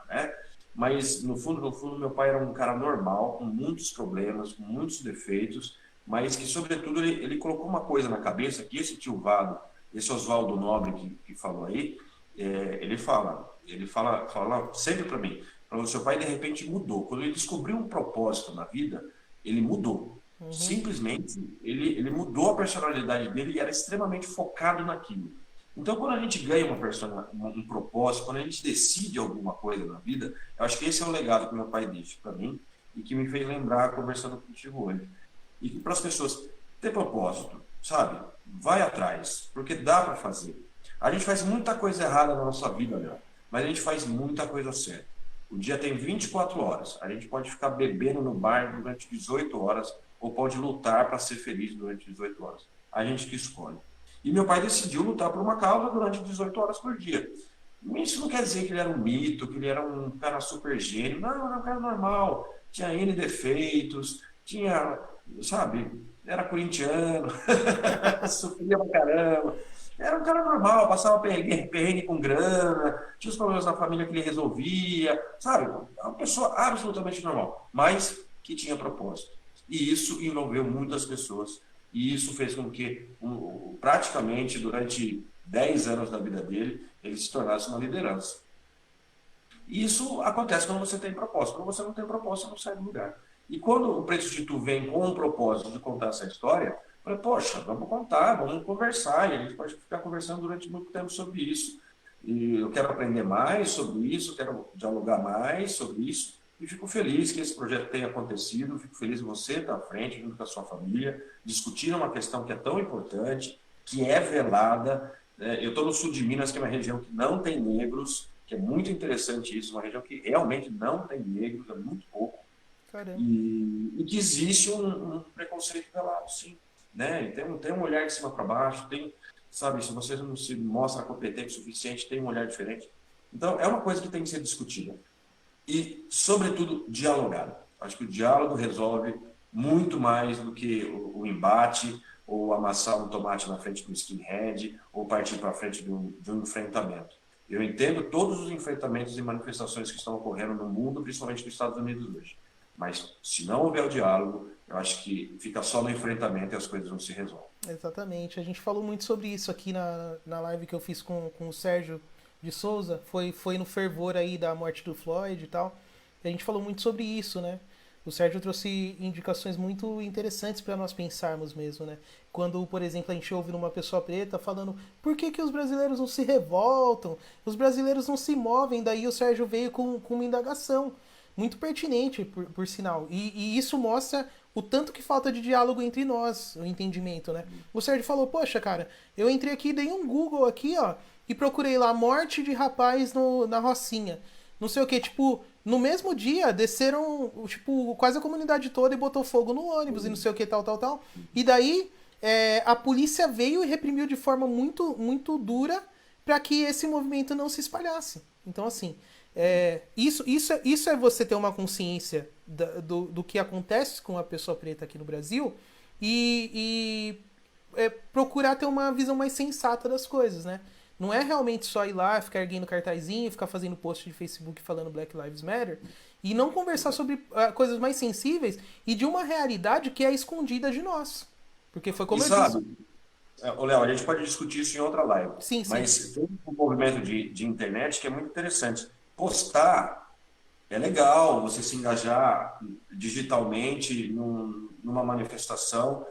né? Mas, no fundo, meu pai era um cara normal, com muitos problemas, com muitos defeitos, mas que, sobretudo, ele colocou uma coisa na cabeça, que esse tio Vado, esse Oswaldo Nobre que falou aí, fala sempre para mim, o seu pai, de repente, mudou. Quando ele descobriu um propósito na vida, ele mudou. Uhum. Simplesmente, ele mudou a personalidade dele e era extremamente focado naquilo. Então, quando a gente ganha um propósito, quando a gente decide alguma coisa na vida, eu acho que esse é o legado que meu pai deixa para mim e que me fez lembrar conversando contigo hoje. E que para as pessoas ter propósito, sabe? Vai atrás, porque dá para fazer. A gente faz muita coisa errada na nossa vida, Léo, mas a gente faz muita coisa certa. O dia tem 24 horas. A gente pode ficar bebendo no bar durante 18 horas ou pode lutar para ser feliz durante 18 horas. A gente que escolhe. E meu pai decidiu lutar por uma causa durante 18 horas por dia. Isso não quer dizer que ele era um mito, que ele era um cara super gênio. Não, era um cara normal. Tinha N defeitos, tinha, sabe, era corintiano, sofria pra caramba. Era um cara normal, passava perrengue com grana, tinha os problemas da família que ele resolvia, sabe? Uma pessoa absolutamente normal, mas que tinha propósito. E isso envolveu muitas pessoas. E isso fez com que, praticamente, durante 10 anos da vida dele, ele se tornasse uma liderança. E isso acontece quando você tem propósito. Quando você não tem propósito, você não sai do lugar. E quando o Preto de Tu vem com um propósito de contar essa história, eu falei, poxa, vamos contar, vamos conversar. E a gente pode ficar conversando durante muito tempo sobre isso. E eu quero aprender mais sobre isso, quero dialogar mais sobre isso. E fico feliz que esse projeto tenha acontecido, fico feliz que você está à frente, junto com a sua família, discutindo uma questão que é tão importante, que é velada. Eu estou no sul de Minas, que é uma região que não tem negros, que é muito interessante isso, uma região que realmente não tem negros, é muito pouco, Caramba. e que existe um preconceito velado, sim. Né? Tem um olhar de cima para baixo, tem, sabe, se você não se mostra competente o suficiente, tem um olhar diferente. Então, é uma coisa que tem que ser discutida. E, sobretudo, dialogada. Acho que o diálogo resolve muito mais do que o embate, ou amassar um tomate na frente do skinhead, ou partir para frente de um enfrentamento. Eu entendo todos os enfrentamentos e manifestações que estão ocorrendo no mundo, principalmente nos Estados Unidos hoje. Mas, se não houver o diálogo, eu acho que fica só no enfrentamento e as coisas não se resolvem. Exatamente. A gente falou muito sobre isso aqui na live que eu fiz com o Sérgio de Souza. Foi no fervor aí da morte do Floyd e tal. E a gente falou muito sobre isso, né? O Sérgio trouxe indicações muito interessantes para nós pensarmos mesmo, né? Quando, por exemplo, a gente ouve uma pessoa preta falando por que os brasileiros não se revoltam, os brasileiros não se movem, daí o Sérgio veio com uma indagação muito pertinente, por sinal. E isso mostra o tanto que falta de diálogo entre nós, o entendimento, né? O Sérgio falou, poxa, cara, eu entrei aqui, dei um Google aqui, ó, e procurei lá morte de rapaz na Rocinha. Não sei o que, tipo, no mesmo dia desceram, tipo, quase a comunidade toda e botou fogo no ônibus e não sei o que, tal, tal, tal. E daí a polícia veio e reprimiu de forma muito, muito dura para que esse movimento não se espalhasse. Então, assim, isso é você ter uma consciência do que acontece com a pessoa preta aqui no Brasil e procurar ter uma visão mais sensata das coisas, né? Não é realmente só ir lá, ficar erguendo cartazinho, ficar fazendo post de Facebook falando Black Lives Matter e não conversar sobre coisas mais sensíveis e de uma realidade que é escondida de nós. Porque foi E como eu disse. sabe, Léo, a gente pode discutir isso em outra live, Sim, sim. mas tem um movimento de internet que é muito interessante. Postar é legal, você se engajar digitalmente numa manifestação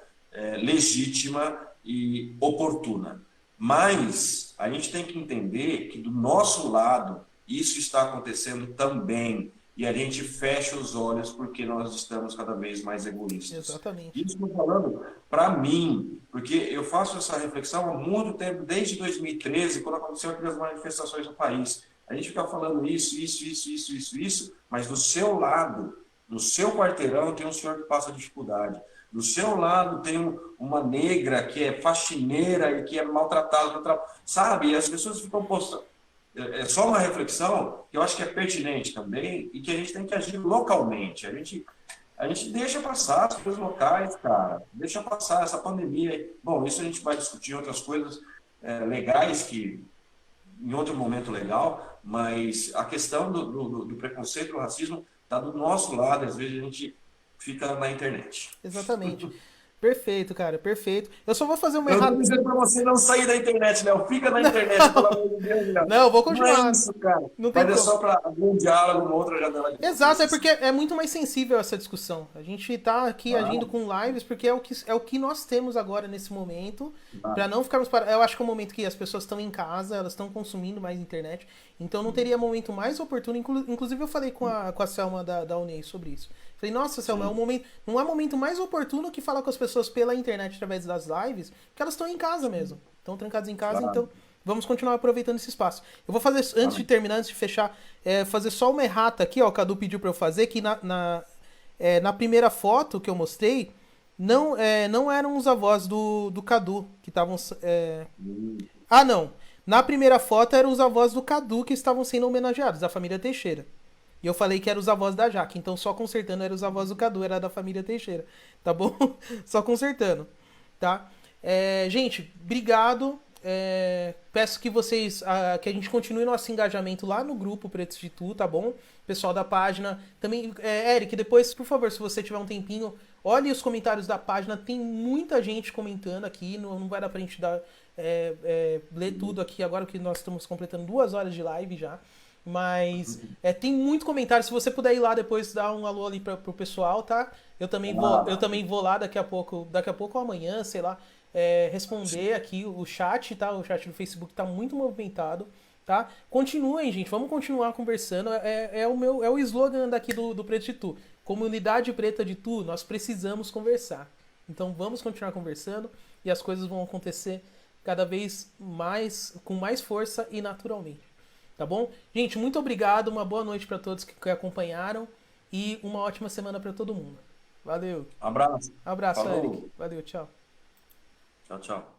legítima e oportuna. Mas a gente tem que entender que do nosso lado isso está acontecendo também. E a gente fecha os olhos porque nós estamos cada vez mais egoístas. Exatamente. Isso estou falando para mim, porque eu faço essa reflexão há muito tempo, desde 2013, quando aconteceu aquelas manifestações no país. A gente fica falando isso, mas do seu lado, no seu quarteirão, tem um senhor que passa dificuldade. Do seu lado tem uma negra que é faxineira e que é maltratada, sabe? E as pessoas ficam postando. É só uma reflexão que eu acho que é pertinente também e que a gente tem que agir localmente. A gente deixa passar as coisas locais, cara. Deixa passar essa pandemia. Bom, isso a gente vai discutir outras coisas legais que em outro momento legal, mas a questão do preconceito, do racismo, está do nosso lado, às vezes a gente fica na internet. Exatamente. Perfeito, cara, perfeito. Eu só vou fazer uma Eu estou errata. dizendo para você não sair da internet, Léo. Fica na internet, pelo amor de Deus, Léo. Não, eu vou Não é continuar. isso, cara. Não tem Mas é como. só para abrir um diálogo, uma outra janela de Exato, é notícias. porque é muito mais sensível essa discussão. A gente tá aqui agindo Claro, com lives porque é o que nós temos agora nesse momento, pra claro, não ficarmos parados. Eu acho que é um momento que as pessoas estão em casa, elas estão consumindo mais internet, então não teria momento mais oportuno. Inclusive eu falei com a Selma da Unei sobre isso. Falei, nossa, Selma, sim, não há momento mais oportuno que falar com as pessoas pela internet através das lives, porque elas estão em casa mesmo. Estão trancadas em casa, claro. então vamos continuar aproveitando esse espaço. Eu vou fazer, antes de Amém. terminar, antes de fechar, fazer só uma errata aqui, ó, o Cadu pediu pra eu fazer, que na primeira foto que eu mostrei, não eram os avós do Cadu, que estavam... Ah, não. Na primeira foto eram os avós do Cadu que estavam sendo homenageados, da família Teixeira. E eu falei que eram os avós da Jaque, então só consertando eram os avós do Cadu, era da família Teixeira. Tá bom? Só consertando. Tá? Gente, obrigado. Peço que vocês que a gente continue nosso engajamento lá no grupo Pretos de Tu, tá bom? Pessoal da página. Também, Eric, depois, por favor, se você tiver um tempinho, olhe os comentários da página. Tem muita gente comentando aqui. Não vai dar pra gente ler tudo aqui agora, que nós estamos completando 2 horas de live já. Mas tem muito comentário. Se você puder ir lá depois dar um alô ali pro pessoal, tá? Eu também vou lá daqui a pouco ou amanhã, sei lá, responder aqui o chat, tá? O chat do Facebook tá muito movimentado, tá? Continuem, gente. Vamos continuar conversando. É o slogan daqui do Preto de Tu. Comunidade Preta de Tu, nós precisamos conversar. Então vamos continuar conversando e as coisas vão acontecer cada vez mais, com mais força e naturalmente. Tá bom? Gente, muito obrigado, uma boa noite para todos que acompanharam e uma ótima semana para todo mundo. Valeu. Abraço. Abraço, Eric. Falou. Valeu, tchau. Tchau, tchau.